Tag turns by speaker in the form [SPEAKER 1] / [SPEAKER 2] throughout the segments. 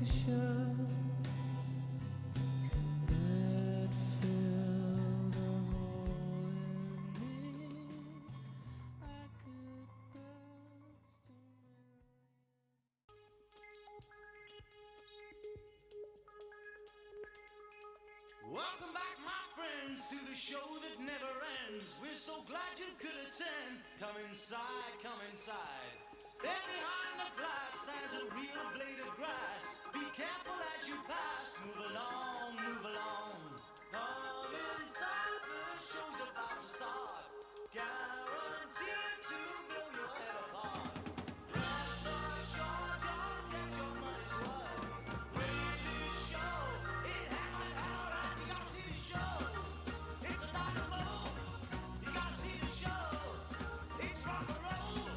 [SPEAKER 1] cushion that filled a hole in me. I could burst a million.
[SPEAKER 2] Welcome back, my friends, to the show that never ends. We're so glad you could attend. Come inside, come inside. There behind the glass stands a real blade of grass. Be careful as you pass. Move along, move along. Come inside, the show's about to start. Guaranteed to blow your head apart. Rest assured, you'll get your money's worth. Really show, it happened alright. You gotta see the show. It's a dynamo. You gotta see the show. It's rock and roll.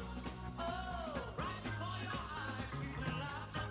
[SPEAKER 2] Oh, right before your eyes, sweet the laughter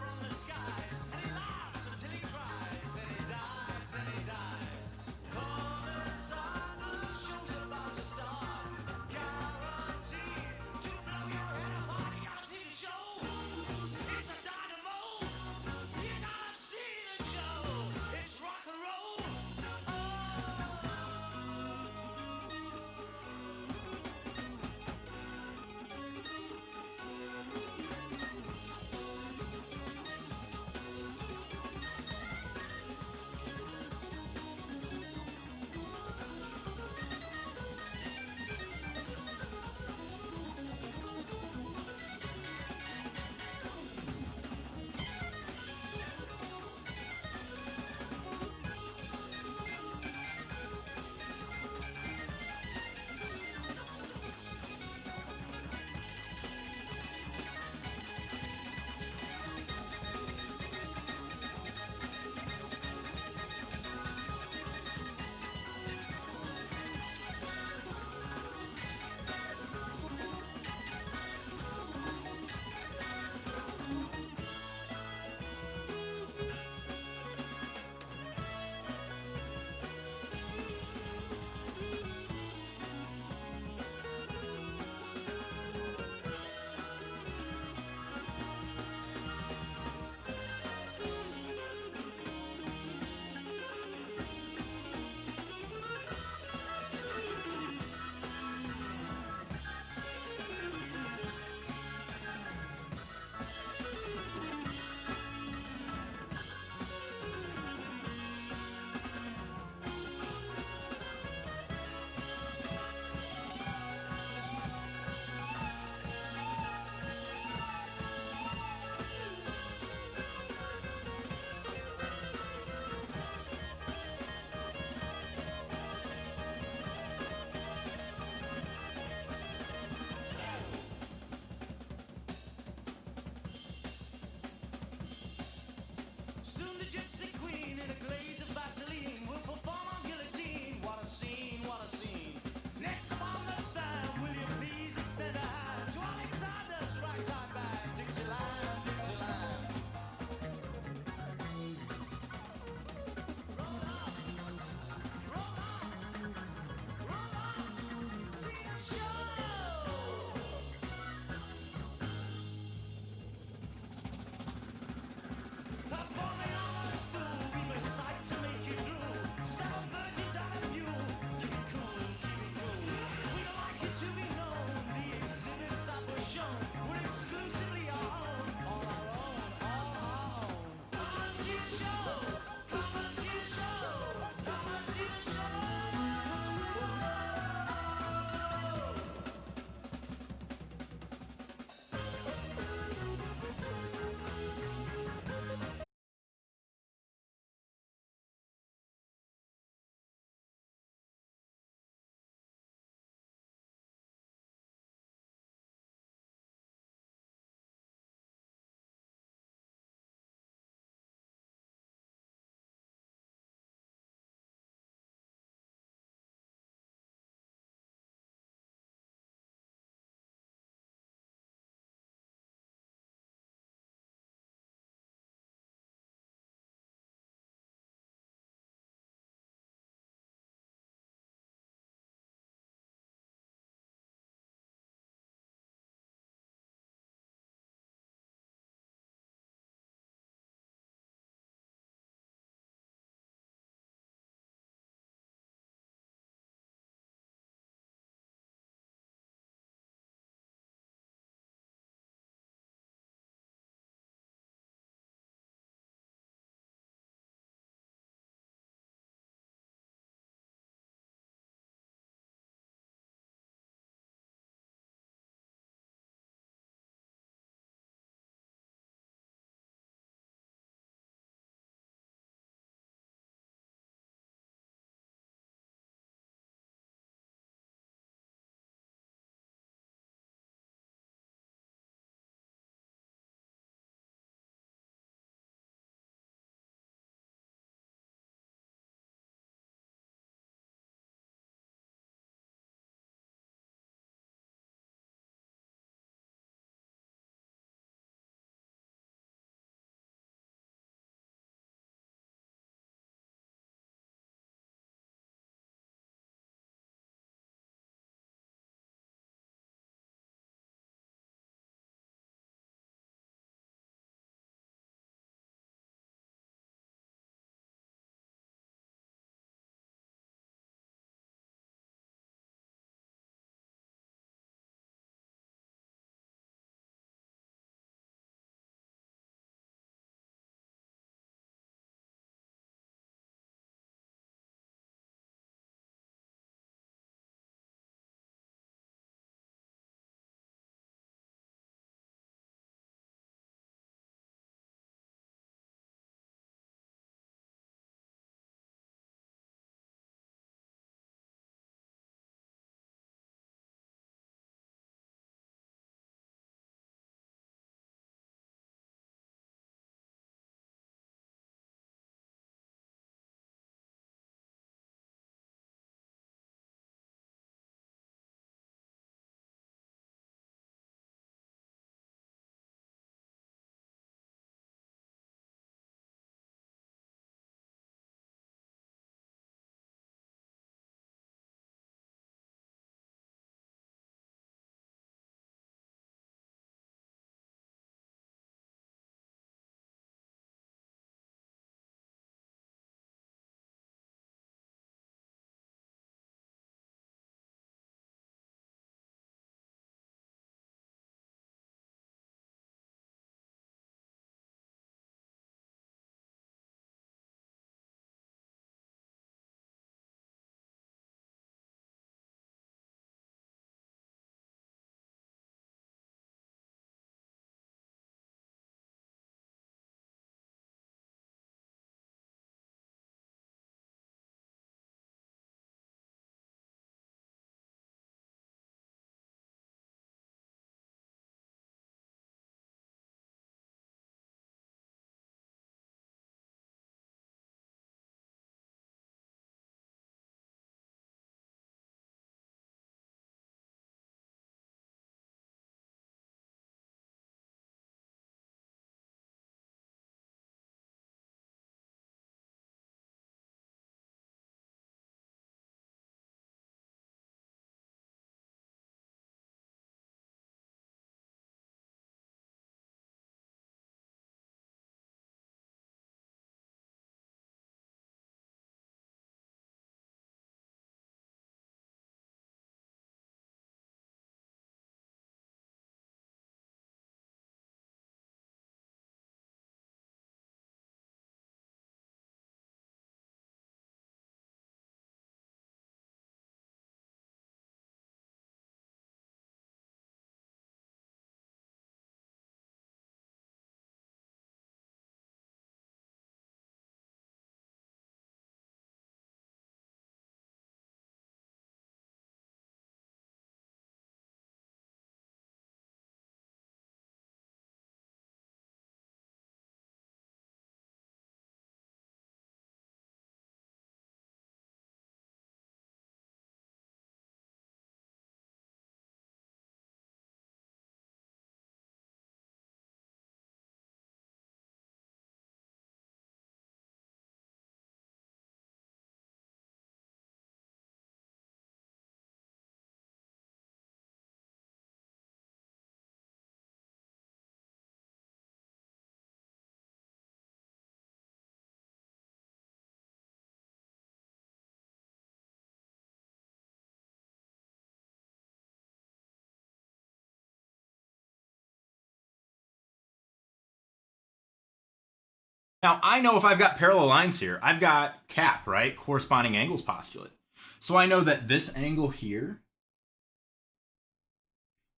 [SPEAKER 3] Now, I know if I've got parallel lines here, I've got CAP, right? Corresponding angles postulate. So I know that this angle here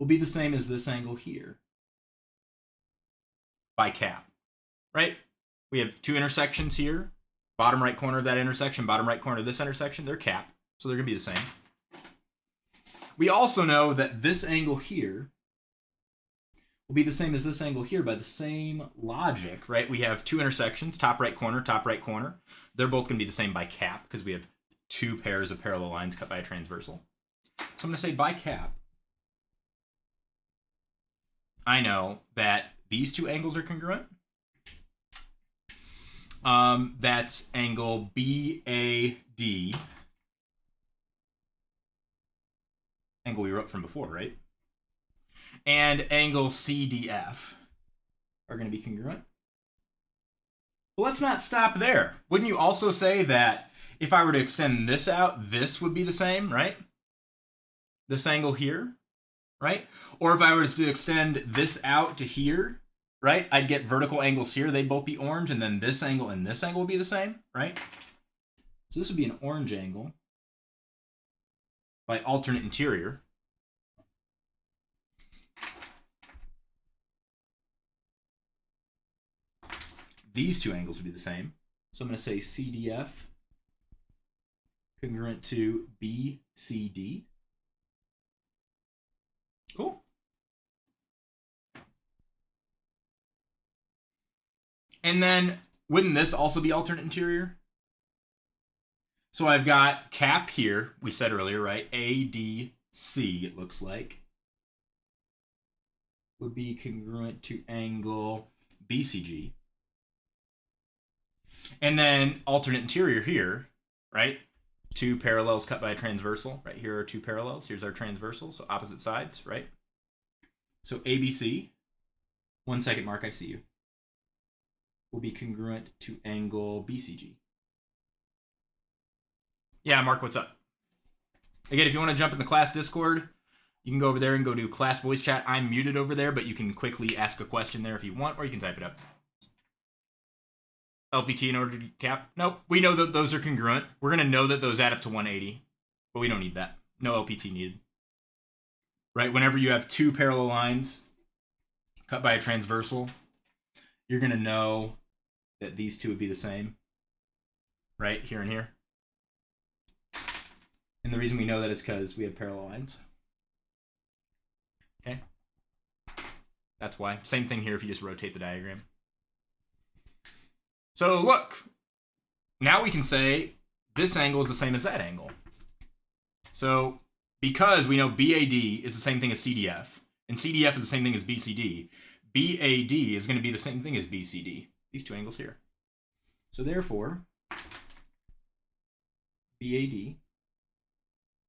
[SPEAKER 3] will be the same as this angle here by CAP, right? We have two intersections here. Bottom right corner of that intersection, bottom right corner of this intersection, they're CAP. So they're going to be the same. We also know that this angle here will be the same as this angle here by the same logic, right? We have two intersections, top right corner, top right corner. They're both going to be the same by CAP because we have two pairs of parallel lines cut by a transversal. So I'm going to say by CAP, I know that these two angles are congruent. That's angle BAD. Angle we wrote from before, right? And angle CDF are going to be congruent. But let's not stop there. Wouldn't you also say that if I were to extend this out, this would be the same, right? This angle here, right? Or if I were to extend this out to here, right? I'd get vertical angles here. They'd both be orange, and then this angle and this angle would be the same, right? So this would be an orange angle by alternate interior. These two angles would be the same. So I'm going to say CDF congruent to BCD. Cool. And then wouldn't this also be alternate interior? So I've got CAP here, we said earlier, right? ADC, it looks like, would be congruent to angle BCG. And then alternate interior here, right? Two parallels cut by a transversal. Right here are two parallels. Here's our transversal, so opposite sides, right? So ABC, 1 second, Mark, I see you, will be congruent to angle BCG. Yeah, Mark, what's up? Again, if you want to jump in the class Discord, you can go over there and go to class voice chat. I'm muted over there, but you can quickly ask a question there if you want, or you can type it up. LPT in order to CAP? Nope. We know that those are congruent. We're going to know that those add up to 180, but we don't need that. No LPT needed. Right? Whenever you have two parallel lines cut by a transversal, you're going to know that these two would be the same. Right? Here and here. And the reason we know that is because we have parallel lines. Okay? That's why. Same thing here if you just rotate the diagram. So look, now we can say this angle is the same as that angle. So because we know BAD is the same thing as CDF, and CDF is the same thing as BCD, BAD is going to be the same thing as BCD, these two angles here. So therefore, BAD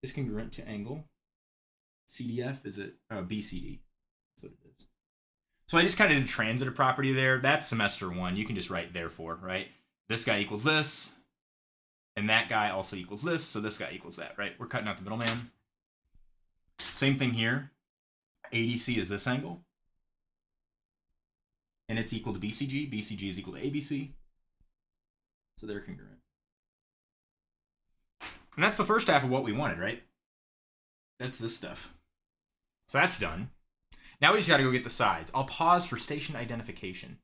[SPEAKER 3] is congruent to angle CDF, is it? BCD. That's what it is. So I just kind of did transitive property there. That's semester 1. You can just write therefore, right? This guy equals this, and that guy also equals this, so this guy equals that, right? We're cutting out the middleman. Same thing here. ADC is this angle, and it's equal to BCG. BCG is equal to ABC, so they're congruent. And that's the first half of what we wanted, right? That's this stuff. So that's done. Now we just got to go get the sides. I'll pause for station identification.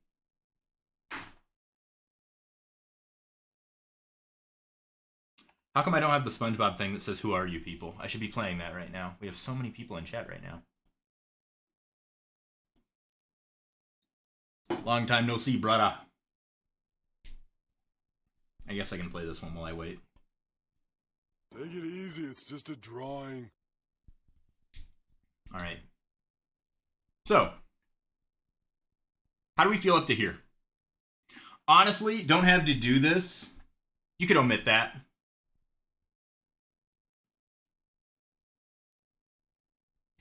[SPEAKER 3] How come I don't have the SpongeBob thing that says, "Who are you people?" I should be playing that right now. We have so many people in chat right now. Long time no see, brother. I guess I can play this one while I wait.
[SPEAKER 4] Take it easy, it's just a drawing.
[SPEAKER 3] All right. So, how do we feel up to here? Honestly, don't have to do this. You could omit that.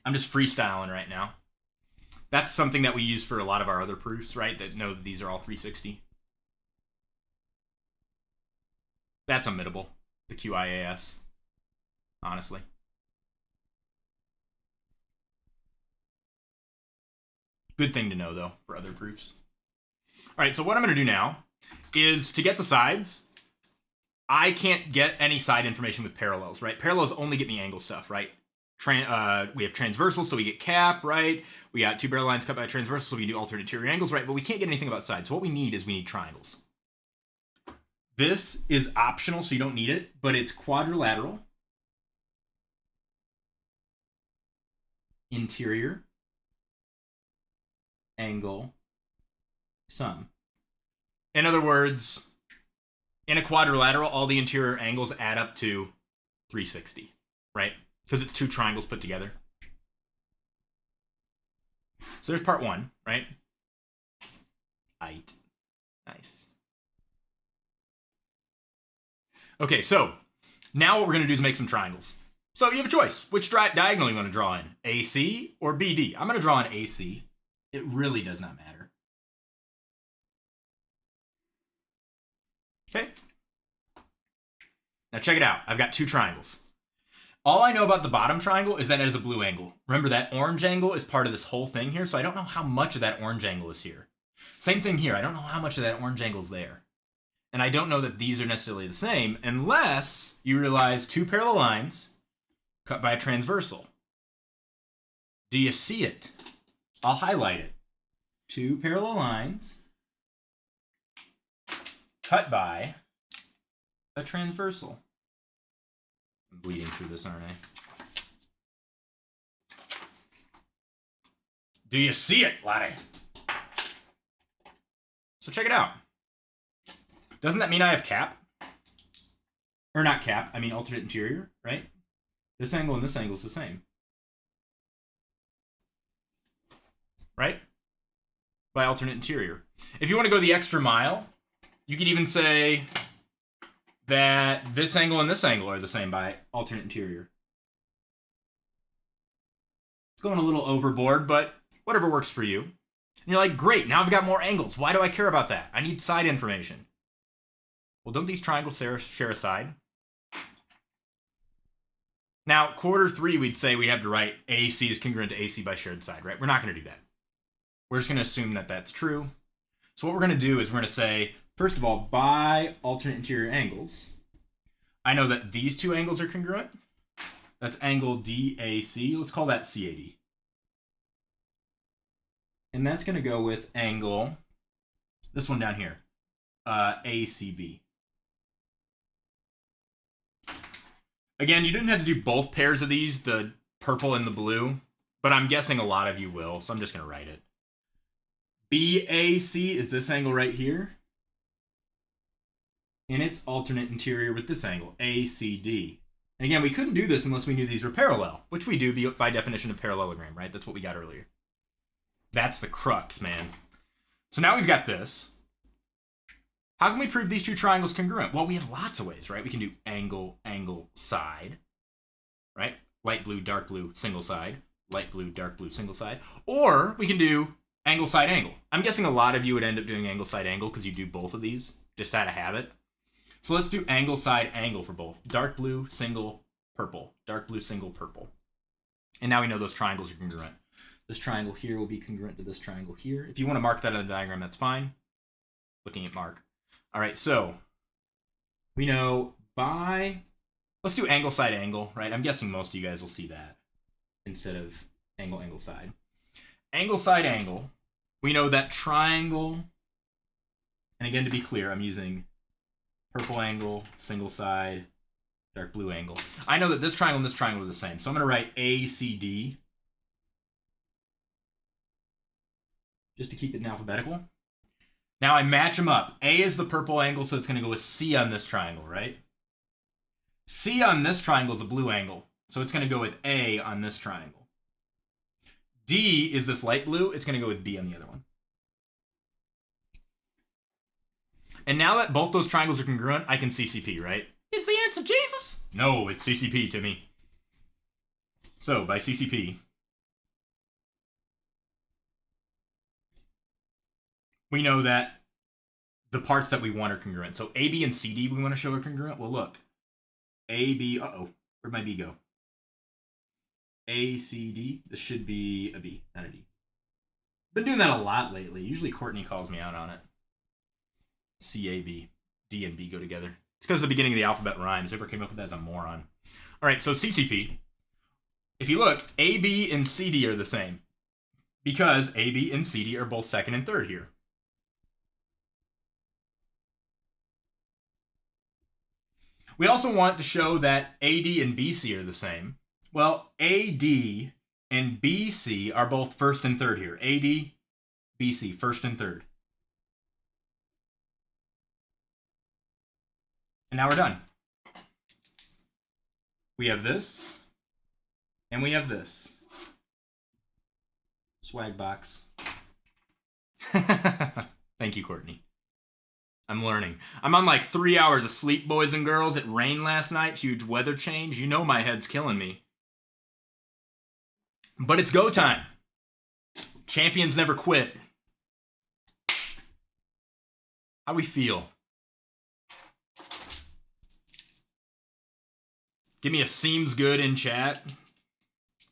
[SPEAKER 3] I'm just freestyling right now. That's something that we use for a lot of our other proofs, right? That know that these are all 360. That's omittable. The QIAS. Honestly. Good thing to know, though, for other proofs. All right, so what I'm going to do now is to get the sides, I can't get any side information with parallels, right? Parallels only get me angle stuff, right? We have transversal, so we get cap, right? We got two parallel lines cut by a transversal, so we can do alternate interior angles, right? But we can't get anything about sides. So what we need is we need triangles. This is optional, so you don't need it, but it's quadrilateral, interior, angle, sum. In other words, in a quadrilateral, all the interior angles add up to 360, right? Because it's two triangles put together. So there's part one, right? Height. Nice. Okay, so now what we're going to do is make some triangles. So you have a choice. Which diagonal you want to draw in? AC or BD? I'm going to draw an AC. It really does not matter. Okay. Now check it out. I've got two triangles. All I know about the bottom triangle is that it is a blue angle. Remember, that orange angle is part of this whole thing here, so I don't know how much of that orange angle is here. Same thing here. I don't know how much of that orange angle is there. And I don't know that these are necessarily the same unless you realize two parallel lines cut by a transversal. Do you see it? I'll highlight it. Two parallel lines cut by a transversal. I'm bleeding through this, aren't I? Do you see it, laddie? So check it out. Doesn't that mean I have cap? Or not cap, I mean alternate interior, right? This angle and this angle is the same. Right? By alternate interior. If you want to go the extra mile, you could even say that this angle and this angle are the same by alternate interior. It's going a little overboard, but whatever works for you. And you're like, great, now I've got more angles. Why do I care about that? I need side information. Well, don't these triangles share a side? Now, quarter three, we'd say we have to write AC is congruent to AC by shared side, right? We're not going to do that. We're just going to assume that that's true. So what we're going to do is we're going to say, first of all, by alternate interior angles, I know that these two angles are congruent. That's angle DAC. Let's call that CAD. And that's going to go with angle, this one down here, ACB. Again, you didn't have to do both pairs of these, the purple and the blue, but I'm guessing a lot of you will, so I'm just going to write it. BAC is this angle right here. And it's alternate interior with this angle, ACD. And again, we couldn't do this unless we knew these were parallel, which we do by definition of parallelogram, right? That's what we got earlier. That's the crux, man. So now we've got this. How can we prove these two triangles congruent? Well, we have lots of ways, right? We can do angle, angle, side, right? Light blue, dark blue, single side. Light blue, dark blue, single side. Or we can do angle, side, angle. I'm guessing a lot of you would end up doing angle, side, angle because you do both of these just out of habit. So let's do angle, side, angle for both. Dark blue, single, purple. Dark blue, single, purple. And now we know those triangles are congruent. This triangle here will be congruent to this triangle here. If you want to mark that on the diagram, that's fine. Looking at mark. All right, so we know by, let's do angle, side, angle, right? I'm guessing most of you guys will see that instead of angle, angle, side. Angle, side, angle. We know that triangle, and again, to be clear, I'm using purple angle, single side, dark blue angle. I know that this triangle and this triangle are the same, so I'm going to write ACD just to keep it in alphabetical. Now I match them up. A is the purple angle, so it's going to go with C on this triangle, right? C on this triangle is a blue angle, so it's going to go with A on this triangle. D is this light blue, it's going to go with B on the other one. And now that both those triangles are congruent, I can CCP, right? Is the answer Jesus? No, it's CCP to me. So, by CCP, we know that the parts that we want are congruent. So AB and CD we want to show are congruent. Well, look. AB, uh-oh, where'd my B go? ACD, this should be a B, not a D. Been doing that a lot lately. Usually Courtney calls me out on it. C, A, B. D and B go together. It's because the beginning of the alphabet rhymes. Whoever came up with that is a moron. All right, so CCP. If you look, A, B, and C, D are the same. Because A, B, and C, D are both second and third here. We also want to show that AD and BC are the same. Well, AD and BC are both first and third here. AD, BC, first and third. And now we're done. We have this, and we have this. Swag box. Thank you, Courtney. I'm learning. I'm on like 3 hours of sleep, boys and girls. It rained last night. Huge weather change. You know my head's killing me. But it's go time. Champions never quit. How we feel? Give me a seems good in chat.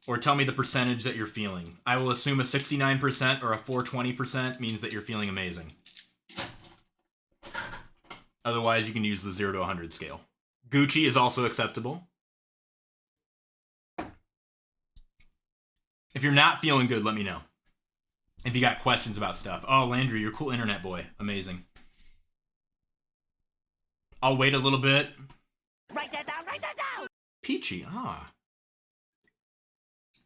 [SPEAKER 3] Or tell me the percentage that you're feeling. I will assume a 69% or a 420% means that you're feeling amazing. Otherwise, you can use the 0 to 100 scale. Gucci is also acceptable. If you're not feeling good, let me know. If you got questions about stuff. Oh, Landry, you're a cool internet boy. Amazing. I'll wait a little bit.
[SPEAKER 5] Write that down, write that down!
[SPEAKER 3] Peachy,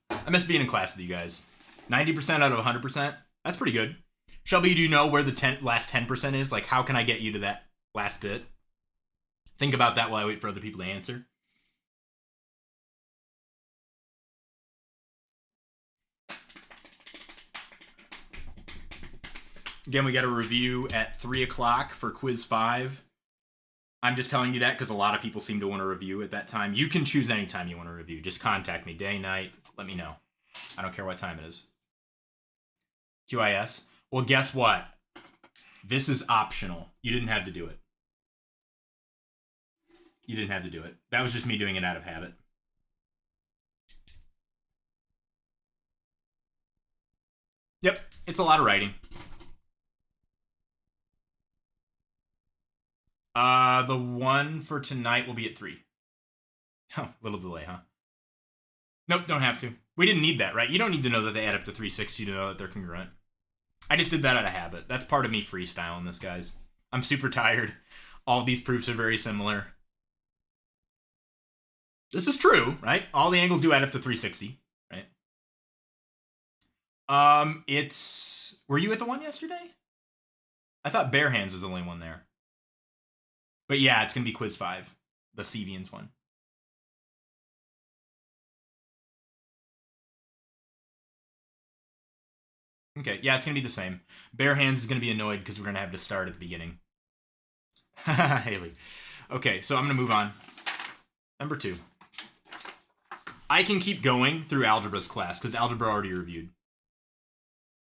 [SPEAKER 3] I miss being in class with you guys. 90% out of 100%. That's pretty good. Shelby, do you know where the last 10% is? Like, how can I get you to that last bit? Think about that while I wait for other people to answer. Again, we got a review at 3 o'clock for quiz 5. I'm just telling you that because a lot of people seem to want to review at that time. You can choose any time you want to review. Just contact me, day, night. Let me know. I don't care what time it is. QIS. Well, guess what? This is optional. You didn't have to do it. You didn't have to do it. That was just me doing it out of habit. Yep, it's a lot of writing. The one for tonight will be at 3. Oh, little delay, huh? Nope, don't have to. We didn't need that, right? You don't need to know that they add up to 360 to know that they're congruent. I just did that out of habit. That's part of me freestyling this, guys. I'm super tired. All of these proofs are very similar. This is true, right? All the angles do add up to 360, right? Were you at the one yesterday? I thought Bare Hands was the only one there. But yeah, it's going to be quiz 5. The Sevians one. Okay, yeah, it's going to be the same. Bare Hands is going to be annoyed because we're going to have to start at the beginning. Haley. Okay, so I'm going to move on. Number 2. I can keep going through algebra's class because algebra already reviewed.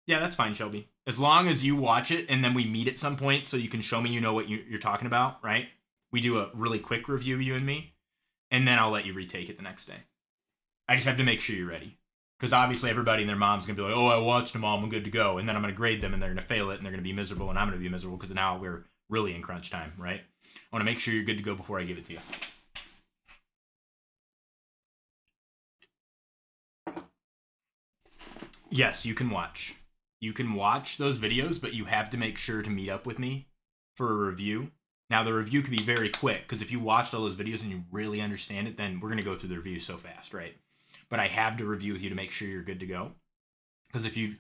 [SPEAKER 3] Yeah, that's fine, Shelby. As long as you watch it and then we meet at some point so you can show me you know what you're talking about, right? We do a really quick review, you and me, and then I'll let you retake it the next day. I just have to make sure you're ready. Because obviously everybody and their mom's going to be like, oh, I watched them all, I'm good to go. And then I'm going to grade them and they're going to fail it and they're going to be miserable and I'm going to be miserable because now we're really in crunch time, right? I want to make sure you're good to go before I give it to you. Yes, you can watch. You can watch those videos, but you have to make sure to meet up with me for a review. Now, the review can be very quick because if you watched all those videos and you really understand it, then we're going to go through the review so fast, right? But I have to review with you to make sure you're good to go. Because if you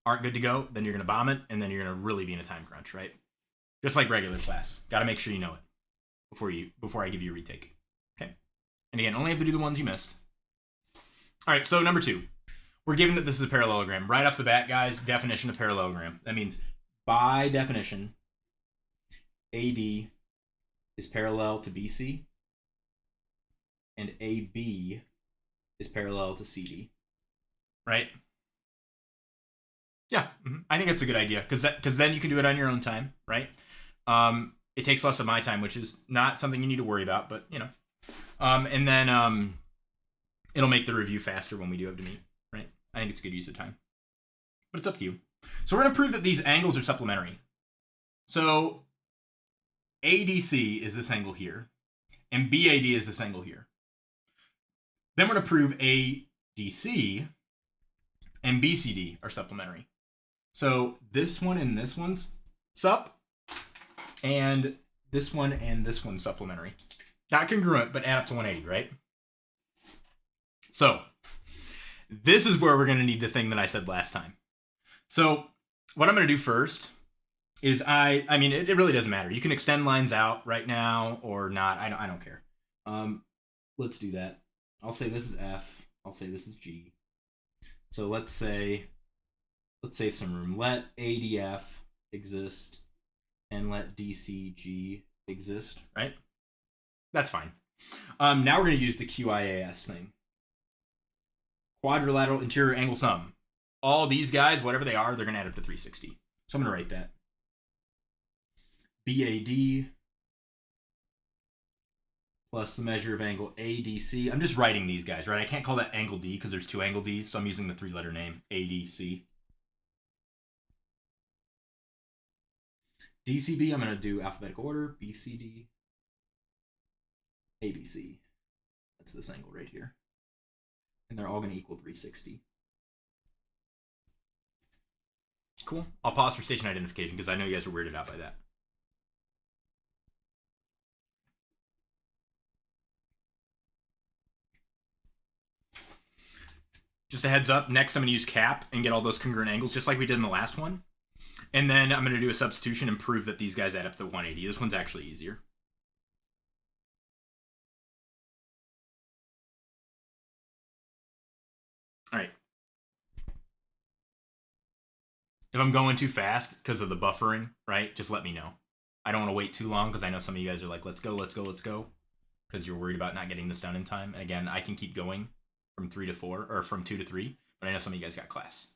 [SPEAKER 3] aren't good to go, then you're going to bomb it, and then you're going to really be in a time crunch, right? Just like regular class. Got to make sure you know it before I give you a retake. Okay? And again, only have to do the ones you missed. All right, so number 2. We're given that this is a parallelogram. Right off the bat, guys, definition of parallelogram. That means, by definition, AD is parallel to BC, and AB is parallel to CD. Right? Yeah, I think that's a good idea, because then you can do it on your own time, right? It takes less of my time, which is not something you need to worry about, but, you know. And then it'll make the review faster when we do have to meet. Right? I think it's a good use of time. But it's up to you. So we're going to prove that these angles are supplementary. So ADC is this angle here, and BAD is this angle here. Then we're going to prove ADC and BCD are supplementary. So this one and this one's sup, and this one's supplementary. Not congruent, but add up to 180, right? So this is where we're going to need the thing that I said last time. So what I'm going to do first is I mean, it really doesn't matter. You can extend lines out right now or not. I don't care. Let's do that. I'll say this is F. I'll say this is G. So let's save some room. Let ADF exist and let DCG exist, right? That's fine. Now we're going to use the QIAS thing. Quadrilateral interior angle sum. All these guys, whatever they are, they're going to add up to 360. So I'm going to write that. BAD plus the measure of angle ADC. I'm just writing these guys, right? I can't call that angle D because there's two angle Ds, so I'm using the three-letter name, ADC. DCB, I'm going to do alphabetical order, BCD, ABC. That's this angle right here. And they're all going to equal 360. Cool. I'll pause for station identification because I know you guys are weirded out by that. Just a heads up, next I'm going to use cap and get all those congruent angles just like we did in the last one. And then I'm going to do a substitution and prove that these guys add up to 180. This one's actually easier. All right. If I'm going too fast because of the buffering, right, just let me know. I don't want to wait too long because I know some of you guys are like, let's go, because you're worried about not getting this done in time. And again, I can keep going from 3 to 4 or from 2 to 3, but I know some of you guys got class.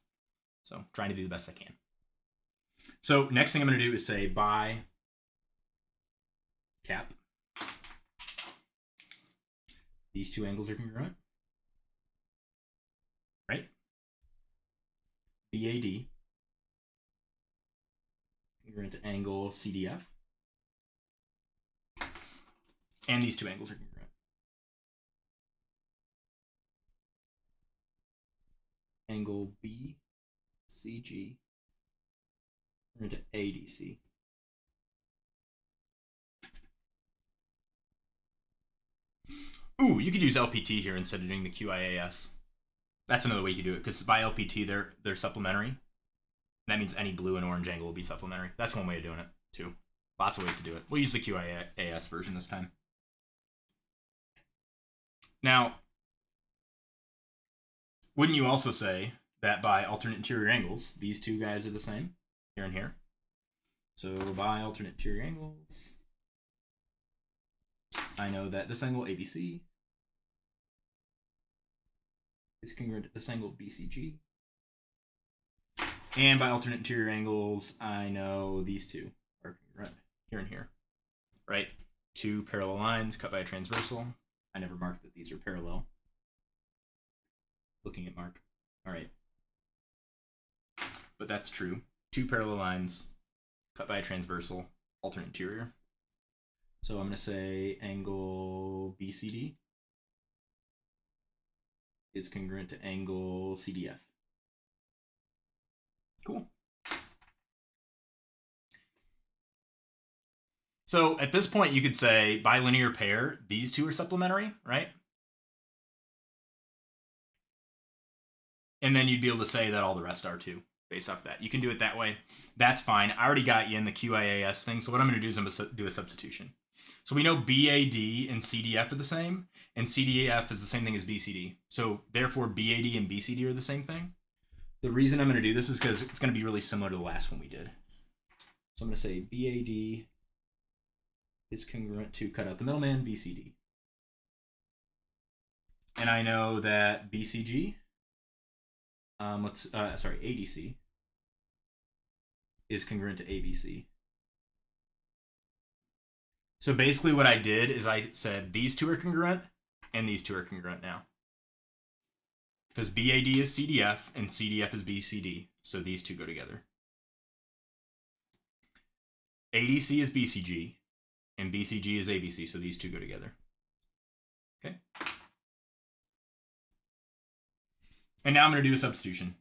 [SPEAKER 3] So I'm trying to do the best I can. So next thing I'm going to do is say by cap. These two angles are congruent, right? BAD congruent to angle CDF. And these two angles are congruent. Angle BCG into ADC. Ooh, you could use LPT here instead of doing the QIAS. That's another way you could do it, because by LPT they're supplementary. That means any blue and orange angle will be supplementary. That's one way of doing it, too. Lots of ways to do it. We'll use the QIAS version this time. Now, wouldn't you also say that by alternate interior angles, these two guys are the same, here and here? So by alternate interior angles, I know that this angle ABC is congruent to this angle BCG. And by alternate interior angles, I know these two are congruent here and here, right? Two parallel lines cut by a transversal. I never marked that these are parallel. Looking at Mark. All right. But that's true. Two parallel lines cut by a transversal, alternate interior. So I'm going to say angle BCD is congruent to angle CDF. Cool. So at this point, you could say bilinear pair, these two are supplementary, right? And then you'd be able to say that all the rest are too, based off that. You can do it that way. That's fine. I already got you in the QIAS thing, so what I'm going to do is I'm going to do a substitution. So we know BAD and CDF are the same, and CDF is the same thing as BCD. So therefore, BAD and BCD are the same thing. The reason I'm going to do this is because it's going to be really similar to the last one we did. So I'm going to say BAD is congruent to cut out the middleman, BCD. And I know that BCG, ADC is congruent to ABC. So basically what I did is I said these two are congruent and these two are congruent now. Because BAD is CDF and CDF is BCD. So these two go together. ADC is BCG And BCG is ABC, so these two go together. Okay. And now I'm going to do a substitution.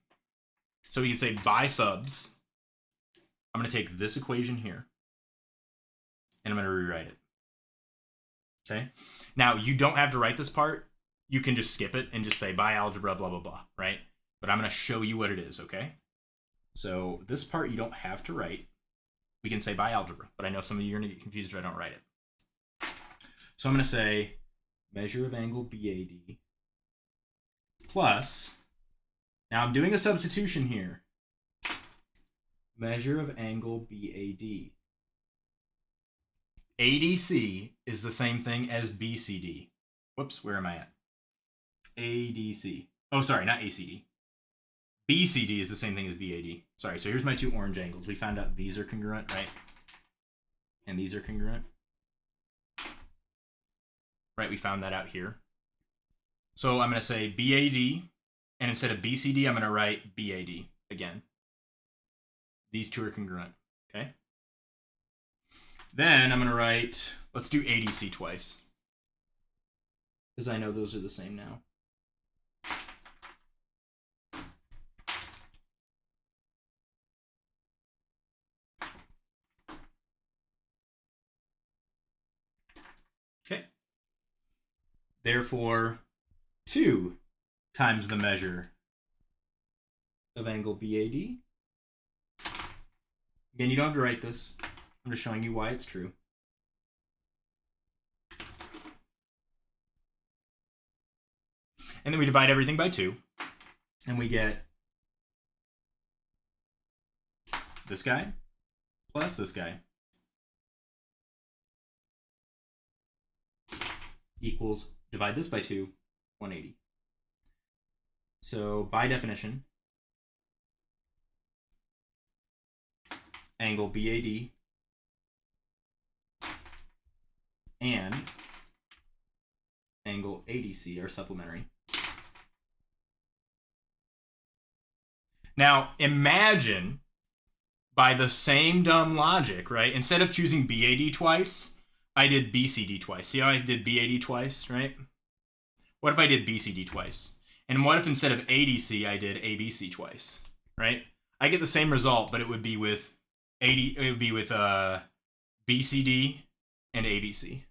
[SPEAKER 3] So we can say by subs, I'm going to take this equation here, and I'm going to rewrite it. Okay? Now, you don't have to write this part. You can just skip it and just say by algebra, blah, blah, blah, right? But I'm going to show you what it is, okay? So this part you don't have to write. We can say by algebra, but I know some of you are going to get confused if I don't write it. So I'm going to say measure of angle BAD plus, now I'm doing a substitution here, measure of angle BAD. ADC is the same thing as BCD. Whoops, where am I at? ADC. Oh, sorry, not ACD. BCD is the same thing as BAD. Sorry, so here's my two orange angles. We found out these are congruent, right? And these are congruent. Right, we found that out here. So I'm going to say BAD, and instead of BCD, I'm going to write BAD again. These two are congruent, okay? Then I'm going to write, let's do ADC twice, because I know those are the same now. Okay. Therefore, 2 times the measure of angle BAD. Again, you don't have to write this. I'm just showing you why it's true. And then we divide everything by 2. And we get this guy plus this guy equals, divide this by 2, 180. So by definition, angle BAD and angle ADC are supplementary. Now, imagine, by the same dumb logic, right? Instead of choosing BAD twice, I did BCD twice. See how I did BAD twice, right? What if I did BCD twice? And what if instead of ADC, I did ABC twice, right? I get the same result, but it would be with BCD and ABC,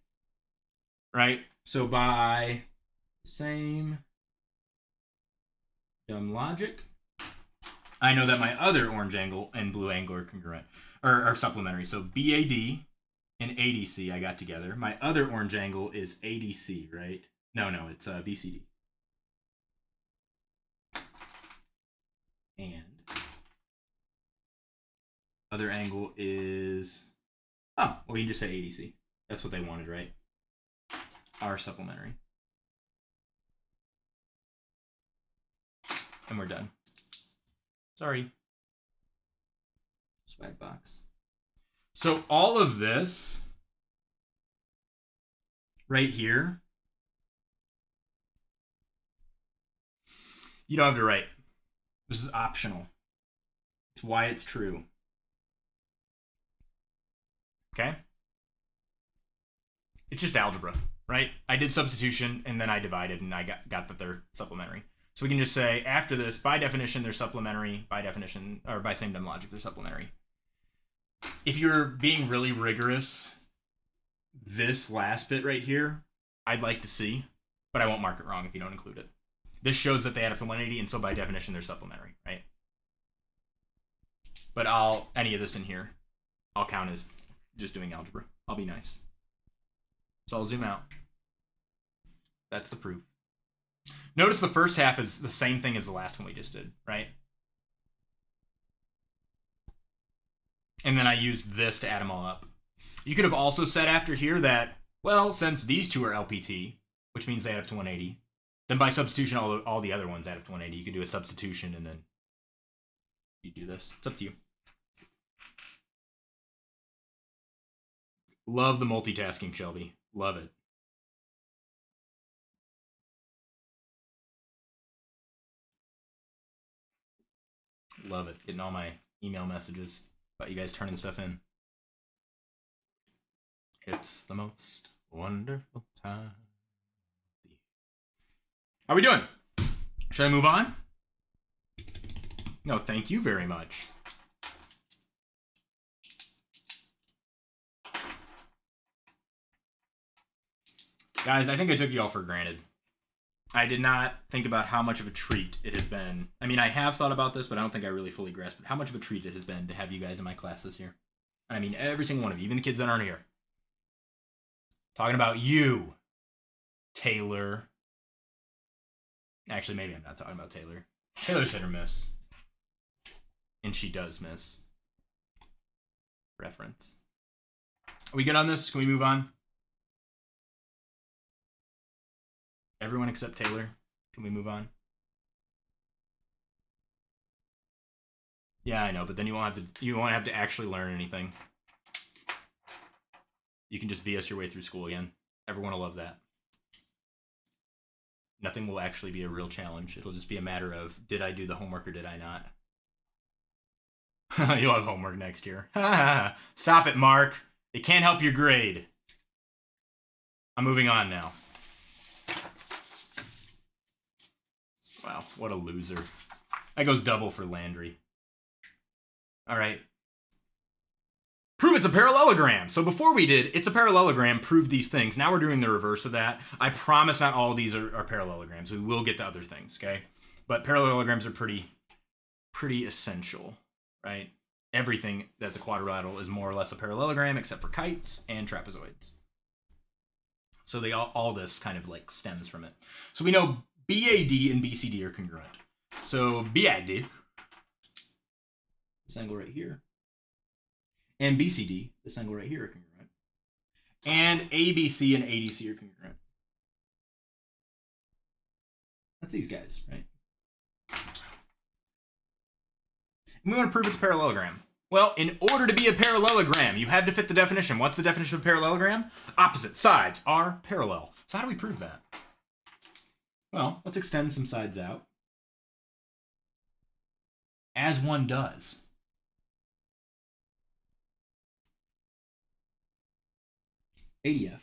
[SPEAKER 3] right? So by same dumb logic, I know that my other orange angle and blue angle are congruent, or are supplementary. So BAD and ADC I got together. My other orange angle is ADC, right? No, it's BCD. And other angle is, oh, well, you can just say ADC. That's what they wanted, right? Are supplementary. And we're done. Sorry. Swag box. So all of this right here, you don't have to write. This is optional. It's why it's true. Okay? It's just algebra, right? I did substitution and then I divided and I got that they're supplementary. So we can just say after this, by definition, they're supplementary. By definition, or by same dumb logic, they're supplementary. If you're being really rigorous, this last bit right here, I'd like to see, but I won't mark it wrong if you don't include it. This shows that they add up to 180, and so by definition, they're supplementary, right? But any of this in here, I'll count as just doing algebra. I'll be nice. So I'll zoom out. That's the proof. Notice the first half is the same thing as the last one we just did, right? And then I used this to add them all up. You could have also said after here that, well, since these two are LPT, which means they add up to 180, then by substitution, all the other ones add up to 180. You could do a substitution and then you do this. It's up to you. Love the multitasking, Shelby. Love it. Love it. Getting all my email messages about you guys turning stuff in. It's the most wonderful time. How we doing? Should I move on? No, thank you very much. Guys, I think I took you all for granted. I did not think about how much of a treat it has been. I mean, I have thought about this, but I don't think I really fully grasped how much of a treat it has been to have you guys in my class this year. I mean, every single one of you, even the kids that aren't here. Talking about you, Taylor. Actually, maybe I'm not talking about Taylor. Taylor's hit or miss. And she does miss. Reference. Are we good on this? Can we move on? Everyone except Taylor. Can we move on? Yeah, I know, but then you won't have to actually learn anything. You can just BS your way through school again. Everyone will love that. Nothing will actually be a real challenge. It'll just be a matter of, did I do the homework or did I not? You'll have homework next year. Stop it, Mark. It can't help your grade. I'm moving on now. Wow, what a loser. That goes double for Landry. All right. Prove it's a parallelogram. So before we did, it's a parallelogram, prove these things. Now we're doing the reverse of that. I promise not all of these are parallelograms. We will get to other things, okay? But parallelograms are pretty essential, right? Everything that's a quadrilateral is more or less a parallelogram except for kites and trapezoids. So they all this kind of like stems from it. So we know BAD and BCD are congruent. So BAD, this angle right here, and BCD, this angle right here, are congruent. And ABC and ADC are congruent. That's these guys, right? And we want to prove it's a parallelogram. Well, in order to be a parallelogram, you have to fit the definition. What's the definition of a parallelogram? Opposite sides are parallel. So how do we prove that? Well, let's extend some sides out. As one does. ADF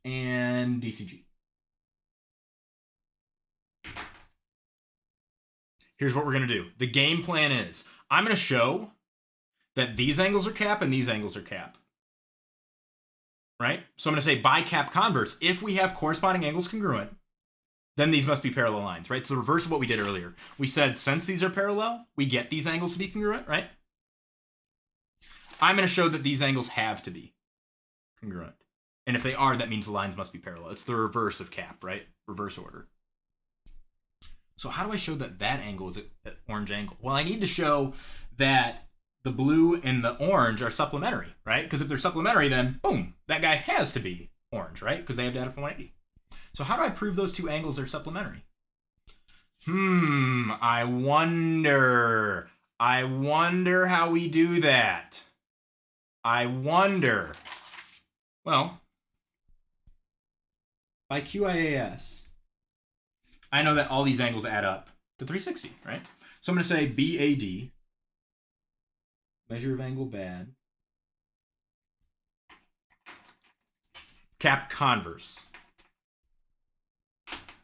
[SPEAKER 3] and DCG. Here's what we're going to do. The game plan is, I'm going to show that these angles are cap and these angles are cap. Right? So I'm going to say by cap converse, if we have corresponding angles congruent, then these must be parallel lines, right? It's the reverse of what we did earlier. We said since these are parallel, we get these angles to be congruent, right? I'm going to show that these angles have to be congruent. And if they are, that means the lines must be parallel. It's the reverse of cap, right? Reverse order. So how do I show that that angle is an orange angle? Well, I need to show that the blue and the orange are supplementary, right? Because if they're supplementary, then boom, that guy has to be orange, right? Because they have to add up to 180. So how do I prove those two angles are supplementary? I wonder how we do that. I wonder. Well, by QIAS, I know that all these angles add up to 360, right? So I'm going to say BAD, measure of angle bad, cap converse.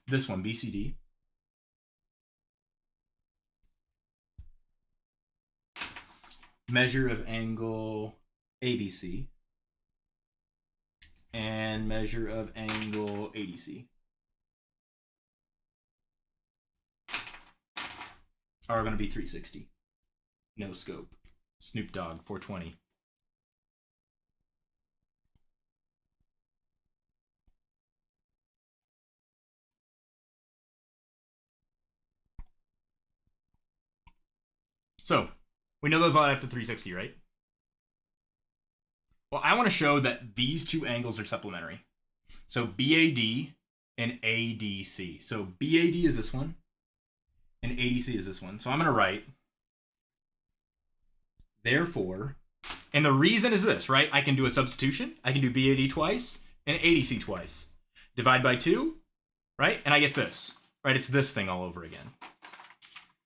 [SPEAKER 3] This one, BCD. Measure of angle ABC. And measure of angle ADC. Are going to be 360. No scope. Snoop Dogg, 420. So, we know those all add up to 360, right? Well, I want to show that these two angles are supplementary. So BAD and ADC. So BAD is this one, and ADC is this one. So I'm going to write, therefore, and the reason is this, right? I can do a substitution. I can do BAD twice and ADC twice. Divide by 2, right? And I get this, right? It's this thing all over again.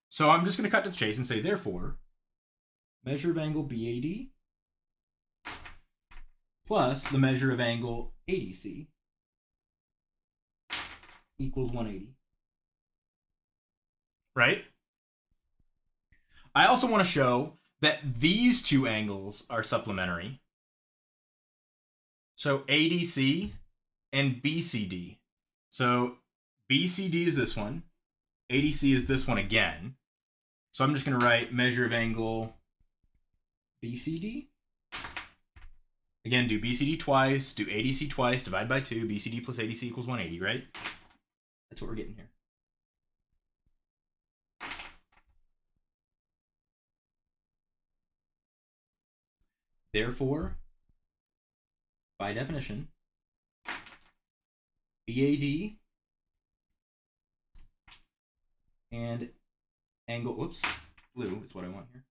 [SPEAKER 3] So I'm just going to cut to the chase and say, therefore, measure of angle BAD plus the measure of angle ADC equals 180. Right? I also want to show that these two angles are supplementary. So ADC and BCD. So BCD is this one. ADC is this one again. So I'm just going to write measure of angle BCD. Again, do BCD twice, do ADC twice, divide by 2. BCD plus ADC equals 180, right? That's what we're getting here. Therefore, by definition, BAD and angle, whoops, blue is what I want here.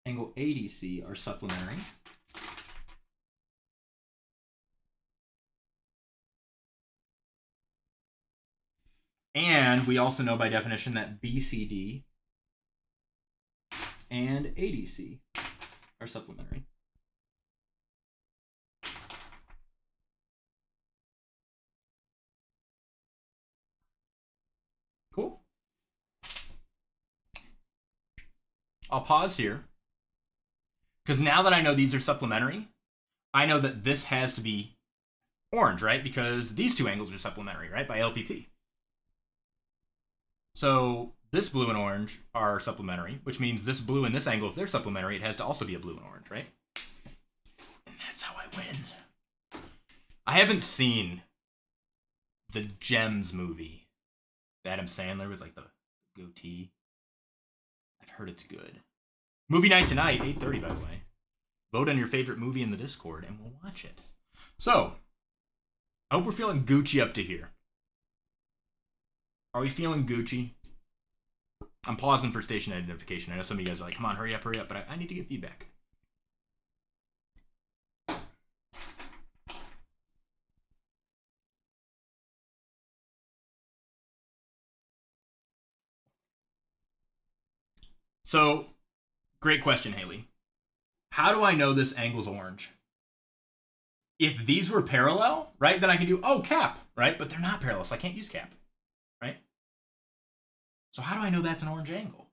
[SPEAKER 3] Angle ADC are supplementary. And we also know by definition that BCD and ADC are supplementary. Cool. I'll pause here. Because now that I know these are supplementary, I know that this has to be orange, right? Because these two angles are supplementary, right? By LPT. So this blue and orange are supplementary, which means this blue and this angle, if they're supplementary, it has to also be a blue and orange, right? And that's how I win. I haven't seen the Gems movie, the Adam Sandler with like the goatee. I've heard it's good. Movie night tonight, 8:30 by the way. Vote on your favorite movie in the Discord and we'll watch it. So, I hope we're feeling Gucci up to here. Are we feeling Gucci? I'm pausing for station identification. I know some of you guys are like, come on, hurry up, but I need to get feedback. So, great question, Haley. How do I know this angle's orange? If these were parallel, right, then I can do, oh, cap, right? But they're not parallel, so I can't use cap, right? So how do I know that's an orange angle?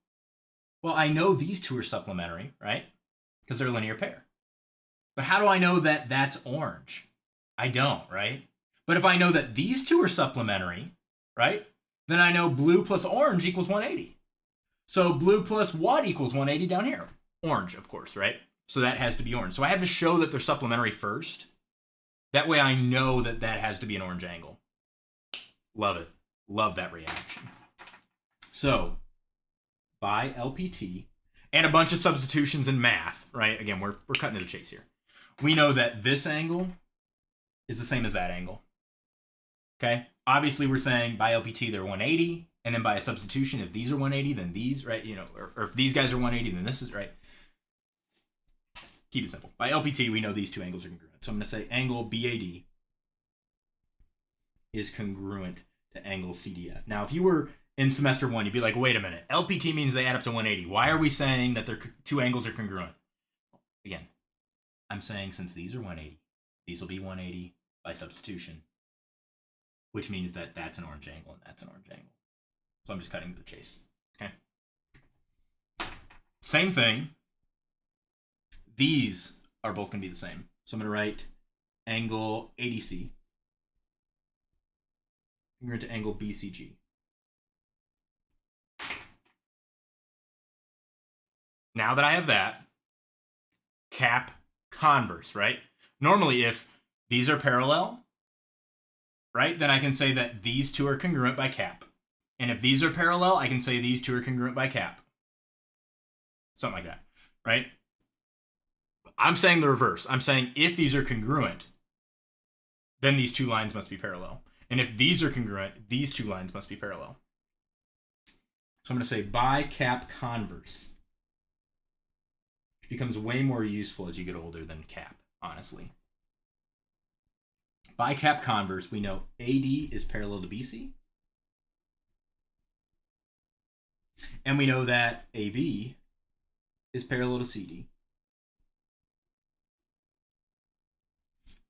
[SPEAKER 3] Well, I know these two are supplementary, right? Because they're a linear pair. But how do I know that that's orange? I don't, right? But if I know that these two are supplementary, right? Then I know blue plus orange equals 180. So blue plus what equals 180 down here? Orange, of course, right? So that has to be orange. So I have to show that they're supplementary first. That way I know that that has to be an orange angle. Love it. Love that reaction. So, by LPT, and a bunch of substitutions in math, right? Again, we're cutting to the chase here. We know that this angle is the same as that angle. Okay? Obviously, we're saying by LPT, they're 180. And then by a substitution, if these are 180, then these, right? You know, or if these guys are 180, then this is, right? Keep it simple. By LPT, we know these two angles are congruent. So I'm going to say angle BAD is congruent to angle CDF. Now, if you were in semester 1, you'd be like, wait a minute. LPT means they add up to 180. Why are we saying that their two angles are congruent? Again, I'm saying since these are 180, these will be 180 by substitution, which means that that's an orange angle and that's an orange angle. So I'm just cutting to the chase. Okay. Same thing. These are both going to be the same. So I'm going to write angle ADC congruent to angle BCG. Now that I have that, cap converse, right? Normally, if these are parallel, right, then I can say that these two are congruent by cap. And if these are parallel, I can say these two are congruent by cap. Something like that, right? I'm saying the reverse. I'm saying if these are congruent, then these two lines must be parallel. And if these are congruent, these two lines must be parallel. So I'm going to say by cap converse, which becomes way more useful as you get older than cap, honestly. By cap converse, we know AD is parallel to BC. And we know that AB is parallel to CD.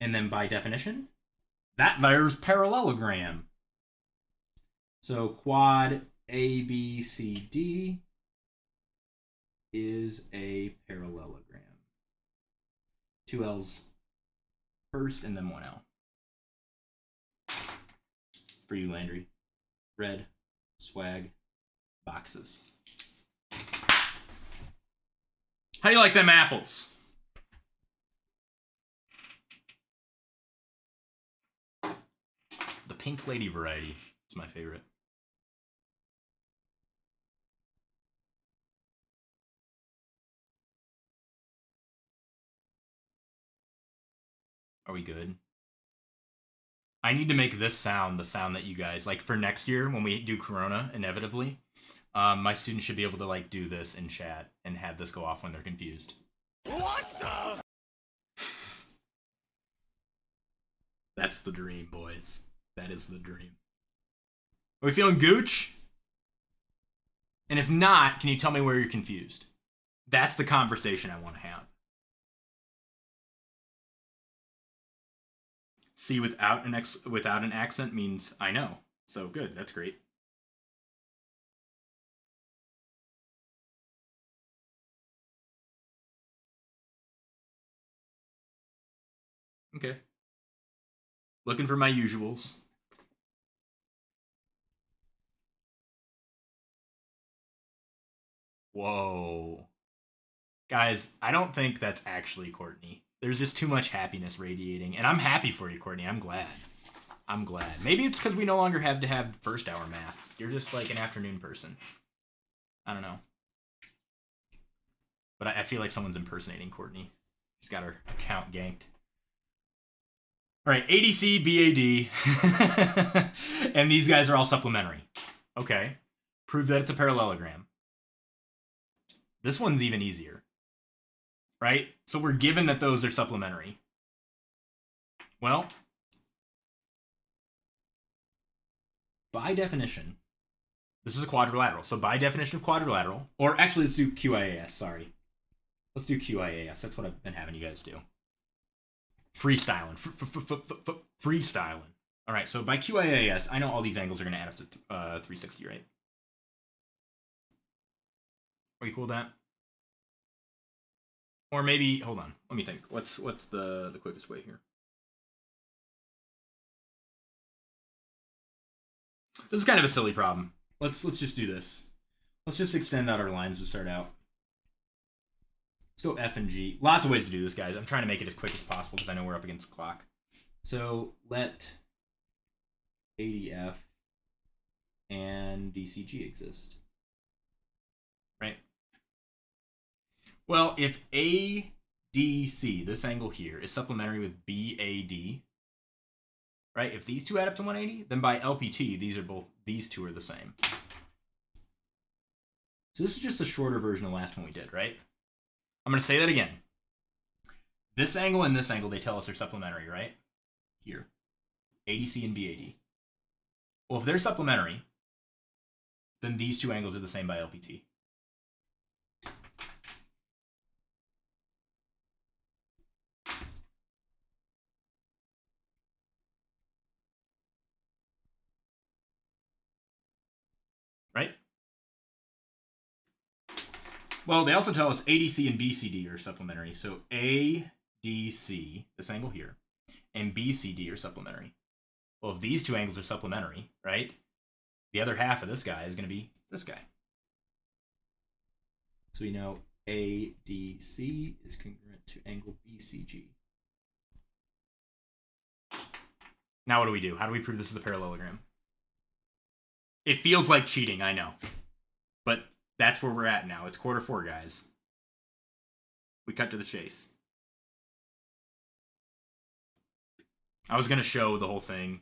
[SPEAKER 3] And then by definition, that there's parallelogram. So quad ABCD is a parallelogram. 2 L's first and then 1 L. For you, Landry. Red, swag, boxes. How do you like them apples? The Pink Lady variety is my favorite. Are we good? I need to make this sound the sound that you guys like for next year when we do Corona inevitably. My students should be able to like do this in chat and have this go off when they're confused.
[SPEAKER 5] What the?
[SPEAKER 3] That's the dream, boys. That is the dream. Are we feeling gooch? And if not, can you tell me where you're confused? That's the conversation I want to have. C without an accent means I know. So good, that's great. Okay. Looking for my usuals. Whoa. Guys, I don't think that's actually Courtney. There's just too much happiness radiating. And I'm happy for you, Courtney. I'm glad. I'm glad. Maybe it's because we no longer have to have first hour math. You're just like an afternoon person. I don't know. But I feel like someone's impersonating Courtney. She's got her account ganked. All right, ADC, BAD. And these guys are all supplementary. Okay. Prove that it's a parallelogram. This one's even easier. Right? So we're given that those are supplementary. Well, by definition, this is a quadrilateral. So by definition of quadrilateral, or actually let's do QIAS, sorry. Let's do QIAS. That's what I've been having you guys do. Freestyling. Freestyling. All right, so by QIAS, I know all these angles are going to add up to 360, right? Are you cool with that? Or maybe, hold on, let me think. What's the quickest way here? This is kind of a silly problem. Let's just do this. Let's just extend out our lines to start out. Let's go F and G. Lots of ways to do this, guys. I'm trying to make it as quick as possible because I know we're up against the clock. So let ADF and DCG exist. Right? Well, if ADC, this angle here, is supplementary with BAD, right? If these two add up to 180, then by LPT, these two are the same. So this is just a shorter version of the last one we did, right? I'm going to say that again. This angle and this angle, they tell us are supplementary, right? Here. ADC and BAD. Well, if they're supplementary, then these two angles are the same by LPT. Right? Well, they also tell us ADC and BCD are supplementary. So ADC, this angle here, and BCD are supplementary. Well, if these two angles are supplementary, right, the other half of this guy is going to be this guy. So we know ADC is congruent to angle BCG. Now what do we do? How do we prove this is a parallelogram? It feels like cheating, I know. But that's where we're at now. It's quarter 4, guys. We cut to the chase. I was going to show the whole thing.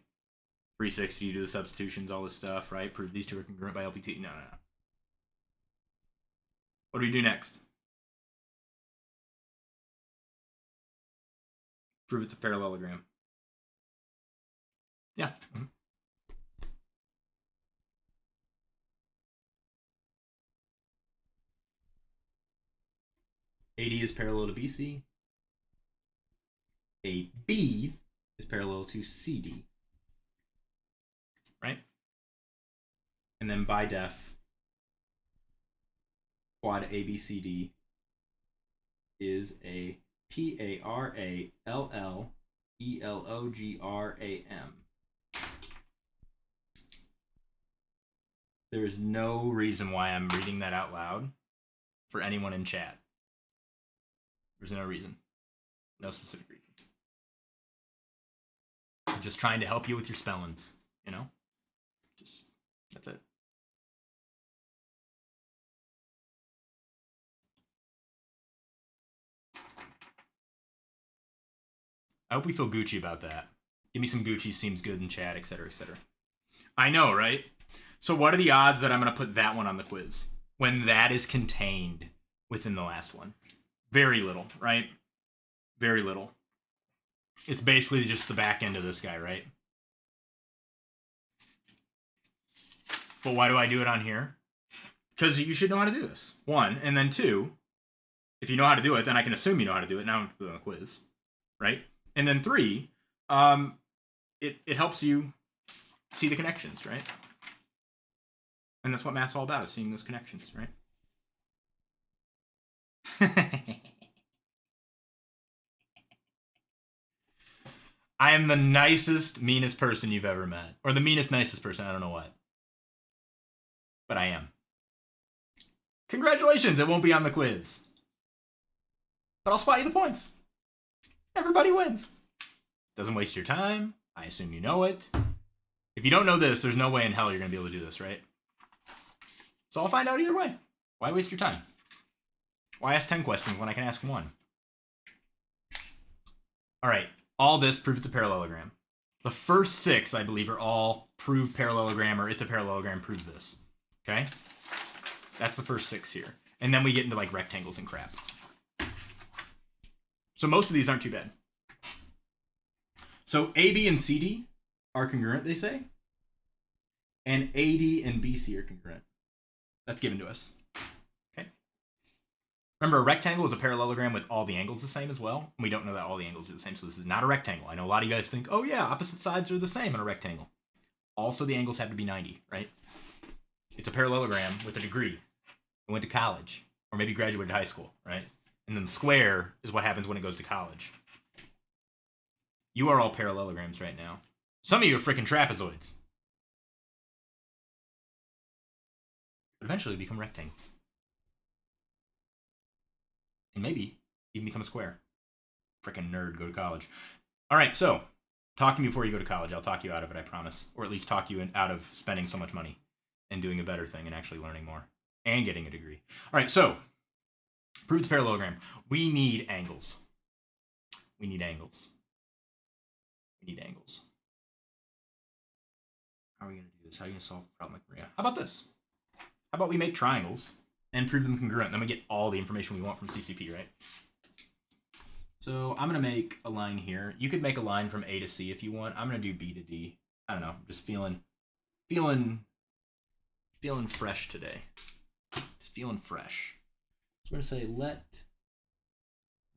[SPEAKER 3] 360, do the substitutions, all this stuff, right? Prove these two are congruent by LPT. No. What do we do next? Prove it's a parallelogram. Yeah. Mm-hmm. AD is parallel to BC. AB is parallel to CD. Right? And then by def, quad ABCD is a PARALLELOGRAM. There is no reason why I'm reading that out loud for anyone in chat. There's no reason. No specific reason. I'm just trying to help you with your spellings, you know? Just, that's it. I hope we feel Gucci about that. Give me some Gucci, seems good in chat, etc., etc. I know, right? So what are the odds that I'm going to put that one on the quiz when that is contained within the last one? Very little, right? Very little. It's basically just the back end of this guy, right? But why do I do it on here? Because you should know how to do this. One, and then two, if you know how to do it, then I can assume you know how to do it. Now I'm doing a quiz, right? And then three, it helps you see the connections, right? And that's what math's all about, is seeing those connections, right? I am the nicest, meanest person you've ever met. Or the meanest, nicest person, I don't know what. But I am. Congratulations, it won't be on the quiz. But I'll spot you the points. Everybody wins. Doesn't waste your time. I assume you know it. If you don't know this, there's no way in hell you're going to be able to do this, right? So I'll find out either way. Why waste your time? Why ask 10 questions when I can ask one? All right. All this proves it's a parallelogram. The first 6, I believe, are all prove parallelogram or it's a parallelogram, prove this. Okay? That's the first 6 here. And then we get into like rectangles and crap. So most of these aren't too bad. So AB and CD are congruent, they say. And AD and BC are congruent. That's given to us. Okay. Remember, a rectangle is a parallelogram with all the angles the same as well. And we don't know that all the angles are the same, so this is not a rectangle. I know a lot of you guys think, oh yeah, opposite sides are the same in a rectangle. Also, the angles have to be 90, right? It's a parallelogram with a degree. I went to college, or maybe graduated high school, right? And then the square is what happens when it goes to college. You are all parallelograms right now. Some of you are freaking trapezoids. But eventually become rectangles. And maybe even become a square. Freaking nerd, go to college. All right, so talk to me before you go to college. I'll talk you out of it, I promise. Or at least talk you out of spending so much money and doing a better thing and actually learning more and getting a degree. All right, so prove the parallelogram. We need angles. We need angles. We need angles. How are we going to do this? How are you going to solve the problem like Maria? How about this? How about we make triangles and prove them congruent? Then we get all the information we want from CCP, right? So I'm going to make a line here. You could make a line from A to C if you want. I'm going to do B to D. I don't know. I'm just feeling fresh today. Just feeling fresh. So we're going to say let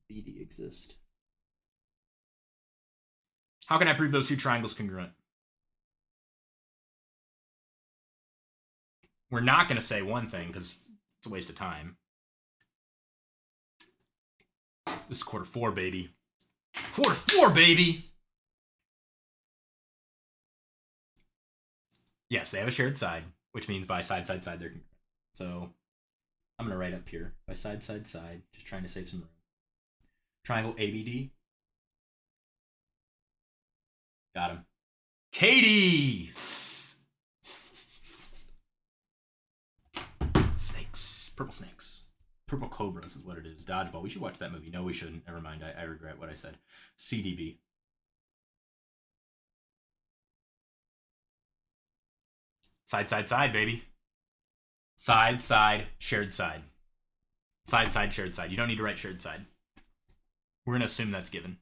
[SPEAKER 3] BD exist. How can I prove those two triangles congruent? We're not going to say one thing because it's a waste of time. This is quarter 4, baby. Quarter 4, baby! Yes, they have a shared side, which means by side, side, side, they're congruent. So I'm going to write up here. By side, side, side, just trying to save some room. Triangle ABD. Got him. Katie! Snakes. Purple snakes. Purple cobras is what it is. Dodgeball. We should watch that movie. No, we shouldn't. Never mind. I regret what I said. CDB. Side, side, side, baby. Side, side, shared side. Side, side, shared side. You don't need to write shared side. We're going to assume that's given.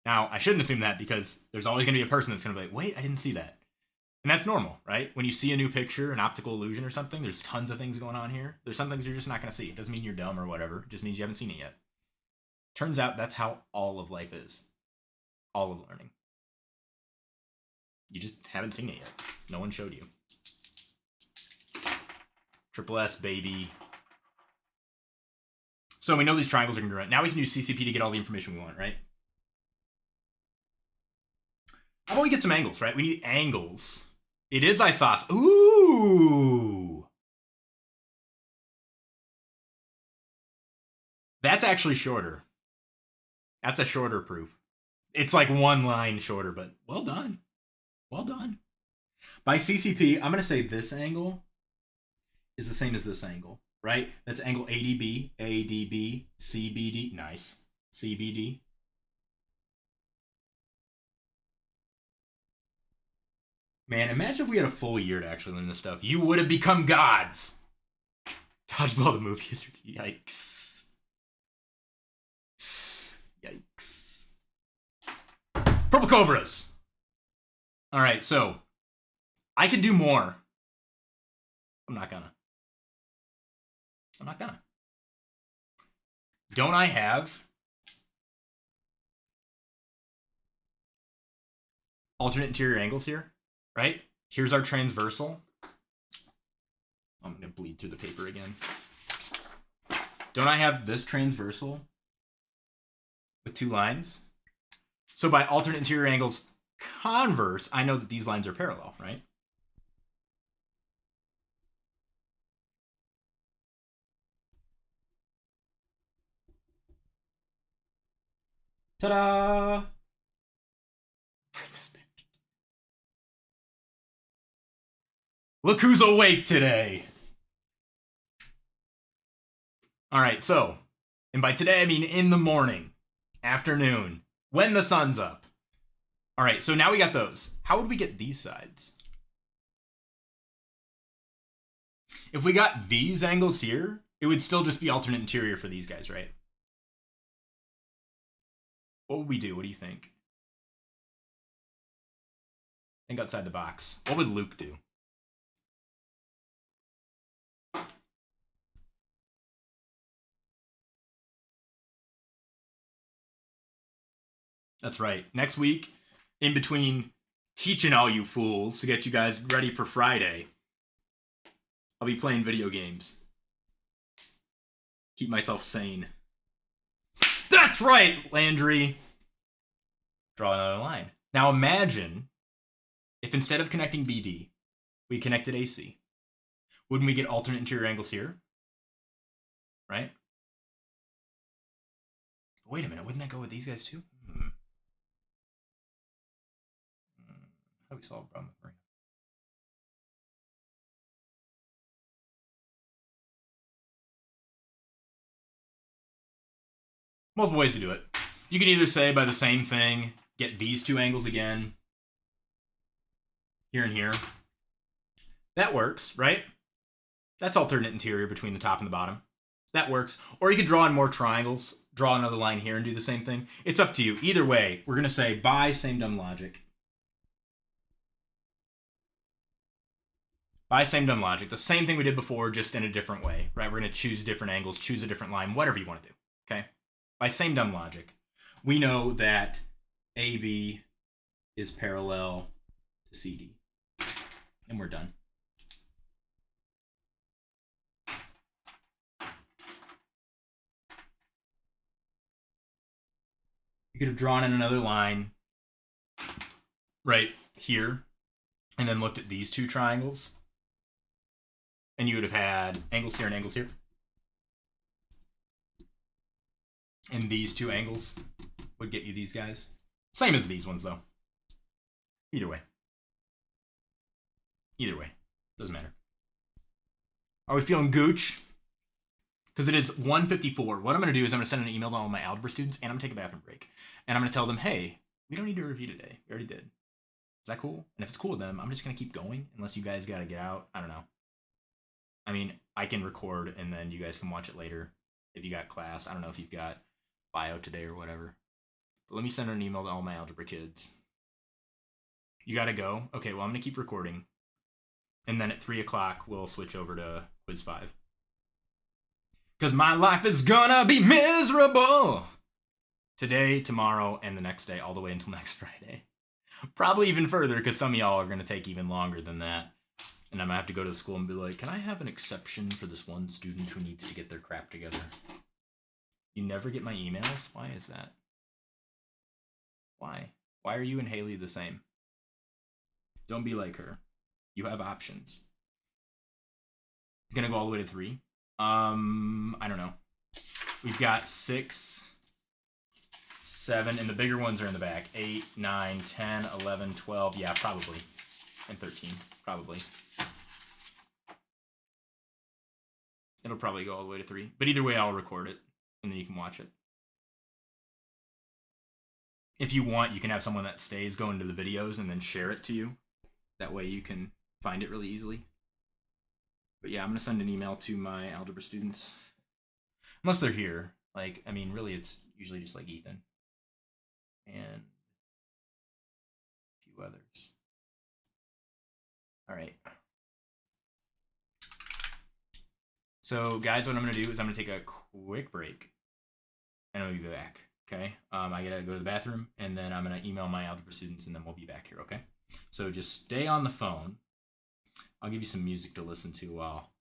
[SPEAKER 3] Now, I shouldn't assume that because there's always going to be a person that's going to be like, wait, I didn't see that. And that's normal, right? When you see a new picture, an optical illusion or something, there's tons of things going on here. There's some things you're just not going to see. It doesn't mean you're dumb or whatever. It just means you haven't seen it yet. Turns out that's how all of life is. All of learning. You just haven't seen it yet. No one showed you. Triple S, baby. So we know these triangles are congruent. Now we can use CCP to get all the information we want, right? How about we get some angles, right? We need angles. It is isosceles. Ooh! That's actually shorter. That's a shorter proof. It's like one line shorter, but well done. Well done. By CCP, I'm going to say this angle is the same as this angle, right? That's angle ADB, ADB, CBD. Nice. CBD. Man, imagine if we had a full year to actually learn this stuff. You would have become gods. Dodgeball the movie. Yikes. Yikes. Purple Cobras. All right, so I could do more. I'm not gonna. Don't I have alternate interior angles here? Right? Here's our transversal. I'm going to bleed through the paper again. Don't I have this transversal with two lines? So by alternate interior angles converse, I know that these lines are parallel, right? Ta-da! Look who's awake today! Alright, so, and by today I mean in the morning, afternoon, when the sun's up. Alright, so now we got those. How would we get these sides? If we got these angles here, it would still just be alternate interior for these guys, right? What would we do? What do you think? Think outside the box. What would Luke do? That's right. Next week, in between teaching all you fools to get you guys ready for Friday, I'll be playing video games. Keep myself sane. That's right, Landry! Draw another line. Now imagine if instead of connecting BD, we connected AC. Wouldn't we get alternate interior angles here? Right? Wait a minute, wouldn't that go with these guys too? How do we solve a problem with Marina? Multiple ways to do it. You can either say by the same thing, get these two angles again, here and here. That works, right? That's alternate interior between the top and the bottom. That works. Or you could draw in more triangles, draw another line here and do the same thing. It's up to you. Either way, we're going to say by same dumb logic. By same dumb logic. The same thing we did before, just in a different way, right? We're going to choose different angles, choose a different line, whatever you want to do, okay? By same dumb logic, we know that AB is parallel to CD. And we're done. You could have drawn in another line right here and then looked at these two triangles. And you would have had angles here and angles here. And these two angles would get you these guys. Same as these ones, though. Either way. Either way. Doesn't matter. Are we feeling gooch? Because it is 1:54. What I'm going to do is I'm going to send an email to all my algebra students, and I'm going to take a bathroom break. And I'm going to tell them, hey, we don't need to review today. We already did. Is that cool? And if it's cool with them, I'm just going to keep going unless you guys got to get out. I don't know. I mean, I can record, and then you guys can watch it later if you got class. I don't know if you've got bio today or whatever. But let me send an email to all my algebra kids. You got to go? Okay, well, I'm going to keep recording. And then at 3 o'clock, we'll switch over to quiz 5. Because my life is gonna be miserable. today, tomorrow, and the next day, all the way until next Friday. Probably even further, because some of y'all are going to take even longer than that. And I'm going to have to go to the school and be like, can I have an exception for this one student who needs to get their crap together? You never get my emails? Why is that? Why? Why are you and Haley the same? Don't be like her. You have options. Gonna go all the way to 3. I don't know. We've got 6, 7, and the bigger ones are in the back. 8, 9, 10, 11, 12. Yeah, probably. And 13. Probably. It'll probably go all the way to 3. But either way, I'll record it, and then you can watch it. If you want, you can have someone that stays go into the videos and then share it to you. That way you can find it really easily. But yeah, I'm going to send an email to my algebra students. Unless they're here. Like, I mean, really, it's usually just like Ethan. And a few others. All right. So, guys, what I'm going to do is I'm going to take a quick break. And I'll be back. Okay? I got to go to the bathroom. And then I'm going to email my algebra students. And then we'll be back here. Okay? So, just stay on the phone. I'll give you some music to listen to while...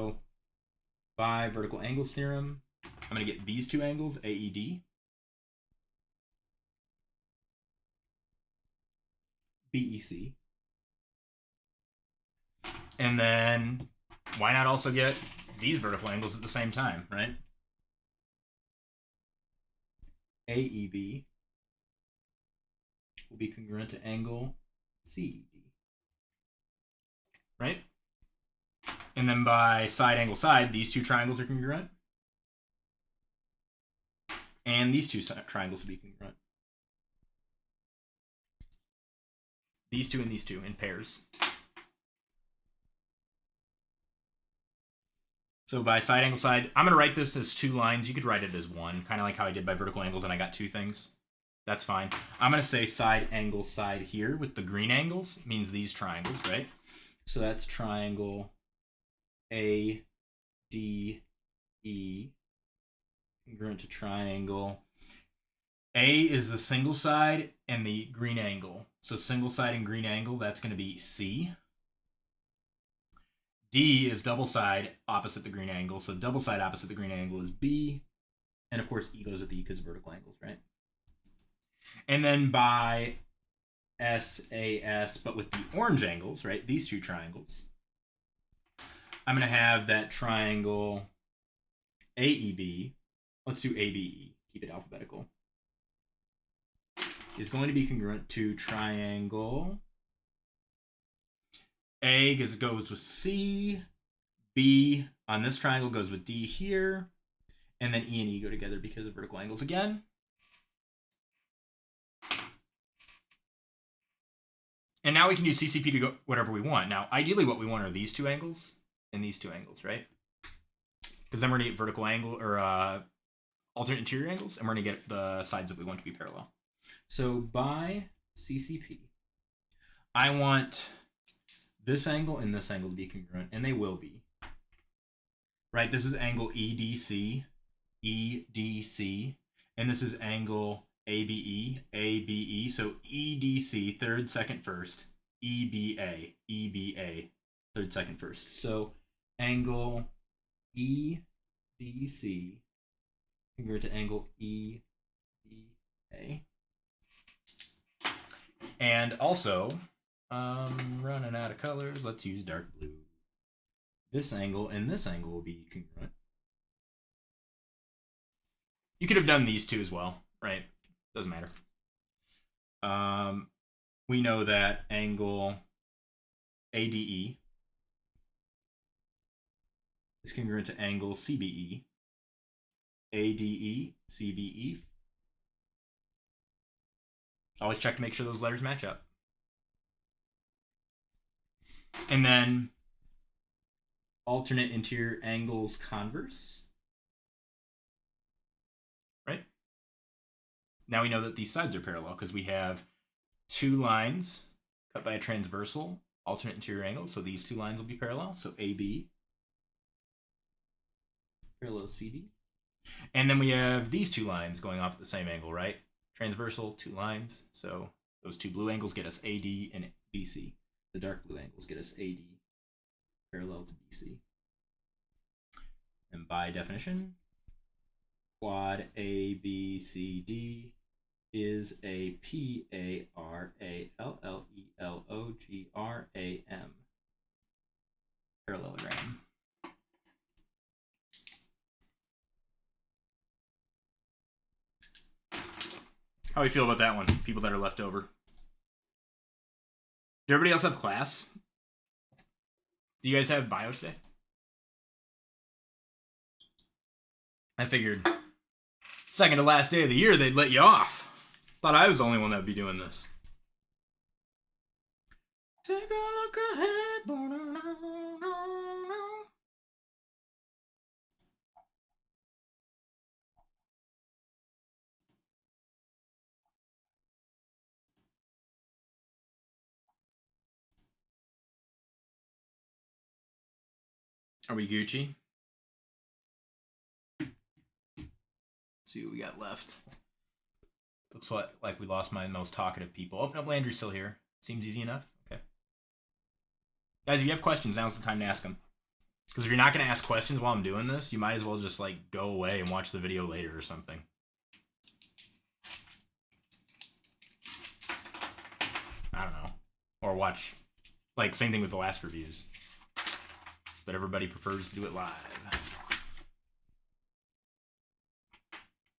[SPEAKER 3] So by vertical angles theorem, I'm going to get these two angles, AED, BEC. And then why not also get these vertical angles at the same time, right? AEB will be congruent to angle CED, right? And then by side angle side, these two triangles are congruent. And these two triangles will be congruent. These two and these two in pairs. So by side angle side, I'm going to write this as two lines. You could write it as one, kind of like how I did by vertical angles and I got two things. That's fine. I'm going to say side angle side here with the green angles. It means these triangles, right? So that's triangle ADE congruent to triangle. A is the single side and the green angle. So single side and green angle, that's going to be C. D is double side opposite the green angle. So double side opposite the green angle is B. And of course, E goes with E because of vertical angles, right? And then by SAS, but with the orange angles, right? These two triangles. I'm going to have that triangle AEB. Let's do ABE. Keep it alphabetical. Is going to be congruent to triangle A goes with C, B on this triangle goes with D here, and then E and E go together because of vertical angles again. And now we can use CCP to go whatever we want. Now, ideally what we want are these two angles and these two angles, right? Because then we're going to get vertical angle or alternate interior angles, and we're going to get the sides that we want to be parallel. So by CCP, I want this angle and this angle to be congruent, and they will be. Right, this is angle EDC, EDC, and this is angle ABE, ABE. So EDC, third, second, first, EBA, EBA, third, second, first. So angle EDC congruent to angle EBA. And also, running out of colors, let's use dark blue. This angle and this angle will be congruent. You could have done these two as well, right? Doesn't matter. We know that angle ADE is congruent to angle CBE. ADE, CBE. Always check to make sure those letters match up. And then alternate interior angles converse. Right? Now we know that these sides are parallel because we have two lines cut by a transversal alternate interior angle. So these two lines will be parallel. So AB parallel CD. And then we have these two lines going off at the same angle, right? Transversal, two lines. So those two blue angles get us AD and BC. The dark blue angles get us AD parallel to BC. And by definition, quad ABCD is a PARALLELOGRAM parallelogram. How do you feel about that one? People that are left over. Did everybody else have class? Do you guys have bio today? I figured second to last day of the year they'd let you off. Thought I was the only one that would be doing this. Take a look ahead. Are we Gucci? Let's see what we got left. Looks like we lost my most talkative people. Oh, no, Landry's still here. Seems easy enough. Okay. Guys, if you have questions, now's the time to ask them. Because if you're not going to ask questions while I'm doing this, you might as well just, like, go away and watch the video later or something. I don't know. Or watch, like, same thing with the last reviews. But everybody prefers to do it live.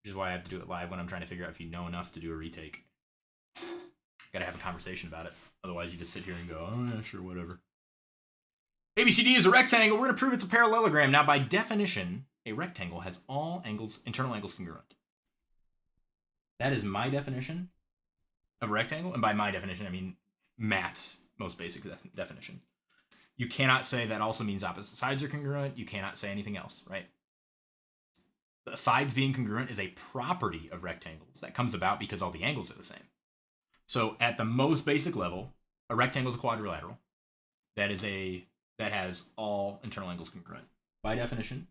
[SPEAKER 3] Which is why I have to do it live when I'm trying to figure out if you know enough to do a retake. Gotta have a conversation about it. Otherwise, you just sit here and go, oh, yeah, sure, whatever. ABCD is a rectangle. We're going to prove it's a parallelogram. Now, by definition, a rectangle has all angles, internal angles congruent. That is my definition of a rectangle. And by my definition, I mean math's most basic definition. You cannot say that also means opposite sides are congruent. You cannot say anything else, right? The sides being congruent is a property of rectangles that comes about because all the angles are the same. So at the most basic level, a rectangle is a quadrilateral. That has all internal angles congruent. By definition,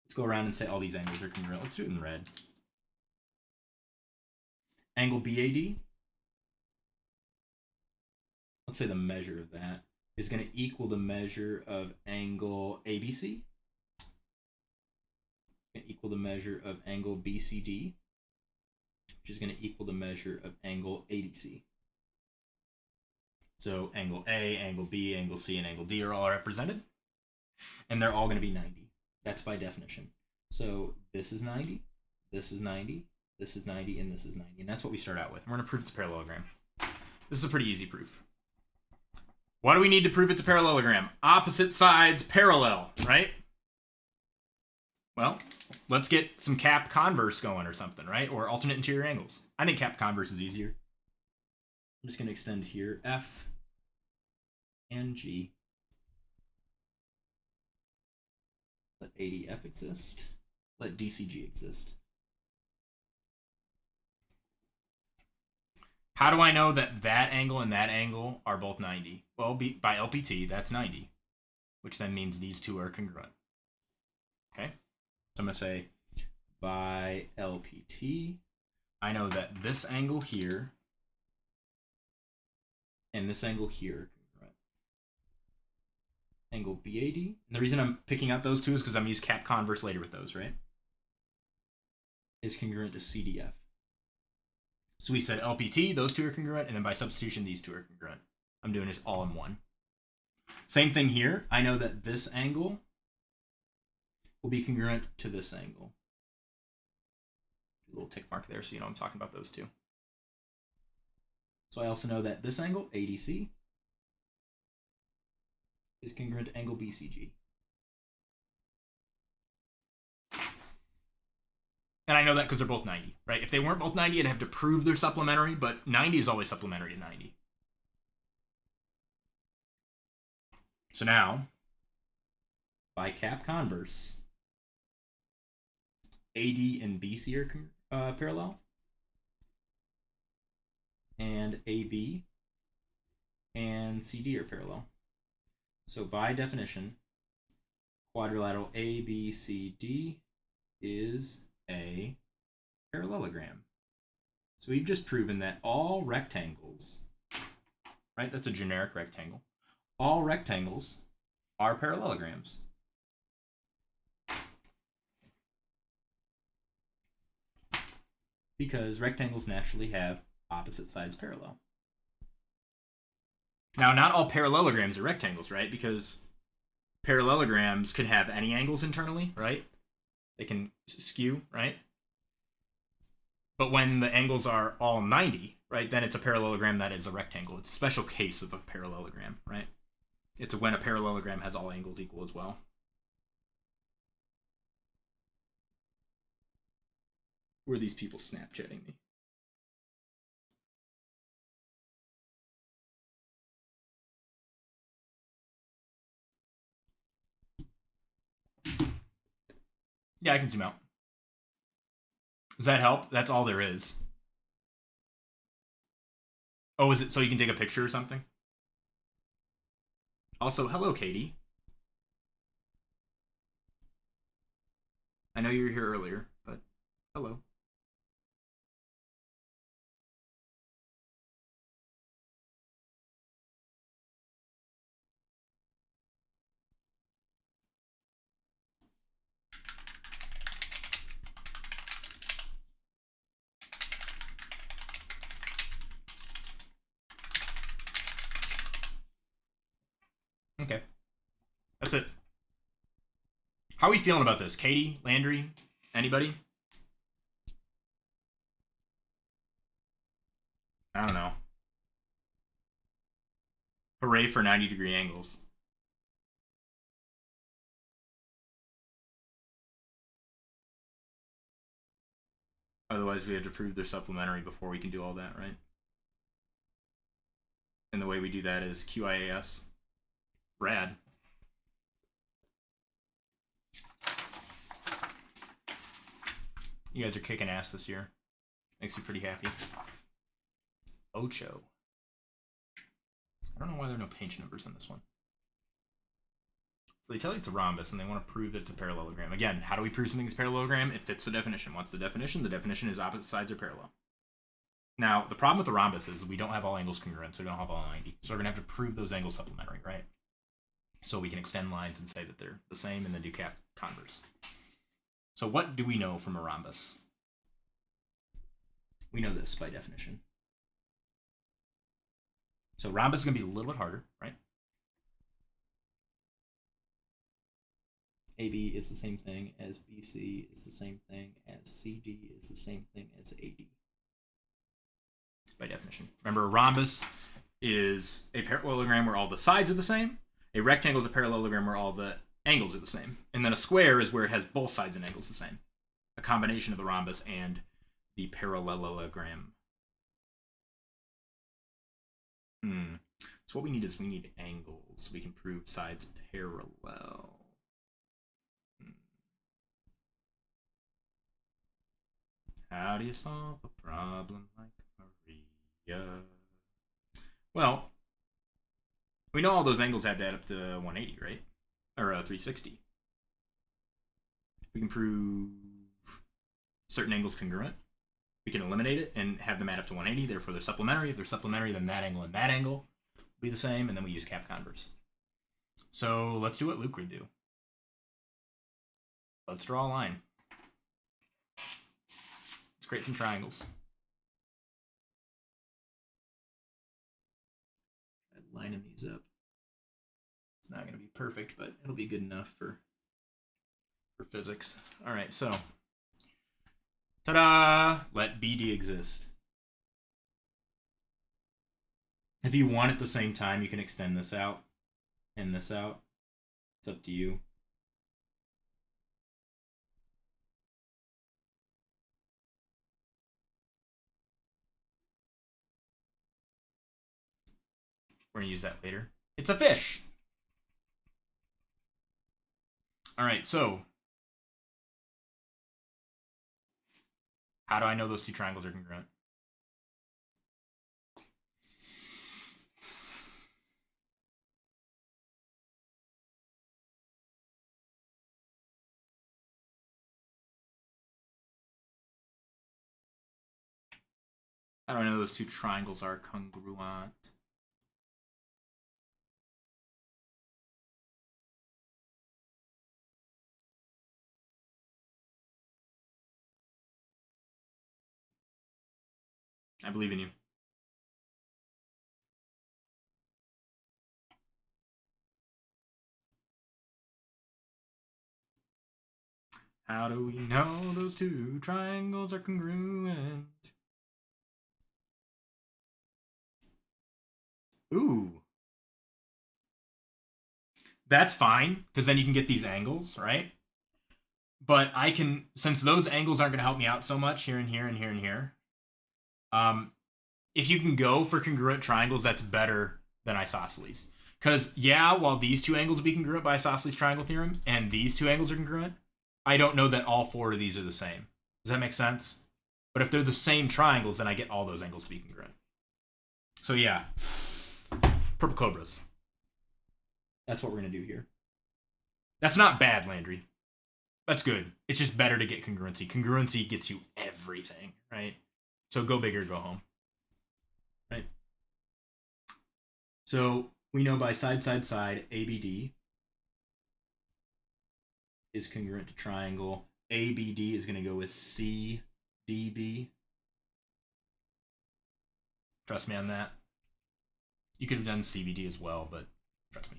[SPEAKER 3] let's go around and say all these angles are congruent. Let's do it in red. Angle BAD, let's say the measure of that is going to equal the measure of angle ABC. Going to equal the measure of angle BCD, which is going to equal the measure of angle ADC. So angle A, angle B, angle C, and angle D are all represented. And they're all going to be 90. That's by definition. So this is 90, this is 90, this is 90, and this is 90. And that's what we start out with. We're going to prove it's a parallelogram. This is a pretty easy proof. What do we need to prove it's a parallelogram? Opposite sides parallel, right? Well, let's get some cap converse going or something, right? Or alternate interior angles. I think cap converse is easier. I'm just going to extend here F and G. Let ADF exist. Let DCG exist. How do I know that that angle and that angle are both 90? Well, by LPT, that's 90, which then means these two are congruent. Okay? So I'm going to say by LPT, I know that this angle here and this angle here are congruent. Angle BAD. And the reason I'm picking out those two is because I'm going to use cap converse later with those, right? Is congruent to CDF. So we said LPT, those two are congruent, and then by substitution, these two are congruent. I'm doing this all in one. Same thing here. I know that this angle will be congruent to this angle. A little tick mark there so you know I'm talking about those two. So I also know that this angle, ADC, is congruent to angle BCG. And I know that because they're both 90, right? If they weren't both 90, I'd have to prove they're supplementary, but 90 is always supplementary to 90. So now, by cap converse, AD and BC are parallel, and AB and CD are parallel. So by definition, quadrilateral ABCD is a parallelogram. So we've just proven that all rectangles, right? That's a generic rectangle. All rectangles are parallelograms. Because rectangles naturally have opposite sides parallel. Now, not all parallelograms are rectangles, right? Because parallelograms could have any angles internally, right? They can skew, right? But when the angles are all 90, right, then it's a parallelogram that is a rectangle. It's a special case of a parallelogram, right? It's when a parallelogram has all angles equal as well. Who are these people Snapchatting me? Yeah, I can zoom out. Does that help? That's all there is. Oh, is it so you can take a picture or something? Also, hello, Katie. I know you were here earlier, but hello. How are we feeling about this? Katie, Landry, anybody? I don't know. Hooray for 90-degree angles. Otherwise, we have to prove they're supplementary before we can do all that, right? And the way we do that is QIAS. Rad. You guys are kicking ass this year. Makes me pretty happy. Ocho. I don't know why there are no page numbers on this one. So they tell you it's a rhombus, and they want to prove that it's a parallelogram. Again, how do we prove something's parallelogram? It fits the definition. What's the definition? The definition is opposite sides are parallel. Now, the problem with the rhombus is we don't have all angles congruent, so we don't have all 90. So we're going to have to prove those angles supplementary, right? So we can extend lines and say that they're the same and then do converse. So what do we know from a rhombus? We know this by definition. So rhombus is going to be a little bit harder, right? AB is the same thing as BC is the same thing as CD is the same thing as AD. By definition. Remember, a rhombus is a parallelogram where all the sides are the same. A rectangle is a parallelogram where all the angles are the same. And then a square is where it has both sides and angles the same. A combination of the rhombus and the parallelogram. So what we need is we need angles so we can prove sides parallel. How do you solve a problem like Maria? Well, we know all those angles have to add up to 180, right? Or 360. We can prove certain angles congruent. We can eliminate it and have them add up to 180, therefore they're supplementary. If they're supplementary, then that angle and that angle will be the same, and then we use cap converse. So let's do what Luke would do. Let's draw a line. Let's create some triangles. I'm lining these up. It's not going to be perfect, but it'll be good enough for physics. All right, so ta-da! Let BD exist. If you want at the same time, you can extend this out and this out. It's up to you. We're going to use that later. It's a fish! All right, so how do I know those two triangles are congruent? How do I know those two triangles are congruent? I believe in you. How do we know those two triangles are congruent? Ooh. That's fine, because then you can get these angles, right? But I can, since those angles aren't going to help me out so much here and here and here and here, if you can go for congruent triangles, that's better than isosceles. Because, yeah, while these two angles will be congruent by isosceles triangle theorem, and these two angles are congruent, I don't know that all four of these are the same. Does that make sense? But if they're the same triangles, then I get all those angles to be congruent. So, yeah. Purple cobras. That's what we're going to do here. That's not bad, Landry. That's good. It's just better to get congruency. Congruency gets you everything, right? So go big or go home. Right? So we know by side, side, side, ABD is congruent to triangle. ABD is going to go with CDB. Trust me on that. You could have done CBD as well, but trust me.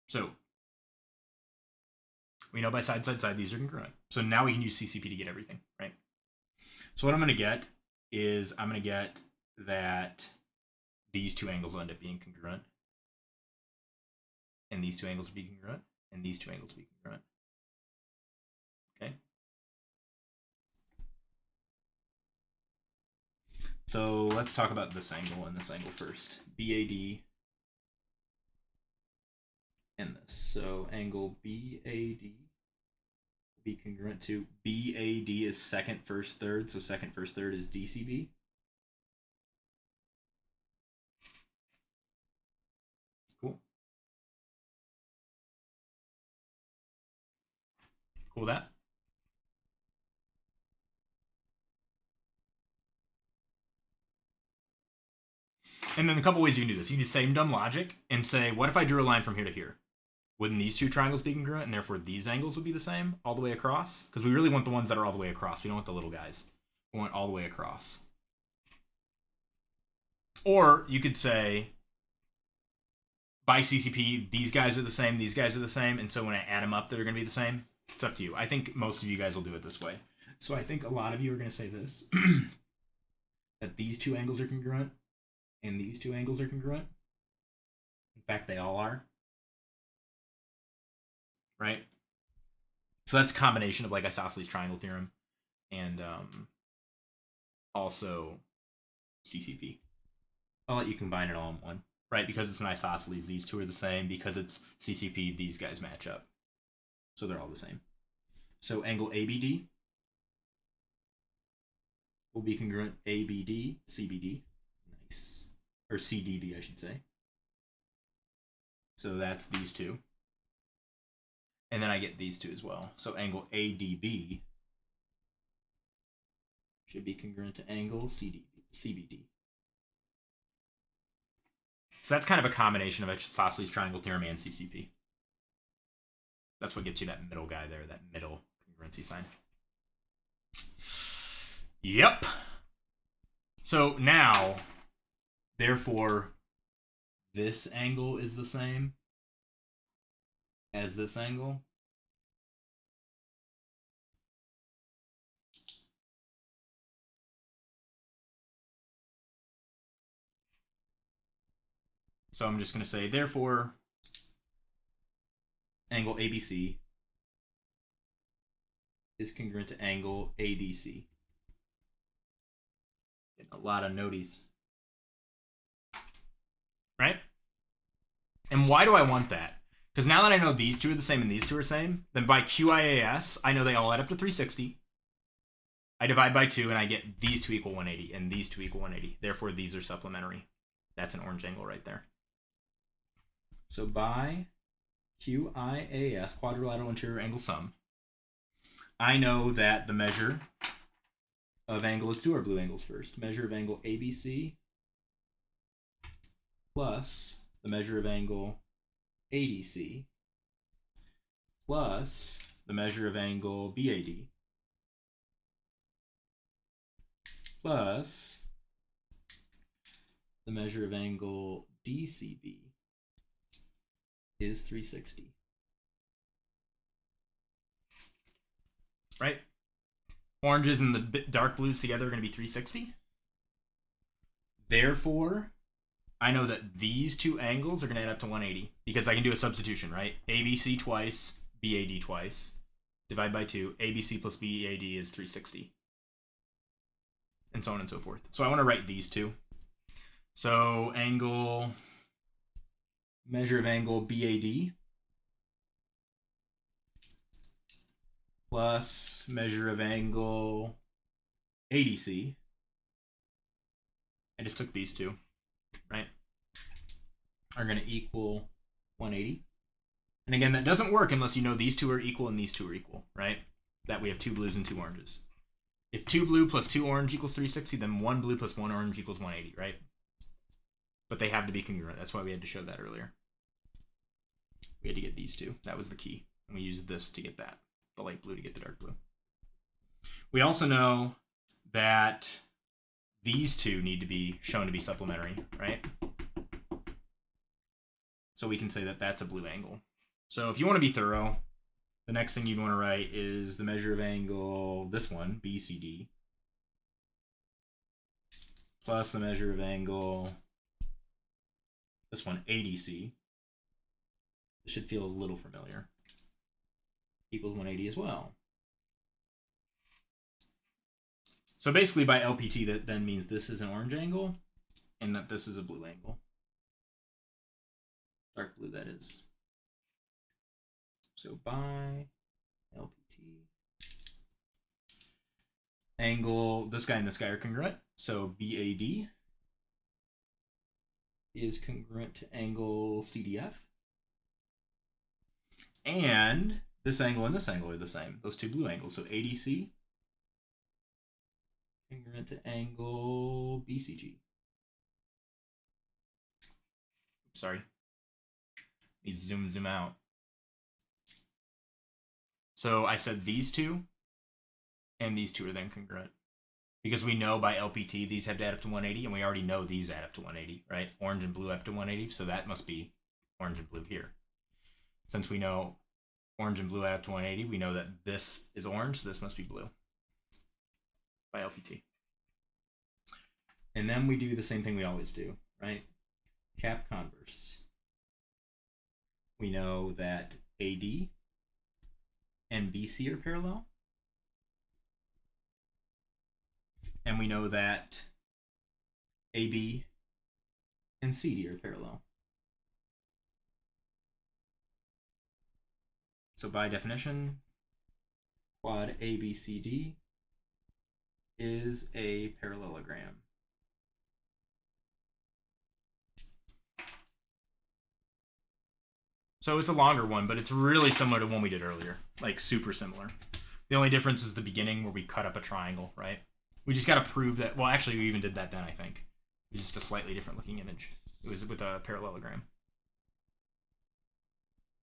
[SPEAKER 3] So We know by side, side, side, these are congruent. So now we can use CCP to get everything, right? So what I'm going to get is I'm going to get that these two angles will end up being congruent. And these two angles will be congruent. And these two angles will be congruent. Okay? So let's talk about this angle and this angle first. BAD and this. So angle BAD will be congruent to BAD is second, first, third. So second, first, third is DCB. Cool. Cool with that? And then a couple ways you can do this. You can do same dumb logic and say, what if I drew a line from here to here? Wouldn't these two triangles be congruent, and therefore these angles would be the same all the way across? Because we really want the ones that are all the way across. We don't want the little guys. We want all the way across. Or you could say, by CCP, these guys are the same, these guys are the same, and so when I add them up, they're going to be the same. It's up to you. I think most of you guys will do it this way. So I think a lot of you are going to say this, that these two angles are congruent, and these two angles are congruent. In fact, they all are. Right? So that's a combination of like isosceles triangle theorem and also CCP. I'll let you combine it all in one. Right? Because it's an isosceles, these two are the same. Because it's CCP, these guys match up. So they're all the same. So angle ABD will be congruent ABD, CBD. Nice. Or CDB, I should say. So that's these two. And then I get these two as well. So angle ADB should be congruent to angle CBD. So that's kind of a combination of isosceles triangle theorem and CCP. That's what gets you that middle guy there, that middle congruency sign. Yep. So now, therefore, this angle is the same as this angle. So I'm just going to say, therefore, angle ABC is congruent to angle ADC. Getting a lot of noties. Right? And why do I want that? Because now that I know these two are the same and these two are the same, then by QIAS, I know they all add up to 360. I divide by 2 and I get these two equal 180 and these two equal 180. Therefore, these are supplementary. That's an orange angle right there. So by QIAS, quadrilateral interior angle sum, I know that the measure of angle, let's do our blue angles first. Measure of angle ABC plus the measure of angle ADC plus the measure of angle BAD plus the measure of angle DCB is 360. Right? Oranges and the dark blues together are going to be 360. Therefore, I know that these two angles are going to add up to 180 because I can do a substitution, right? ABC twice, BAD twice. Divide by 2. ABC plus BAD is 360. And so on and so forth. So I want to write these two. So angle, measure of angle BAD plus measure of angle ADC. I just took these two, right? Are going to equal 180. And again, that doesn't work unless you know these two are equal and these two are equal, right? That we have 2 blues and 2 oranges. If 2 blue plus 2 orange equals 360, then 1 blue plus 1 orange equals 180, right? But they have to be congruent. That's why we had to show that earlier. We had to get these two. That was the key. And we used this to get that. The light blue to get the dark blue. We also know that these two need to be shown to be supplementary, right? So we can say that that's a blue angle. So if you want to be thorough, the next thing you'd want to write is the measure of angle, this one, BCD, plus the measure of angle, this one, ADC. This should feel a little familiar. Equals 180 as well. So basically by LPT, that then means this is an orange angle and that this is a blue angle. Dark blue, that is. So by LPT, angle, this guy and this guy are congruent. So BAD is congruent to angle CDF. And this angle and this angle are the same. Those two blue angles. So ADC congruent to angle BCG. Sorry. Need to zoom out. So I said these two and these two are then congruent. Because we know by LPT these have to add up to 180, and we already know these add up to 180, right? Orange and blue add up to 180, so that must be orange and blue here. Since we know orange and blue add up to 180, we know that this is orange, so this must be blue by LPT. And then we do the same thing we always do, right? Cap converse. We know that AD and BC are parallel. And we know that AB and CD are parallel. So by definition, quad ABCD is a parallelogram. So it's a longer one, but it's really similar to one we did earlier, like super similar. The only difference is the beginning where we cut up a triangle, right? We just got to prove that, well, actually we even did that then, I think. It was just a slightly different looking image. It was with a parallelogram.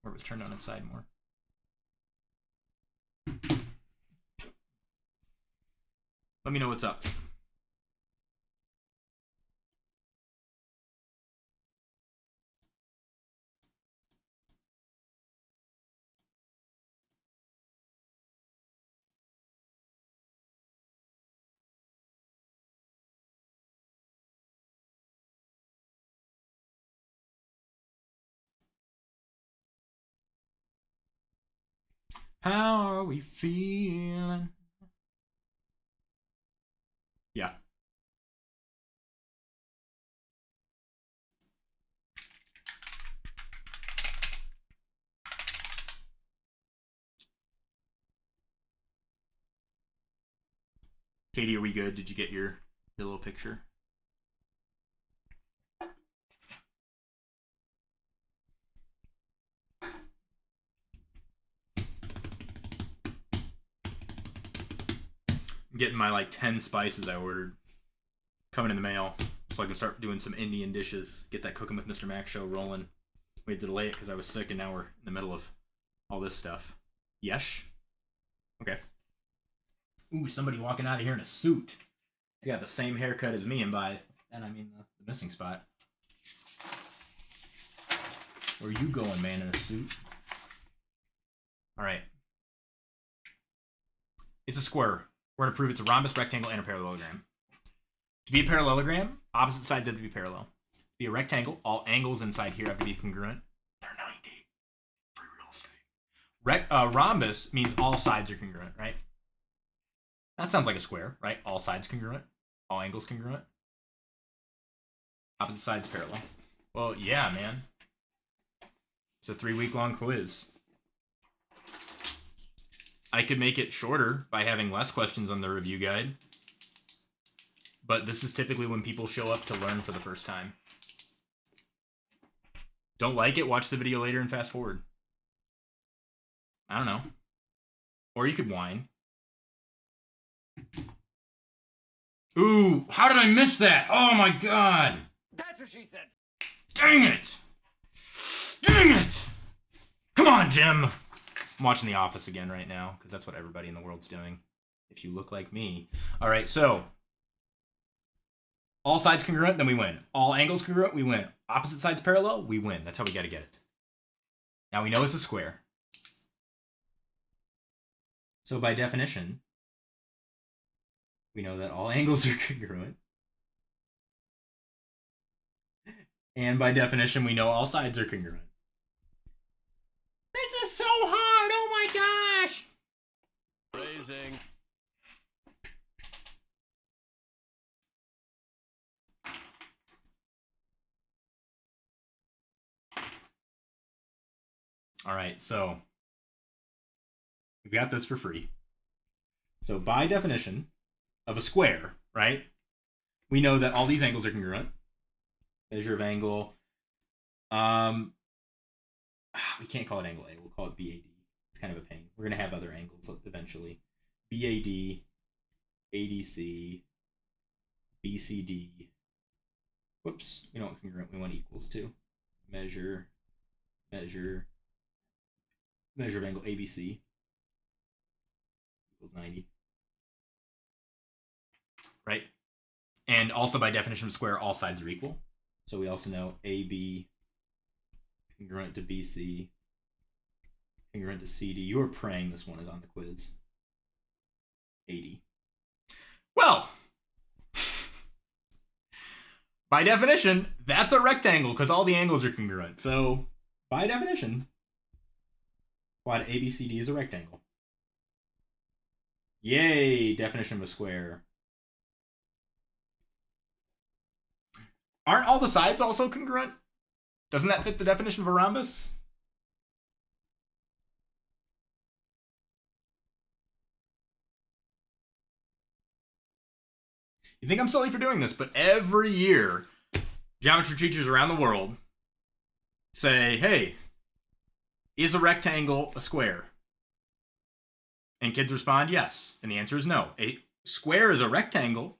[SPEAKER 3] Or it was turned on its side more. Let me know what's up. How are we feeling? Yeah. Katie, are we good? Did you get your little picture? I'm getting my like 10 spices I ordered coming in the mail so I can start doing some Indian dishes. Get that Cooking with Mr. Max show rolling. We had to delay it because I was sick, and now we're in the middle of all this stuff. Yes? Okay. Ooh, somebody walking out of here in a suit. He's got the same haircut as me, and by that I mean the missing spot. Where are you going, man, in a suit? Alright. It's a square. We're going to prove it's a rhombus, rectangle, and a parallelogram. To be a parallelogram, opposite sides have to be parallel. To be a rectangle, all angles inside here have to be congruent. They're 90. Free real estate. Rhombus means all sides are congruent, right? That sounds like a square, right? All sides congruent. All angles congruent. Opposite sides parallel. Well, yeah, man. It's a 3-week-long quiz. I could make it shorter by having less questions on the review guide. But this is typically when people show up to learn for the first time. Don't like it? Watch the video later and fast forward. I don't know. Or you could whine. Ooh, how did I miss that? Oh my god!
[SPEAKER 5] That's what she said.
[SPEAKER 3] Dang it! Dang it! Come on, Jim! I'm watching The Office again right now, because that's what everybody in the world's doing. If you look like me. Alright, so. All sides congruent, then we win. All angles congruent, we win. Opposite sides parallel, we win. That's how we gotta get it. Now we know it's a square. So by definition, we know that all angles are congruent. And by definition, we know all sides are congruent. This is so hard! Oh my gosh!
[SPEAKER 5] Raising.
[SPEAKER 3] All right, so we've got this for free. So by definition of a square, right, we know that all these angles are congruent. Measure of angle. We can't call it angle A. We'll call it BAD. It's kind of a pain. We're going to have other angles eventually. BAD, ADC, BCD. Whoops, we don't want congruent. We want equals to. Measure of angle ABC equals 90. Right? And also by definition of square, all sides are equal. So we also know AB congruent to BC, congruent to CD. You were praying this one is on the quiz. 80. Well, by definition, that's a rectangle because all the angles are congruent. So by definition, quad ABCD is a rectangle. Yay, definition of a square. Aren't all the sides also congruent? Doesn't that fit the definition of a rhombus? You think I'm silly for doing this, but every year, geometry teachers around the world say, hey, is a rectangle a square? And kids respond, yes. And the answer is no. A square is a rectangle,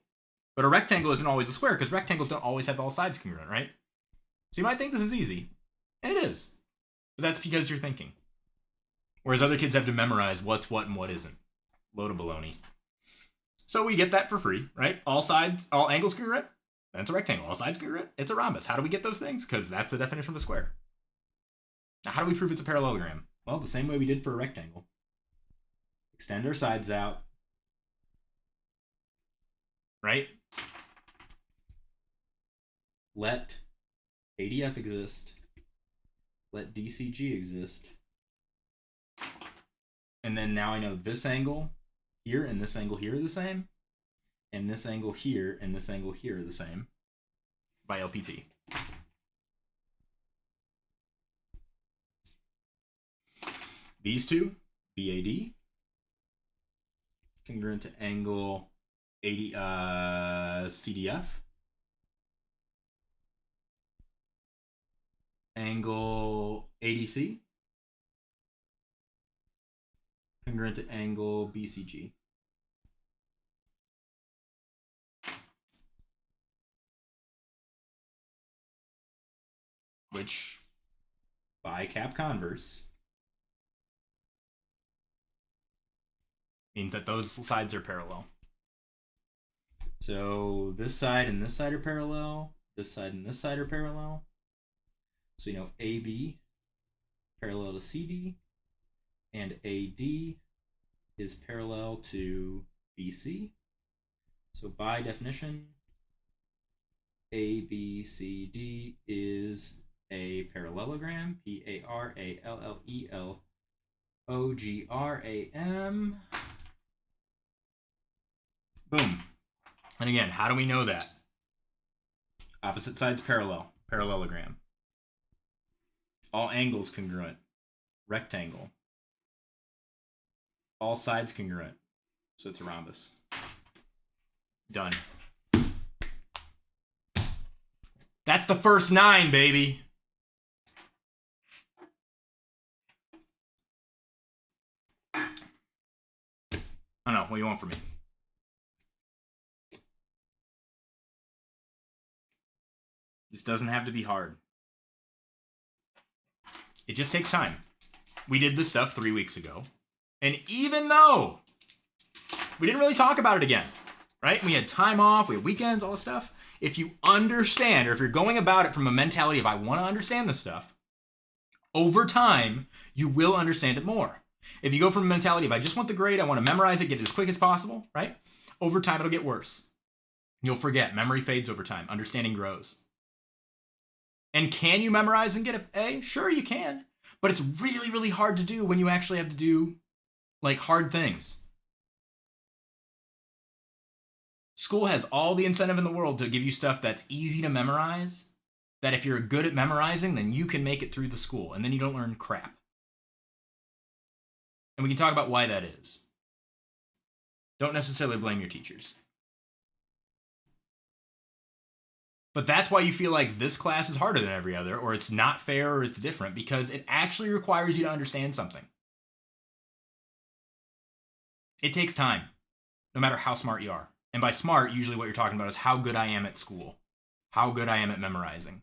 [SPEAKER 3] but a rectangle isn't always a square because rectangles don't always have all sides congruent, right? So you might think this is easy, and it is. But that's because you're thinking. Whereas other kids have to memorize what's what and what isn't. Load of baloney. So we get that for free, right? All angles congruent, then it's a rectangle. All sides congruent, it's a rhombus. How do we get those things? Because that's the definition of a square. Now, how do we prove it's a parallelogram? Well, the same way we did for a rectangle. Extend our sides out. Right? Let ADF exist. Let DCG exist. And then now I know this angle here and this angle here are the same. And this angle here and this angle here are the same by LPT. These two, BAD, congruent to angle CDF. Angle ADC, congruent to angle BCG. Which, by cap converse, means that those sides are parallel. So this side and this side are parallel. This side and this side are parallel. So you know AB parallel to CD, and AD is parallel to BC. So by definition, ABCD is a parallelogram. Parallelogram. Boom. And again, how do we know that? Opposite sides parallel. Parallelogram. All angles congruent. Rectangle. All sides congruent. So it's a rhombus. Done. That's the first 9, baby. I don't know. What do you want from me? This doesn't have to be hard. It just takes time. We did this stuff 3 weeks ago. And even though we didn't really talk about it again, right? We had time off, we had weekends, all this stuff. If you understand, or if you're going about it from a mentality of I want to understand this stuff, over time, you will understand it more. If you go from a mentality of I just want the grade, I want to memorize it, get it as quick as possible, right? Over time, it'll get worse. You'll forget. Memory fades over time. Understanding grows. And can you memorize and get an A? Sure, you can. But it's really, really hard to do when you actually have to do like hard things. School has all the incentive in the world to give you stuff that's easy to memorize, that if you're good at memorizing, then you can make it through the school, and then you don't learn crap. And we can talk about why that is. Don't necessarily blame your teachers. But that's why you feel like this class is harder than every other, or it's not fair, or it's different, because it actually requires you to understand something. It takes time, no matter how smart you are. And by smart, usually what you're talking about is how good I am at school, how good I am at memorizing,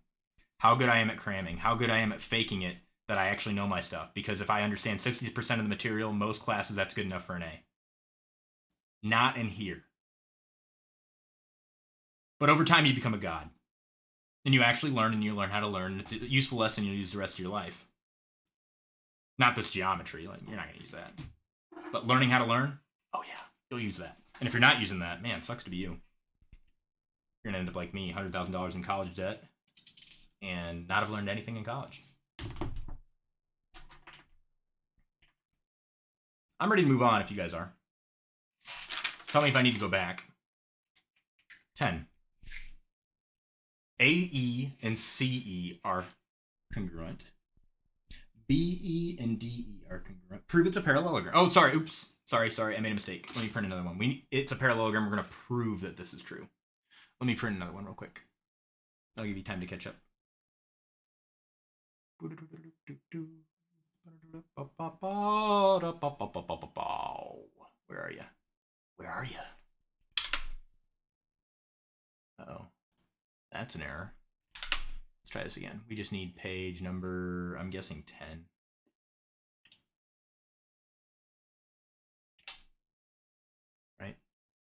[SPEAKER 3] how good I am at cramming, how good I am at faking it that I actually know my stuff. Because if I understand 60% of the material, most classes, that's good enough for an A. Not in here. But over time, you become a god. And you actually learn, and you learn how to learn. It's a useful lesson you'll use the rest of your life. Not this geometry. Like, you're not going to use that. But learning how to learn, oh yeah, you'll use that. And if you're not using that, man, sucks to be you. You're going to end up like me, $100,000 in college debt, and not have learned anything in college. I'm ready to move on if you guys are. Tell me if I need to go back. 10. AE and CE are congruent. BE and DE are congruent. Prove it's a parallelogram. Oh, sorry. Oops. Sorry. I made a mistake. Let me print another one. It's a parallelogram. We're going to prove that this is true. Let me print another one real quick. I'll give you time to catch up. Where are you? Where are you? Uh-oh. That's an error. Let's try this again. We just need page number, I'm guessing 10. Right?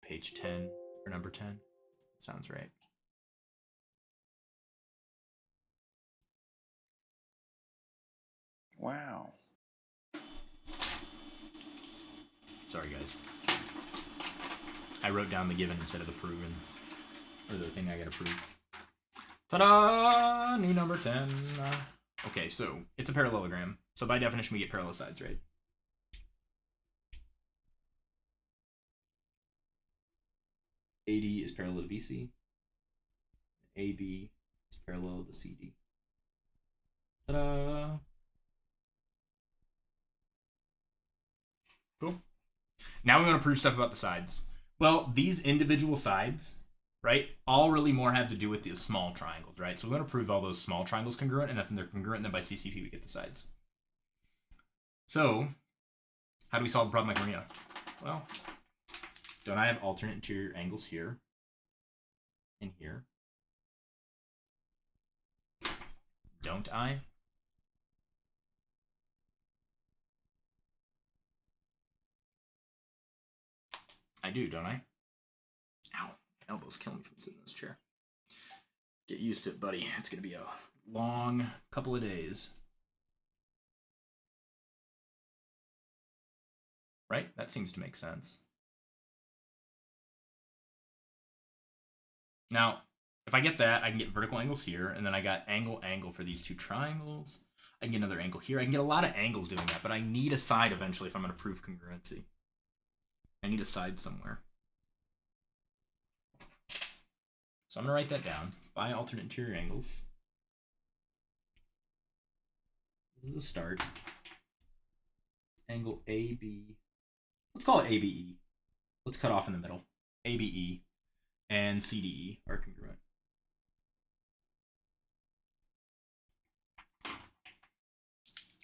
[SPEAKER 3] Page 10 or number 10. Sounds right.
[SPEAKER 6] Wow.
[SPEAKER 3] Sorry, guys. I wrote down the given instead of the proven. Or the thing I gotta prove. Ta-da! New number 10. Okay, so it's a parallelogram. So by definition, we get parallel sides, right? AD is parallel to BC. AB is parallel to CD. Ta-da! Cool. Now we want to prove stuff about the sides. Well, these individual sides, right, all really more have to do with the small triangles, right? So we want to prove all those small triangles congruent, and if they're congruent, then by CCP we get the sides. So, how do we solve the problem like Maria? Well, don't I have alternate interior angles here and here? Don't I? I do, don't I? Ow, my elbows killing me from sitting in this chair. Get used to it, buddy. It's going to be a long couple of days. Right? That seems to make sense. Now, if I get that, I can get vertical angles here, and then I got angle for these two triangles. I can get another angle here. I can get a lot of angles doing that, but I need a side eventually if I'm going to prove congruency. I need a side somewhere. So I'm going to write that down. By alternate interior angles. This is a start. Angle AB. Let's call it ABE. Let's cut off in the middle. ABE and CDE are congruent.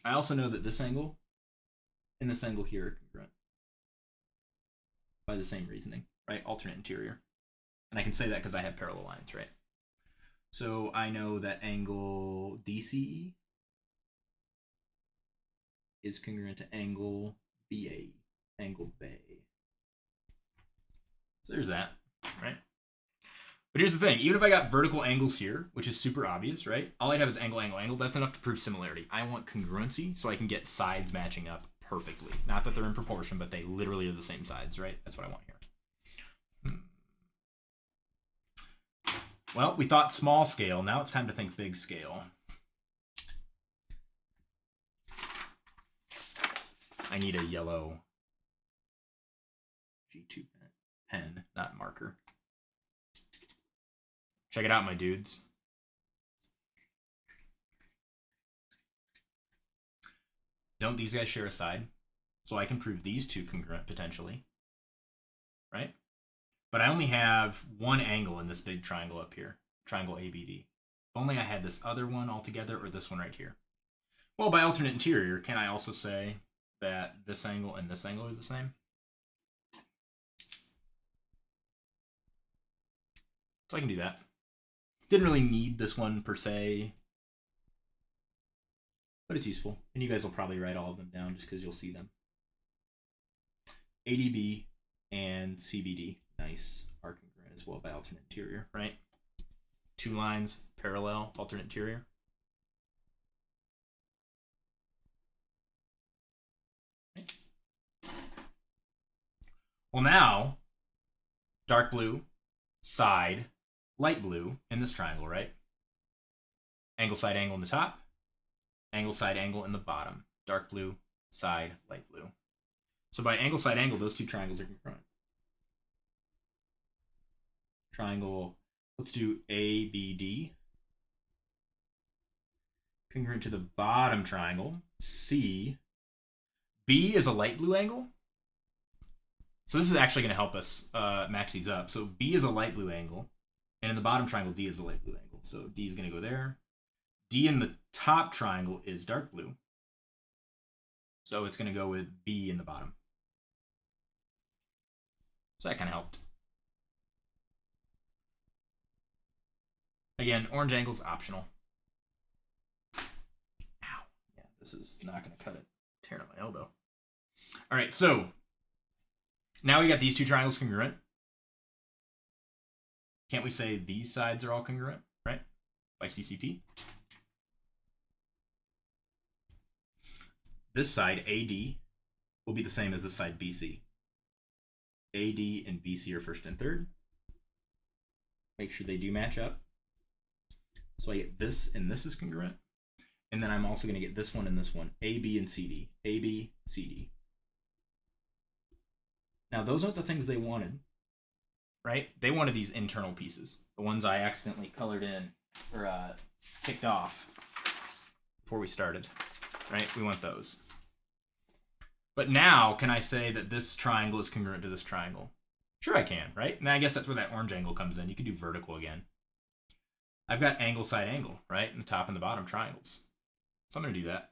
[SPEAKER 3] I also know that this angle and this angle here are congruent. By the same reasoning, right? Alternate interior. And I can say that because I have parallel lines, right? So I know that angle DCE is congruent to angle BAE, angle BAE. So there's that, right? But here's the thing, even if I got vertical angles here, which is super obvious, right? All I'd have is angle, that's enough to prove similarity. I want congruency so I can get sides matching up perfectly. Not that they're in proportion, but they literally are the same sides, right? That's what I want here. Well, we thought small scale. Now it's time to think big scale. I need a yellow G2 pen, not marker. Check it out, my dudes. Don't these guys share a side? So I can prove these two congruent, potentially. Right? But I only have one angle in this big triangle up here. Triangle ABD. If only I had this other one altogether, or this one right here. Well, by alternate interior, can I also say that this angle and this angle are the same? So I can do that. Didn't really need this one per se, but it's useful. And you guys will probably write all of them down just because you'll see them. ADB and CBD, nice, are congruent as well by alternate interior, right? Two lines, parallel, alternate interior. Okay. Well, now, dark blue, side, light blue in this triangle, right? Angle, side, angle in the top. Angle, side, angle in the bottom. Dark blue, side, light blue. So by angle, side, angle, those two triangles are congruent. Triangle, let's do ABD. Congruent to the bottom triangle, C. B is a light blue angle. So this is actually going to help us match these up. So B is a light blue angle. And in the bottom triangle, D is a light blue angle. So D is going to go there. D in the top triangle is dark blue. So it's going to go with B in the bottom. So that kind of helped. Again, orange angle is optional. Ow. Yeah, this is not going to cut it. Tearing up my elbow. All right, so now we got these two triangles congruent. Can't we say these sides are all congruent, right? By CCP. This side, AD, will be the same as this side, BC. AD and BC are first and third. Make sure they do match up. So I get this and this is congruent. And then I'm also going to get this one and this one, AB and CD. AB, CD. Now, those aren't the things they wanted, right? They wanted these internal pieces, the ones I accidentally colored in or ticked off before we started, right? We want those. But now, can I say that this triangle is congruent to this triangle? Sure I can, right? And I guess that's where that orange angle comes in. You can do vertical again. I've got angle, side, angle, right? In the top and the bottom triangles. So I'm going to do that.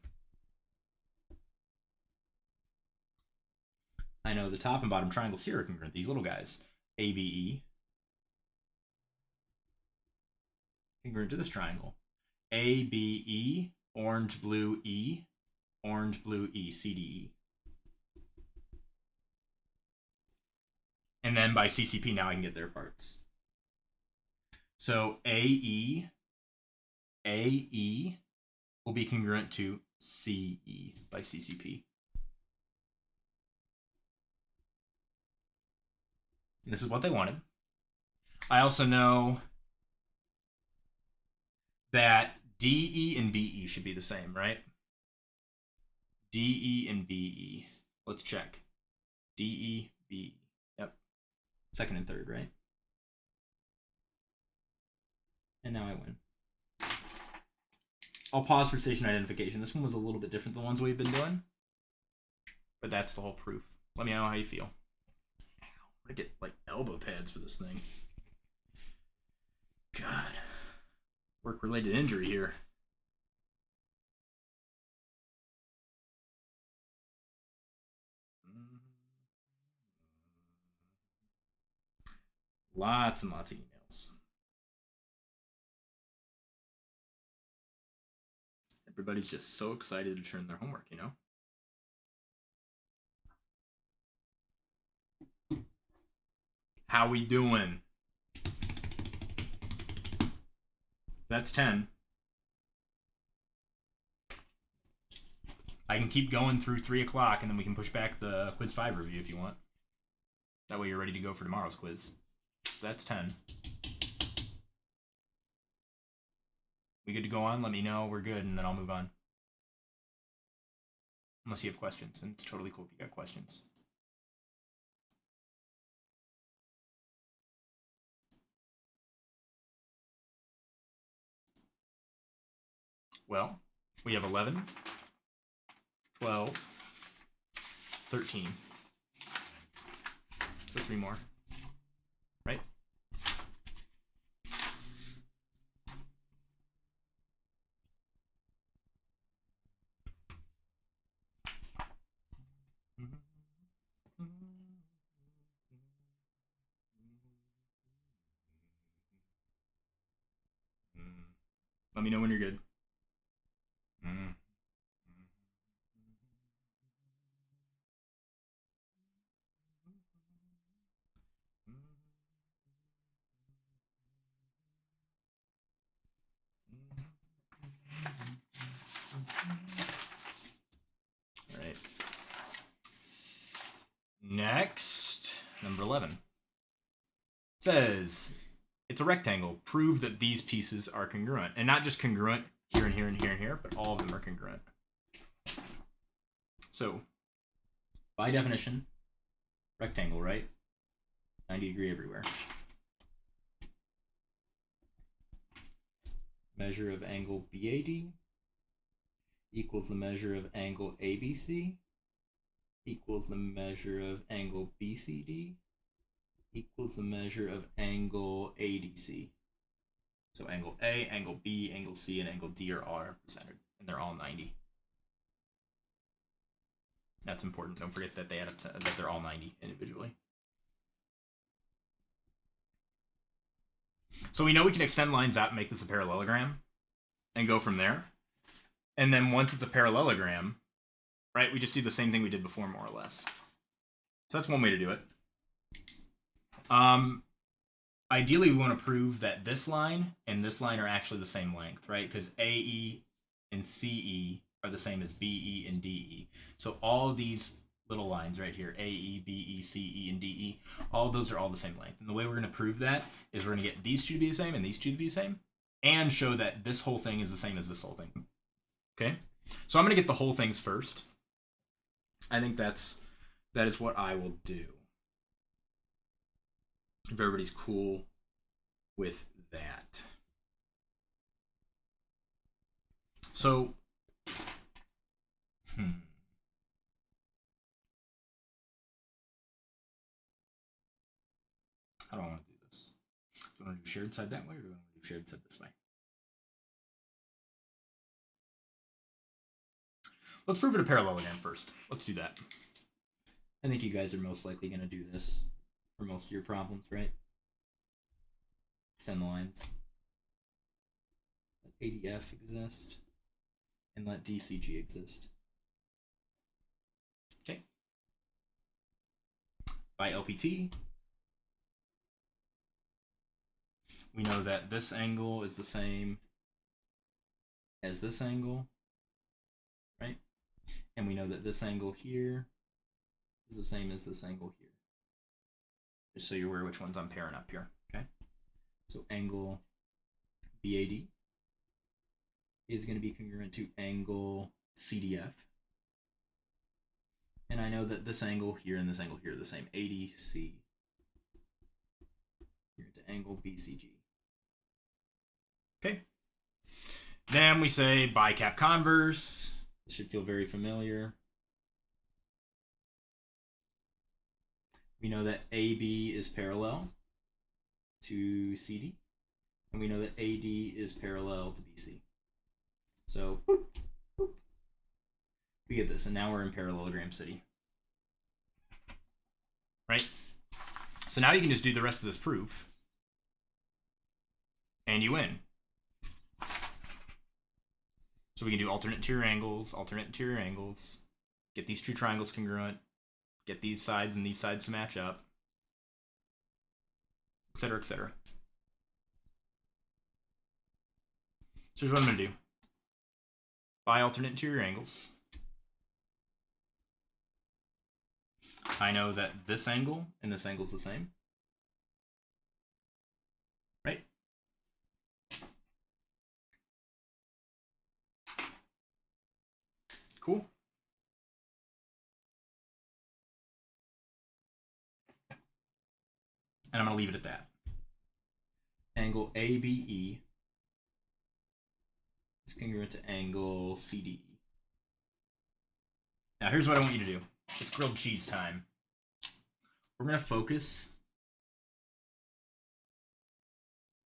[SPEAKER 3] I know the top and bottom triangles here are congruent. These little guys, ABE, congruent to this triangle. ABE, orange, blue, E, orange, blue, E, CDE. And then by CCP, now I can get their parts. So AE will be congruent to CE by CCP. And this is what they wanted. I also know that DE and BE should be the same, right? DE and BE. Let's check. DE, BE. Yep. Second and third, right? And now I win. I'll pause for station identification. This one was a little bit different than the ones we've been doing. But that's the whole proof. Let me know how you feel. I'm gonna get like elbow pads for this thing. God. Work-related injury here. Lots and lots of emails. Everybody's just so excited to turn their homework, you know? How we doing? That's 10. I can keep going through 3 o'clock, and then we can push back the quiz 5 review if you want. That way you're ready to go for tomorrow's quiz. That's 10. We good to go on? Let me know. We're good, and then I'll move on. Unless you have questions, and it's totally cool if you got questions. Well, we have 11, 12, 13. So 3 more. Right? Let me know when you're good. All right. Next, number 11. Says, it's a rectangle. Prove that these pieces are congruent. And not just congruent here and here and here and here, but all of them are congruent. So, by definition, rectangle, right? 90 degree everywhere. Measure of angle BAD equals the measure of angle ABC equals the measure of angle BCD equals the measure of angle ADC. So angle A, angle B, angle C, and angle D are all represented, and they're all 90. That's important. Don't forget that they add up to, that they're all 90 individually. So we know we can extend lines out and make this a parallelogram and go from there. And then once it's a parallelogram, right, we just do the same thing we did before, more or less. So that's one way to do it. Ideally, we want to prove that this line and this line are actually the same length, right? Because AE and CE are the same as BE and DE. So all of these little lines right here, AE, BE, CE, and DE, all of those are all the same length. And the way we're going to prove that is we're going to get these two to be the same and these two to be the same, and show that this whole thing is the same as this whole thing. Okay? So I'm going to get the whole things first. I think that is what I will do. If everybody's cool with that. So, how do I want to do this? Do I want to do shared side that way, or do I want to do shared side this way? Let's prove it a parallelogram first. Let's do that. I think you guys are most likely going to do this for most of your problems, right? Extend the lines. Let ADF exist. And let DCG exist. Okay. By LPT, we know that this angle is the same as this angle, right? And we know that this angle here is the same as this angle here. Just so you're aware which ones I'm pairing up here, okay? So angle BAD is going to be congruent to angle CDF. And I know that this angle here and this angle here are the same, ADC here to angle BCG. Okay. Then we say bicap converse. This should feel very familiar. We know that AB is parallel to CD, and we know that AD is parallel to BC. So boop, boop. We get this, and now we're in parallelogram city. Right? So now you can just do the rest of this proof, and you win. So we can do alternate interior angles, get these two triangles congruent, get these sides and these sides to match up, etc., etc. So here's what I'm going to do. By alternate interior angles, I know that this angle and this angle is the same. Right? Cool. And I'm going to leave it at that. Angle ABE is congruent to angle CDE. Now here's what I want you to do. It's grilled cheese time. We're going to focus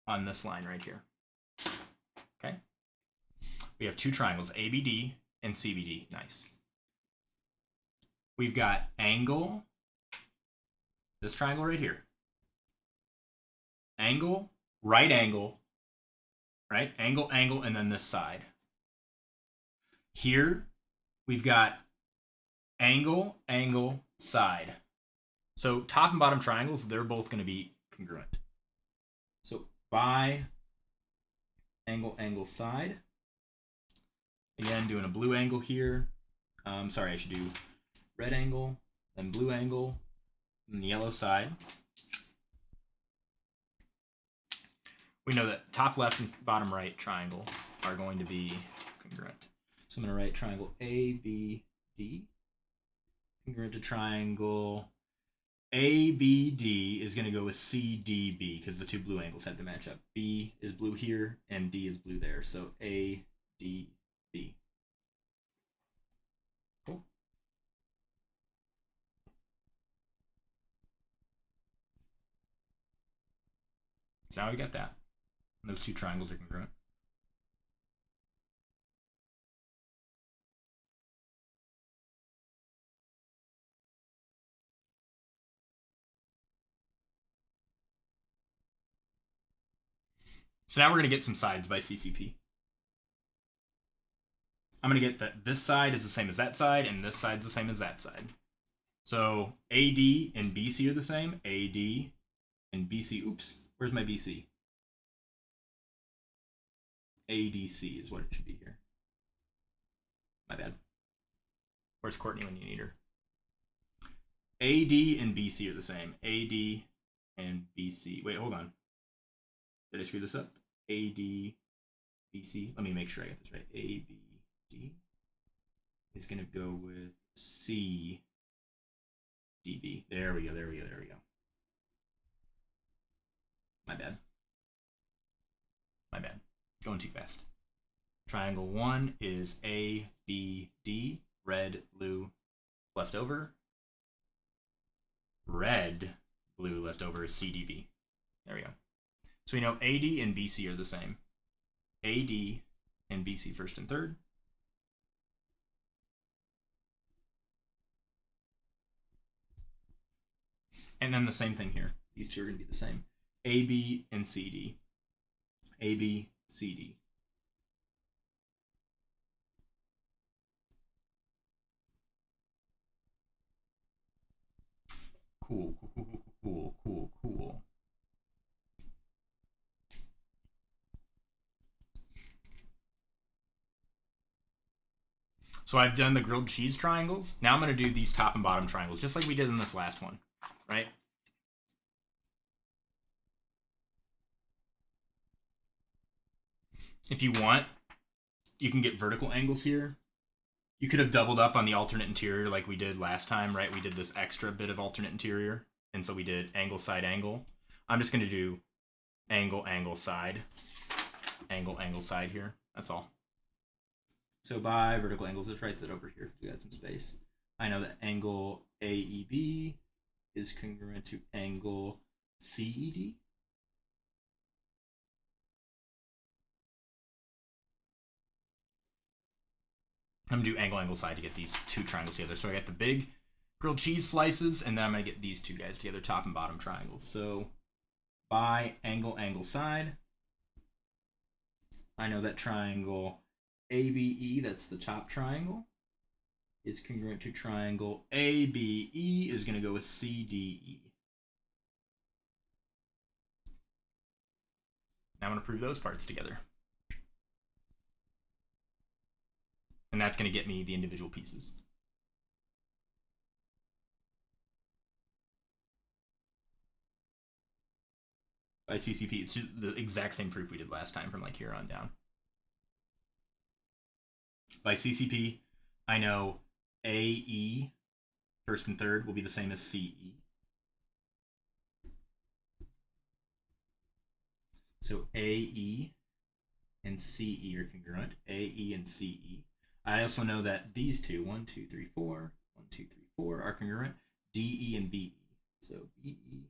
[SPEAKER 3] on this line right here. Okay? We have two triangles, ABD and CBD. Nice. We've got angle, this triangle right here. Angle, right? Angle, angle, and then this side. Here, we've got angle, angle, side. So top and bottom triangles, they're both going to be congruent. So by angle, angle, side. Again, doing a blue angle here. Sorry, I should do red angle, then blue angle, and the yellow side. We know that top left and bottom right triangle are going to be congruent. So I'm going to write triangle ABD congruent to triangle ABD is going to go with CDB because the two blue angles have to match up. B is blue here and D is blue there. So ADB. Cool. So now we got that. Those two triangles are congruent. So now we're going to get some sides by CCP. I'm going to get that this side is the same as that side, and this side's the same as that side. So AD and BC are the same. AD and BC. Oops, where's my BC? ADC is what it should be here. My bad. Where's Courtney when you need her? AD and BC are the same. AD and BC. Wait, hold on. Did I screw this up? AD, BC. Let me make sure I get this right. ABD is going to go with CDB. There we go, there we go, there we go. My bad. My bad. Going too fast. Triangle 1 is ABD, red, blue, left over. Red, blue, left over is CDB. There we go. So we know AD and BC are the same. AD and BC first and third. And then the same thing here. These two are going to be the same. AB and CD. AB, CD. Cool, cool, cool, cool, cool, cool. So I've done the grilled cheese triangles. Now I'm going to do these top and bottom triangles, just like we did in this last one, right? If you want, you can get vertical angles here. You could have doubled up on the alternate interior like we did last time, right? We did this extra bit of alternate interior. And so we did angle, side, angle. I'm just going to do angle, angle, side. Angle, angle, side here. That's all. So by vertical angles, let's write that over here. We got some space. I know that angle AEB is congruent to angle CED. I'm going to do angle, angle, side to get these two triangles together. So I got the big grilled cheese slices, and then I'm going to get these two guys together, top and bottom triangles. So by angle, angle, side, I know that triangle ABE, that's the top triangle, is congruent to triangle ABE is going to go with CDE. Now I'm going to prove those parts together. And that's going to get me the individual pieces. By CCP, it's the exact same proof we did last time from like here on down. By CCP, I know AE, first and third, will be the same as CE. So AE and CE are congruent. AE and CE. I also know that these two, 1, 2, 3, 4, 1, 2, 3, 4, are congruent. DE and BE. So BE.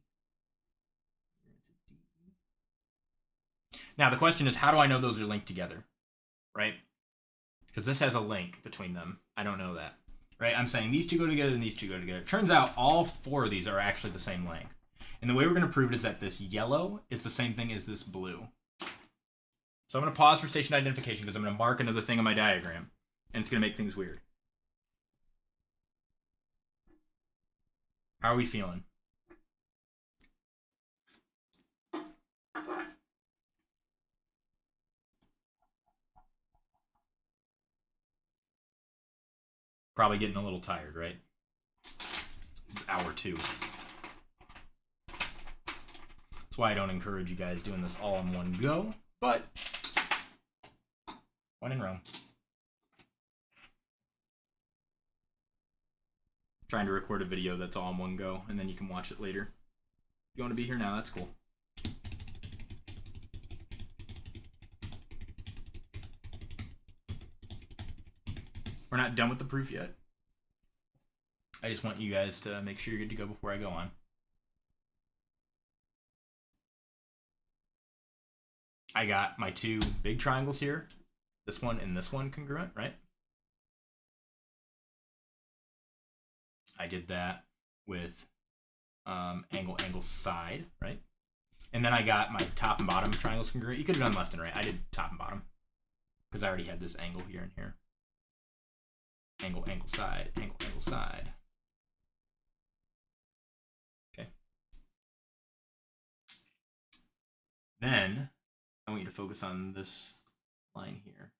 [SPEAKER 3] Now the question is, how do I know those are linked together? Right? Because this has a link between them. I don't know that. Right? I'm saying these two go together and these two go together. Turns out all 4 of these are actually the same length. And the way we're going to prove it is that this yellow is the same thing as this blue. So I'm going to pause for station identification because I'm going to mark another thing on my diagram. And it's going to make things weird. How are we feeling? Probably getting a little tired, right? This is hour 2. That's why I don't encourage you guys doing this all in one go, but when in Rome. Trying to record a video that's all in one go, and then you can watch it later. If you want to be here now, that's cool. We're not done with the proof yet. I just want you guys to make sure you're good to go before I go on. I got my 2 big triangles here. This one and this one congruent, right? I did that with angle, side, right? And then I got my top and bottom triangles congruent. You could have done left and right. I did top and bottom because I already had this angle here and here. Angle, side, angle, side. Okay. Then I want you to focus on this line here.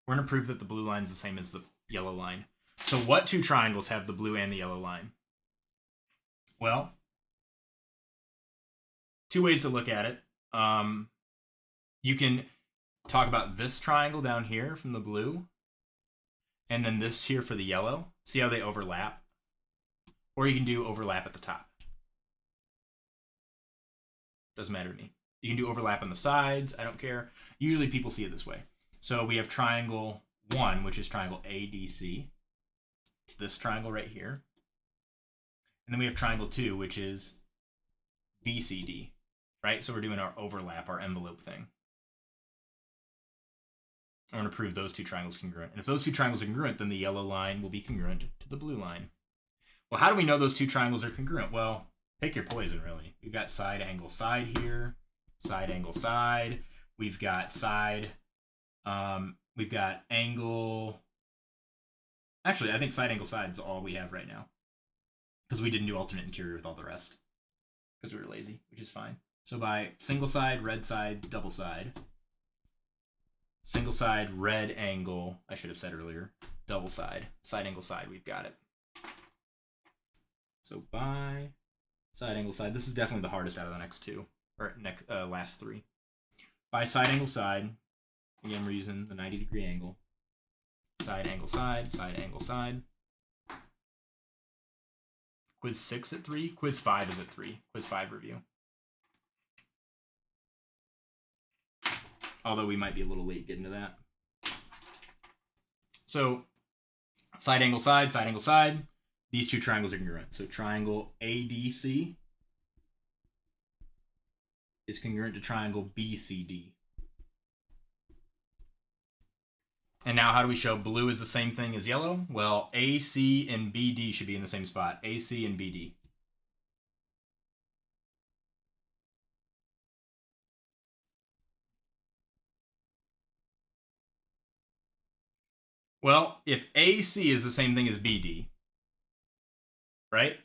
[SPEAKER 3] We're going to prove that the blue line is the same as the yellow line. So what 2 triangles have the blue and the yellow line? Well, 2 ways to look at it. You can talk about this triangle down here from the blue, and then this here for the yellow. See how they overlap? Or you can do overlap at the top. Doesn't matter to me. You can do overlap on the sides. I don't care. Usually people see it this way. So we have triangle 1, which is triangle ADC. It's this triangle right here. And then we have triangle 2, which is BCD, right? So we're doing our overlap, our envelope thing. I'm going to prove those 2 triangles congruent. And if those 2 triangles are congruent, then the yellow line will be congruent to the blue line. Well, how do we know those 2 triangles are congruent? Well, pick your poison, really. We've got side, angle, side here. Side, angle, side. We've got side. We've got angle. Actually, I think side, angle, side is all we have right now. Because we didn't do alternate interior with all the rest. Because we were lazy, which is fine. So by single side, red side, double side. Single side, red angle, I should have said earlier, double side, side angle side, we've got it. So by side angle side, this is definitely the hardest out of the next 2, or last 3. By side angle side, again we're using the 90-degree angle. Side angle side, side angle side. Quiz 6 at 3, quiz 5 is at 3, quiz 5 review. Although we might be a little late getting to that. So, side angle side, side angle side. These 2 triangles are congruent. So triangle ADC is congruent to triangle BCD. And now how do we show blue is the same thing as yellow? Well, AC and BD should be in the same spot. AC and BD. Well, if AC is the same thing as BD, right?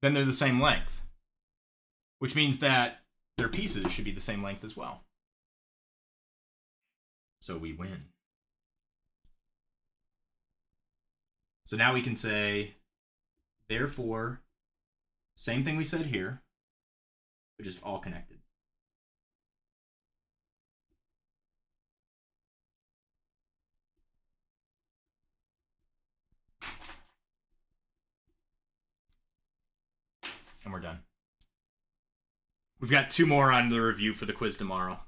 [SPEAKER 3] Then they're the same length. Which means that their pieces should be the same length as well. So we win. So now we can say, therefore, same thing we said here, but just all connected. And we're done. We've got 2 more on the review for the quiz tomorrow.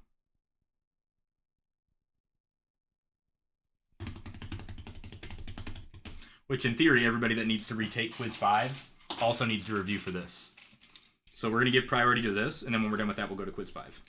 [SPEAKER 3] Which, in theory, everybody that needs to retake quiz 5 also needs to review for this. So we're going to give priority to this, and then when we're done with that, we'll go to quiz 5.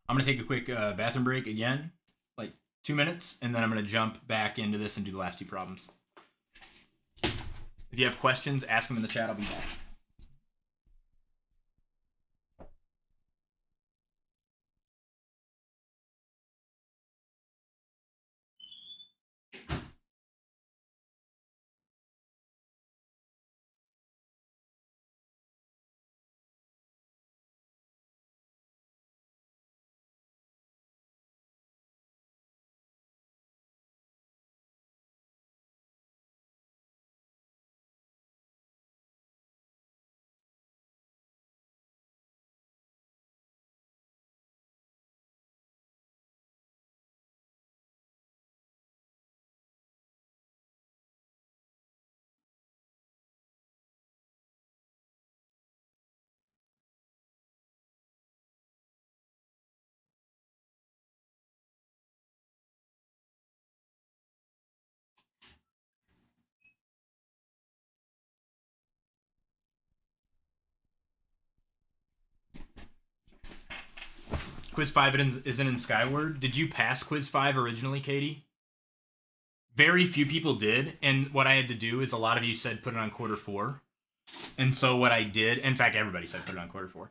[SPEAKER 3] I'm going to take a quick bathroom break again, like 2 minutes, and then I'm going to jump back into this and do the last 2 problems. If you have questions, ask them in the chat. I'll be back. Quiz 5 isn't in Skyward. Did you pass Quiz 5 originally, Katie? Very few people did, and what I had to do is a lot of you said put it on quarter 4. And so what I did, in fact, everybody said put it on quarter 4.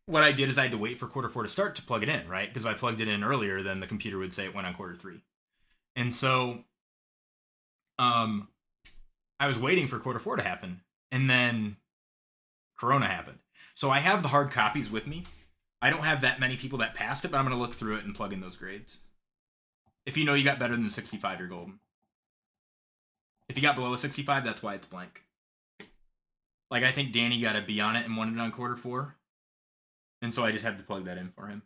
[SPEAKER 3] What I did is I had to wait for quarter 4 to start to plug it in, right? Because if I plugged it in earlier, then the computer would say it went on quarter 3. And so I was waiting for quarter 4 to happen, and then Corona happened. So I have the hard copies with me. I don't have that many people that passed it, but I'm going to look through it and plug in those grades. If you know you got better than 65, you're golden. If you got below a 65, that's why it's blank. Like, I think Danny got a B on it and wanted it on quarter 4. And so I just had to plug that in for him.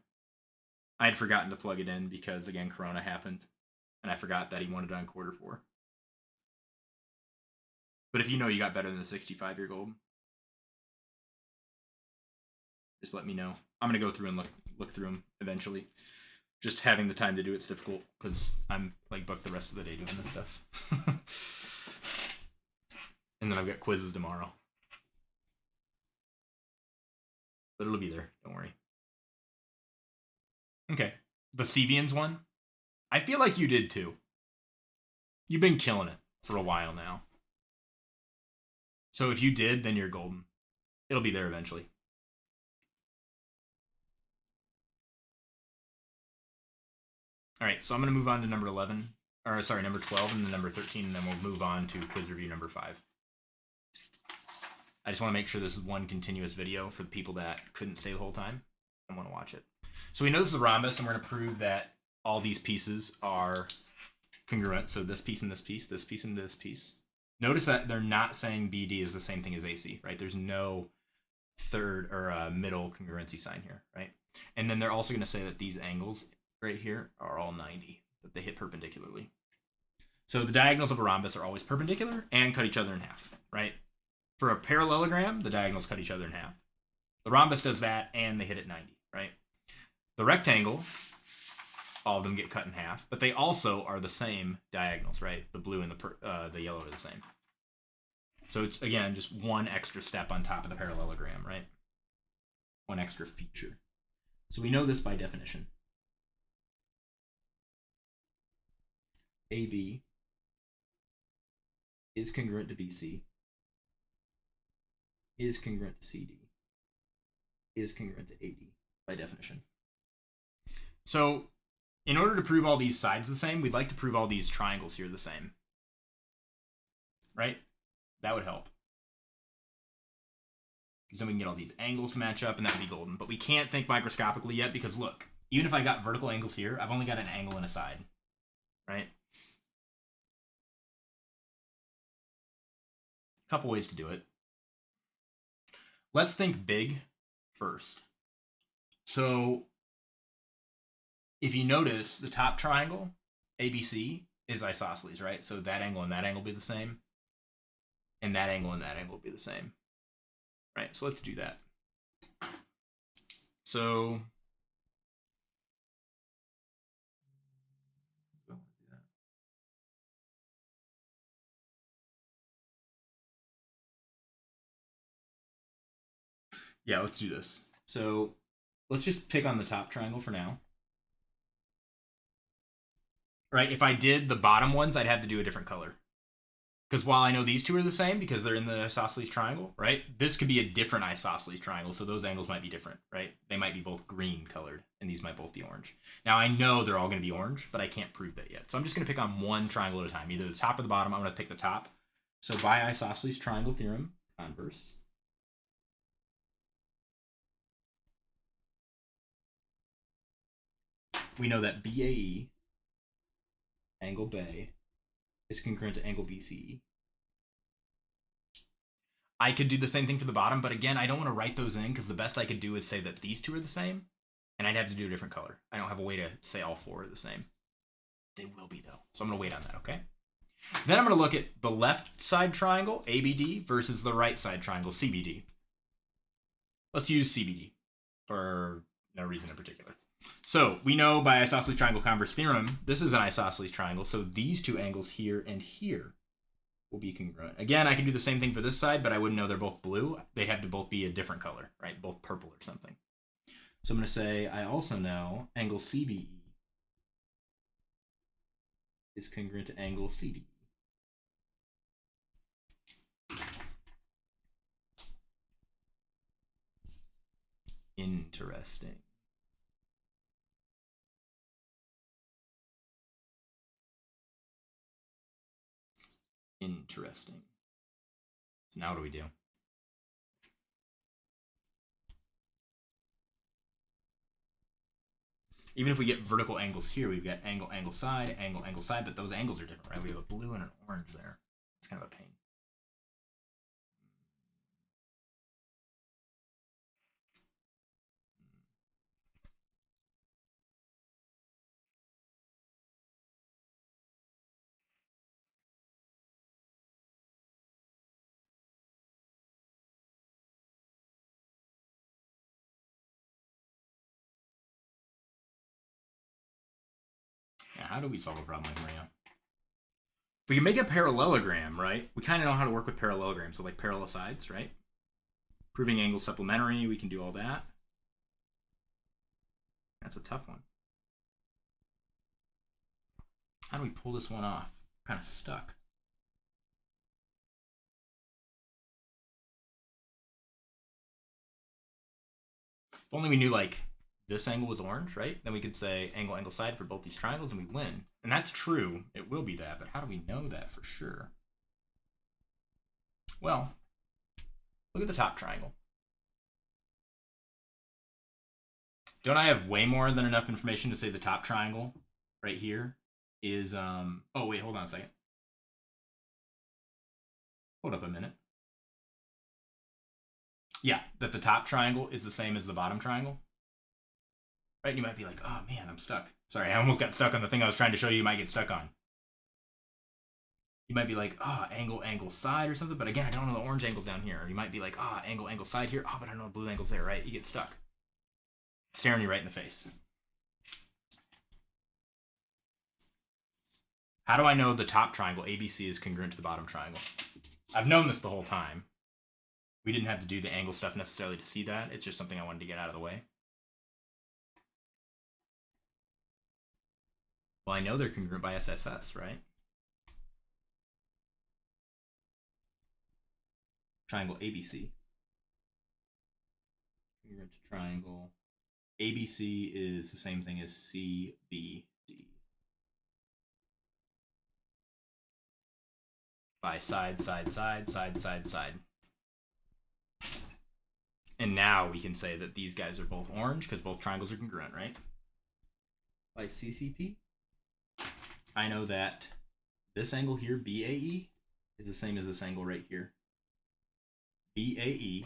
[SPEAKER 3] I had forgotten to plug it in because, again, Corona happened. And I forgot that he wanted it on quarter 4. But if you know you got better than the 65, you're golden. Just let me know. I'm going to go through and look through them eventually. Just having the time to do it's difficult because I'm like booked the rest of the day doing this stuff. And then I've got quizzes tomorrow. But it'll be there. Don't worry. Okay. The Sevians one. I feel like you did too. You've been killing it for a while now. So if you did, then you're golden. It'll be there eventually. All right, so I'm going to move on to number 11, or sorry, number 12, and then number 13, and then we'll move on to quiz review number 5. I just want to make sure this is one continuous video for the people that couldn't stay the whole time and want to watch it. So we know this is a rhombus, and we're going to prove that all these pieces are congruent. So this piece and this piece, this piece and this piece. Notice that they're not saying BD is the same thing as AC, right? There's no third or middle congruency sign here, right? And then they're also going to say that these angles right here are all 90, that they hit perpendicularly. So the diagonals of a rhombus are always perpendicular and cut each other in half, right? For a parallelogram, the diagonals cut each other in half. The rhombus does that and they hit at 90, right? The rectangle, all of them get cut in half, but they also are the same diagonals, right? The blue and the yellow are the same. So it's, again, just one extra step on top of the parallelogram, right? One extra feature. So we know this by definition. AB is congruent to BC, is congruent to CD, is congruent to AD by definition. So in order to prove all these sides the same, we'd like to prove all these triangles here the same. Right? That would help. Because then we can get all these angles to match up and that would be golden. But we can't think microscopically yet because look, even if I got vertical angles here, I've only got an angle and a side, right? Couple ways to do it. Let's think big first. So if you notice, the top triangle, ABC, is isosceles, right? So that angle and that angle will be the same. And that angle and that angle will be the same. Right, so let's do that. So yeah, let's do this. So let's just pick on the top triangle for now. Right, if I did the bottom ones, I'd have to do a different color. Because while I know these two are the same because they're in the isosceles triangle, right? This could be a different isosceles triangle, so those angles might be different, right? They might be both green colored, and these might both be orange. Now, I know they're all going to be orange, but I can't prove that yet. So I'm just going to pick on one triangle at a time, either the top or the bottom. I'm going to pick the top. So by isosceles triangle theorem, converse, we know that BAE, angle BAE, is congruent to angle BCE. I could do the same thing for the bottom, but again, I don't want to write those in because the best I could do is say that these two are the same, and I'd have to do a different color. I don't have a way to say all four are the same. They will be, though, so I'm going to wait on that, okay? Then I'm going to look at the left side triangle, ABD, versus the right side triangle, CBD. Let's use CBD for no reason in particular. So we know by isosceles triangle converse theorem, this is an isosceles triangle, so these two angles here and here will be congruent. Again, I can do the same thing for this side, but I wouldn't know they're both blue. They'd have to both be a different color, right? Both purple or something. So I'm going to say I also know angle CBE is congruent to angle CDE. Interesting. Interesting. So now what do we do? Even if we get vertical angles here, we've got angle, angle, side, but those angles are different, right? We have a blue and an orange there. It's kind of a pain. Yeah, how do we solve a problem like Maria? If we can make a parallelogram, right? We kind of know how to work with parallelograms, so like parallel sides, right? Proving angles supplementary, we can do all that. That's a tough one. How do we pull this one off? I'm kind of stuck. If only we knew like this angle was orange, right? Then we could say angle, angle, side for both these triangles and we win. And that's true. It will be that, but how do we know that for sure? Well, look at the top triangle. Don't I have way more than enough information to say the top triangle right here is, oh wait, hold on a second. Hold up a minute. Yeah, that the top triangle is the same as the bottom triangle. Right, you might be like, oh man, I'm stuck. Sorry, I almost got stuck on the thing I was trying to show you might get stuck on. You might be like, oh, angle, angle, side or something, but again, I don't know the orange angles down here. Or you might be like, oh, angle, angle, side here. Oh, but I don't know the blue angles there, right? You get stuck. It's staring you right in the face. How do I know the top triangle, ABC, is congruent to the bottom triangle? I've known this the whole time. We didn't have to do the angle stuff necessarily to see that. It's just something I wanted to get out of the way. Well, I know they're congruent by SSS, right? Triangle ABC. Congruent to triangle. ABC is the same thing as CBD. By side, side, side, side, side, side. And now we can say that these guys are both orange because both triangles are congruent, right? by CCP. I know that this angle here, BAE, is the same as this angle right here. BAE.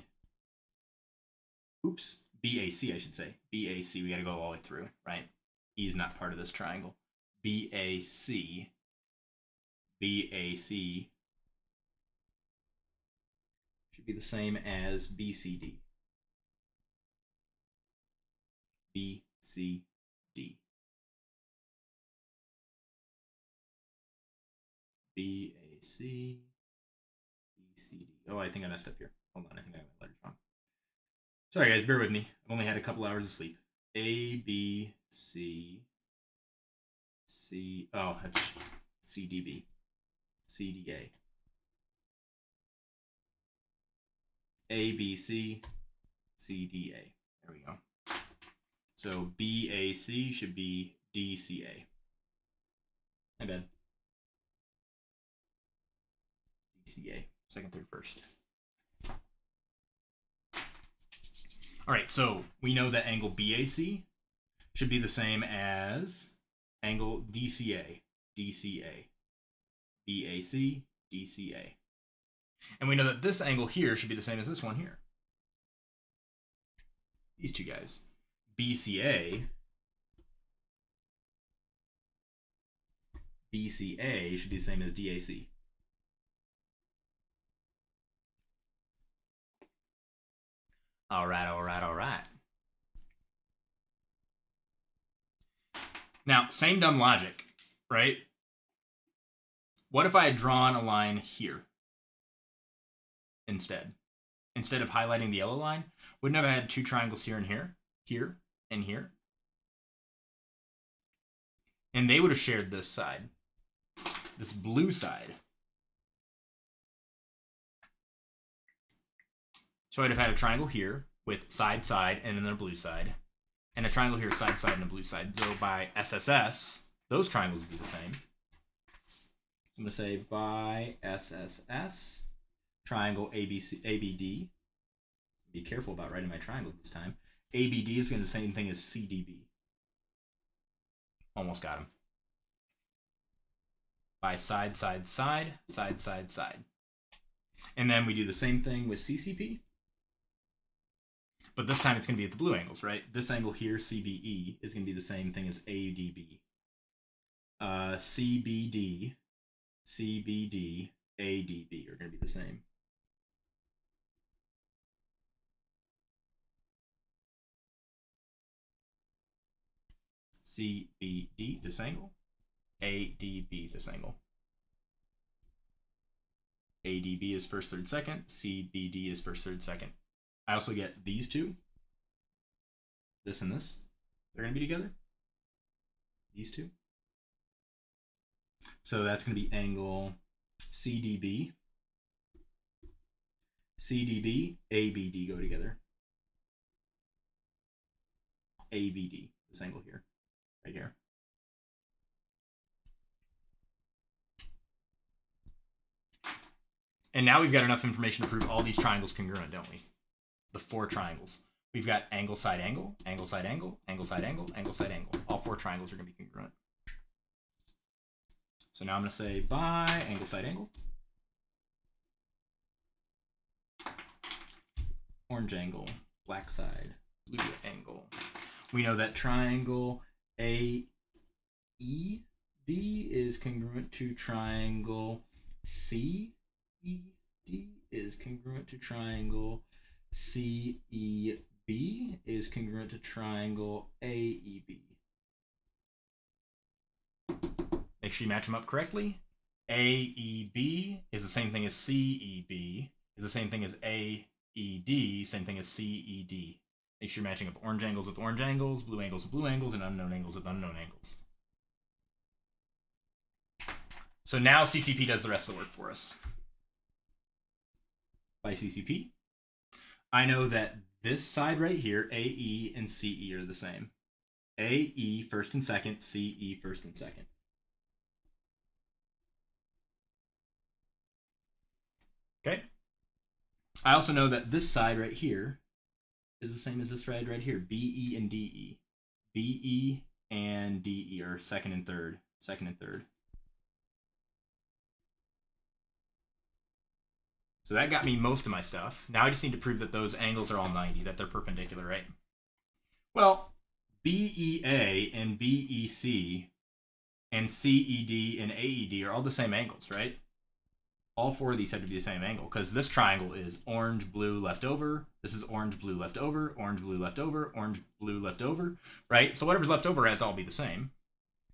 [SPEAKER 3] Oops. BAC, I should say. BAC, we got to go all the way through, right? E is not part of this triangle. BAC. BAC should be the same as BCD. BCD. BAC. BCD. Oh, I think I messed up here. Hold on, I think I got my letters wrong. Sorry, guys, bear with me. I've only had a couple hours of sleep. A, B, C, C. Oh, that's CDB. CDA. A, B, C, CDA. There we go. So BAC should be DCA. My bad. DCA. Second, third, first. All right, so we know that angle BAC should be the same as angle DCA. DCA. BAC, DCA. And we know that this angle here should be the same as this one here. These two guys. BCA. BCA should be the same as DAC. All right, all right, all right. Now, same dumb logic, right? What if I had drawn a line here instead? Instead of highlighting the yellow line, wouldn't have had two triangles here and here, here and here? And they would have shared this side, this blue side. So I'd have had a triangle here with side, side, and then a blue side. And a triangle here, side, side, and a blue side. So by SSS, those triangles would be the same. I'm going to say by SSS, triangle ABC, ABD. Be careful about writing my triangle this time. ABD is going to be the same thing as CDB. Almost got him. By side, side, side, side, side, side. And then we do the same thing with CCP. But this time it's going to be at the blue angles, right? This angle here, CBE, is going to be the same thing as ADB. CBD, CBD, ADB are going to be the same. CBD, this angle. ADB, this angle. ADB is first, third, second. CBD is first, third, second. I also get these two. This and this. They're going to be together. These two. So that's going to be angle CDB. CDB, ABD go together. ABD, this angle here. Right here. And now we've got enough information to prove all these triangles congruent, don't we? The four triangles. We've got angle, side, angle, angle, side, angle, angle, side, angle, angle, side, angle. All four triangles are going to be congruent. So now I'm going to say by angle, side, angle. Orange angle, black side, blue angle. We know that triangle AED is congruent to triangle CED is congruent to triangle CEB is congruent to triangle AEB. Make sure you match them up correctly. AEB is the same thing as CEB, is the same thing as AED, same thing as CED. Make sure you're matching up orange angles with orange angles, blue angles with blue angles, and unknown angles with unknown angles. So now CCP does the rest of the work for us. By CCP, I know that this side right here, AE and CE are the same. AE first and second, CE first and second. Okay. I also know that this side right here is the same as this side right here, BE and DE. BE and DE, or second and third. Second and third. So that got me most of my stuff. Now I just need to prove that those angles are all 90, that they're perpendicular, right? Well, BEA and BEC and CED and AED are all the same angles, right? All four of these have to be the same angle because this triangle is orange, blue, left over. This is orange, blue, left over, orange, blue, left over, orange, blue, left over, right? So whatever's left over has to all be the same.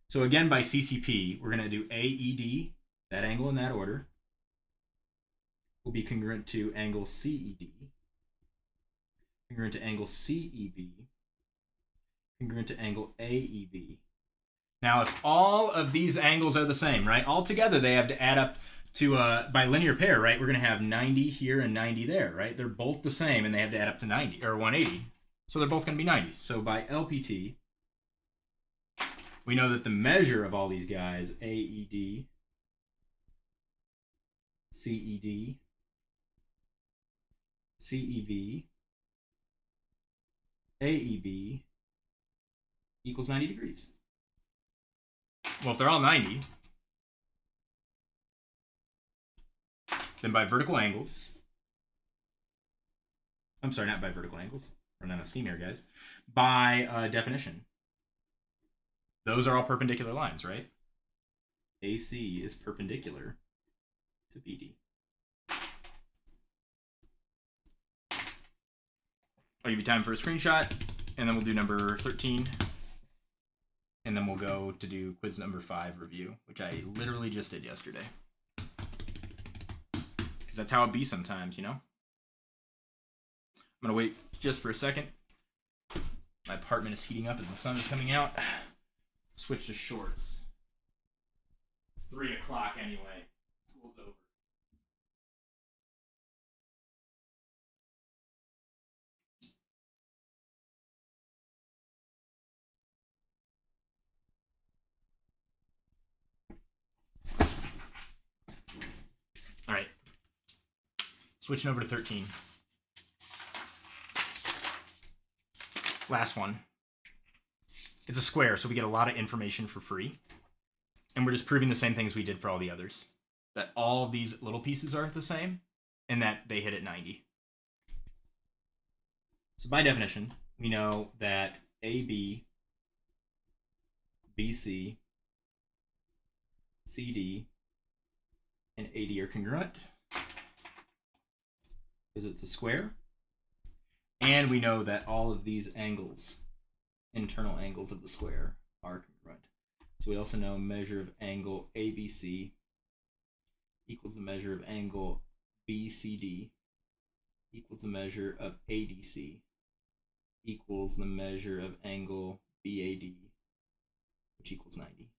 [SPEAKER 3] So again, by CCP, we're going to do AED, that angle in that order, will be congruent to angle CED, congruent to angle CEB, congruent to angle AEB. Now, if all of these angles are the same, right, all together they have to add up to, by linear pair, right, we're going to have 90 here and 90 there, right? They're both the same, and they have to add up to 90, or 180. So they're both going to be 90. So by LPT, we know that the measure of all these guys, AED, CED, CEB, AEB, equals 90 degrees. Well, if they're all 90, then by vertical angles, I'm sorry, not by vertical angles, running out of steam here, guys, by definition, those are all perpendicular lines, right? AC is perpendicular to BD. I'll give you time for a screenshot, and then we'll do number 13. And then we'll go to do quiz number 5 review, which I literally just did yesterday. Because that's how it be sometimes, you know? I'm going to wait just for a second. My apartment is heating up as the sun is coming out. Switch to shorts. It's 3 o'clock anyway. School's over. All right. Switching over to 13. Last one. It's a square, so we get a lot of information for free. And we're just proving the same things we did for all the others. That all of these little pieces are the same, and that they hit at 90. So by definition, we know that AB, BC, CD, and AD are congruent because it's a square. And we know that all of these angles, internal angles of the square, are congruent. So we also know measure of angle ABC equals the measure of angle BCD equals the measure of ADC equals the measure of angle BAD, which equals 90.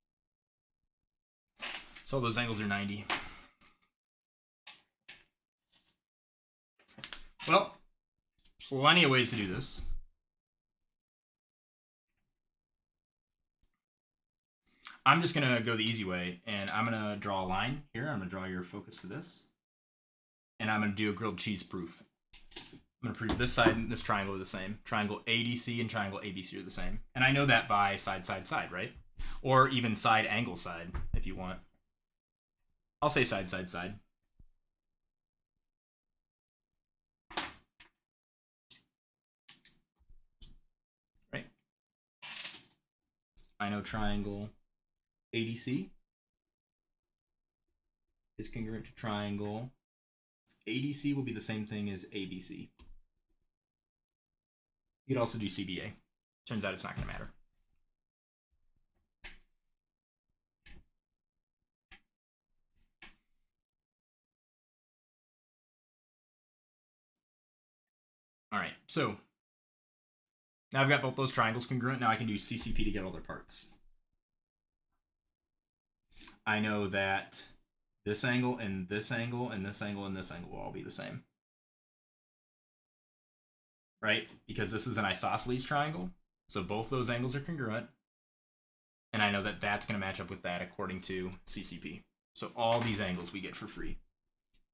[SPEAKER 3] So all those angles are 90. Well, plenty of ways to do this. I'm just going to go the easy way, and I'm going to draw a line here. I'm going to draw your focus to this. And I'm going to do a grilled cheese proof. I'm going to prove this side and this triangle are the same. Triangle ADC and triangle ABC are the same. And I know that by side, side, side, right? Or even side, angle, side, if you want. I'll say side, side, side. Right. I know triangle ADC is congruent to triangle. ADC will be the same thing as ABC. You could also do CBA. Turns out it's not going to matter. All right, so now I've got both those triangles congruent. Now I can do CCP to get all their parts. I know that this angle and this angle and this angle and this angle will all be the same. Right? Because this is an isosceles triangle. So both those angles are congruent. And I know that that's going to match up with that according to CCP. So all these angles we get for free.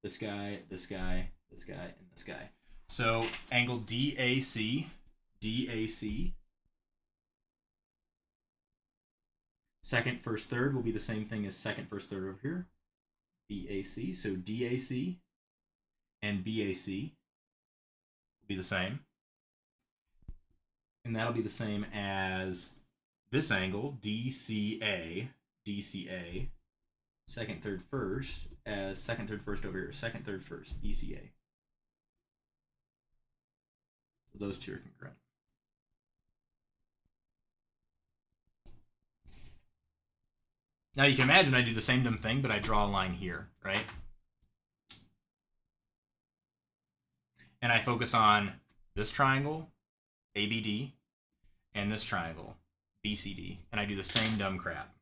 [SPEAKER 3] This guy, this guy, this guy, and this guy. So angle DAC, DAC Second, first, third will be the same thing as second, first, third over here. BAC. So DAC and BAC will be the same. And that'll be the same as this angle, DCA, second, third, first, as second, third, first over here. Second, third, first, BCA. So those two are congruent. Now you can imagine I do the same dumb thing, but I draw a line here, right? And I focus on this triangle, ABD, and this triangle, BCD, and I do the same dumb crap.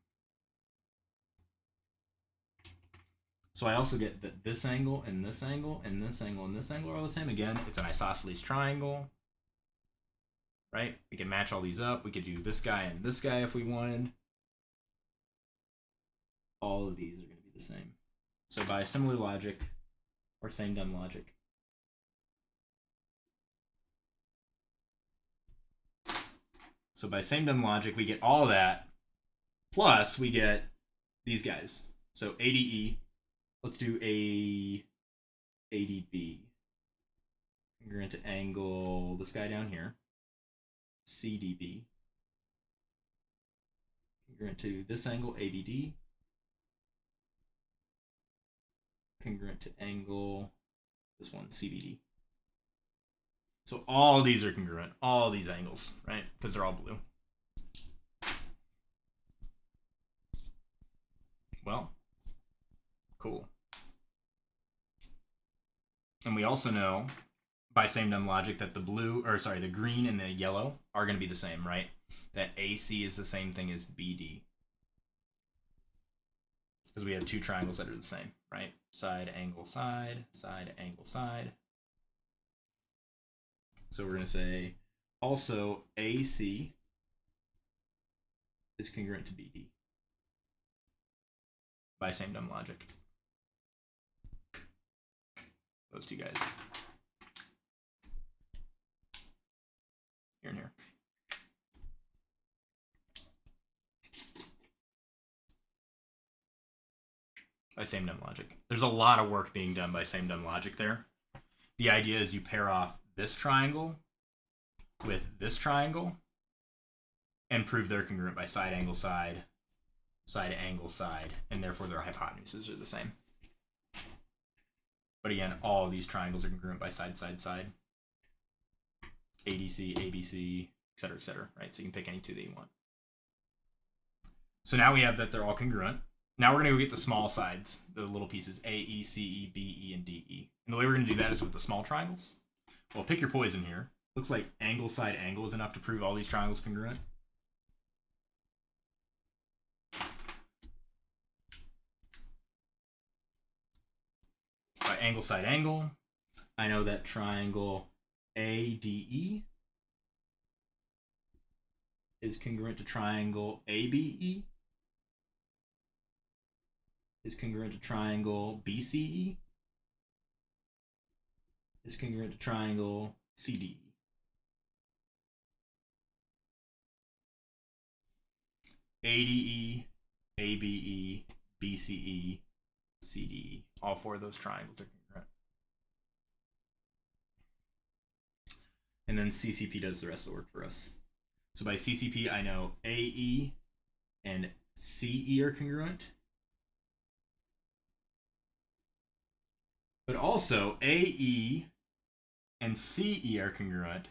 [SPEAKER 3] So I also get that this angle and this angle and this angle and this angle are all the same. Again, it's an isosceles triangle, right? We can match all these up. We could do this guy and this guy if we wanted. All of these are going to be the same. So by similar logic, or same dumb logic, we get all of that, plus we get these guys. So ADE, let's do ADB. Congruent to angle, this guy down here, CDB. Congruent to this angle, ABD. Congruent to angle, this one, CBD. So all these are congruent, all these angles, right? Because they're all blue. Well, cool. And we also know by same dumb logic that the green and the yellow are going to be the same, right? That AC is the same thing as BD. Because we have two triangles that are the same, right? Side, angle, side, side, angle, side. So we're going to say also AC is congruent to BD by same dumb logic. Those two guys. Here and here. By same dumb logic. There's a lot of work being done by same dumb logic there. The idea is you pair off this triangle with this triangle and prove they're congruent by side, angle, side, side, angle, side, and therefore their hypotenuses are the same. But again, all of these triangles are congruent by side, side, side. ADC, ABC, etc., right? So you can pick any two that you want. So now we have that they're all congruent. Now we're going to go get the small sides, the little pieces, A, E, C, E, B, E, and D, E. And the way we're going to do that is with the small triangles. Well, pick your poison here. Looks like angle, side, angle is enough to prove all these triangles congruent. By angle, side, angle, I know that triangle ADE is congruent to triangle ABE, is congruent to triangle BCE, is congruent to triangle CDE. ADE, ABE, BCE, CDE. All four of those triangles are congruent. And then CCP does the rest of the work for us. So by CCP, I know AE and CE are congruent. But also AE and CE are congruent.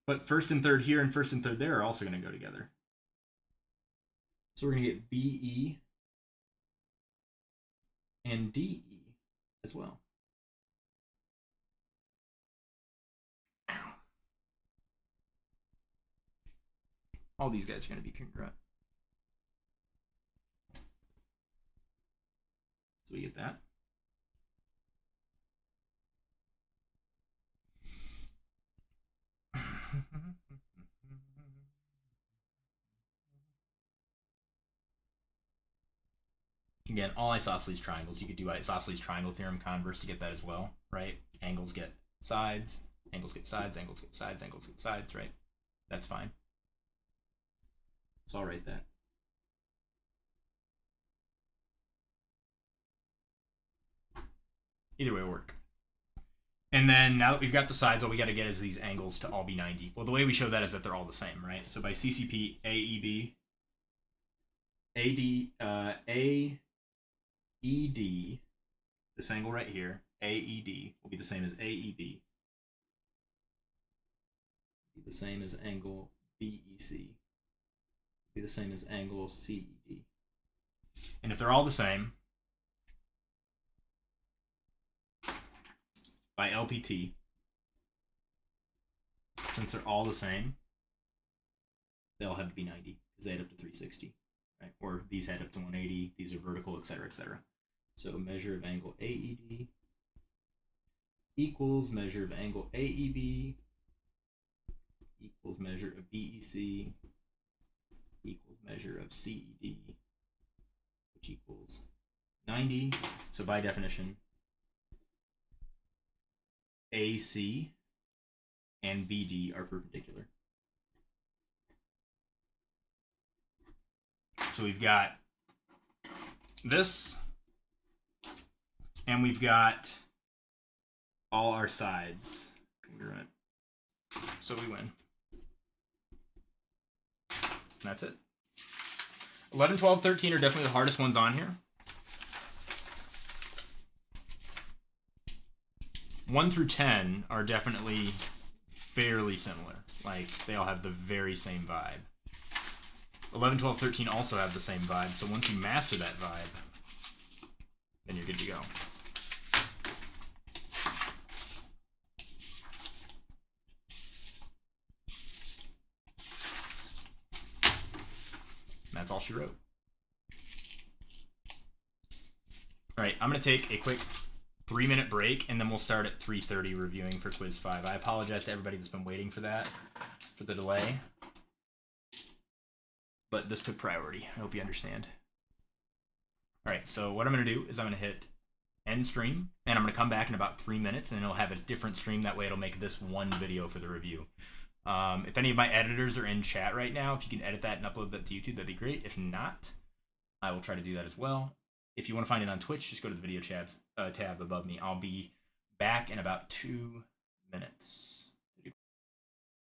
[SPEAKER 3] But first and third here and first and third there are also going to go together. So we're going to get BE and DE as well. All these guys are going to be congruent. So we get that. Again, all isosceles triangles. You could do isosceles triangle theorem converse to get that as well, right? Angles get sides, angles get sides, angles get sides, angles get sides, right? That's fine. So I'll write that. Either way will work. And then now that we've got the sides, all we got to get is these angles to all be 90. Well, the way we show that is that they're all the same, right? So by CCP AEB, AED, this angle right here, AED, will be the same as AEB. Be the same as angle BEC. Be the same as angle CED. And if they're all the same, by LPT, since they're all the same, they all have to be 90 because they add up to 360, right? Or these add up to 180, these are vertical, etc., etc. So measure of angle AED equals measure of angle AEB equals measure of BEC equals measure of CED, which equals 90. So by definition, AC and BD are perpendicular. So we've got this, and we've got all our sides congruent. So we win. That's it. 11, 12, 13 are definitely the hardest ones on here. 1 through 10 are definitely fairly similar. Like, they all have the very same vibe. 11, 12, 13 also have the same vibe, so once you master that vibe, then you're good to go. That's all she wrote. All right, I'm going to take a quick 3-minute break, and then we'll start at 3:30 reviewing for quiz 5. I apologize to everybody that's been waiting for that, for the delay. But this took priority. I hope you understand. All right, so what I'm going to do is I'm going to hit end stream, and I'm going to come back in about 3 minutes, and it'll have a different stream. That way it'll make this one video for the review. If any of my editors are in chat right now, if you can edit that and upload that to YouTube, that'd be great. If not, I will try to do that as well. If you want to find it on Twitch, just go to the video tab above me. I'll be back in about 2 minutes.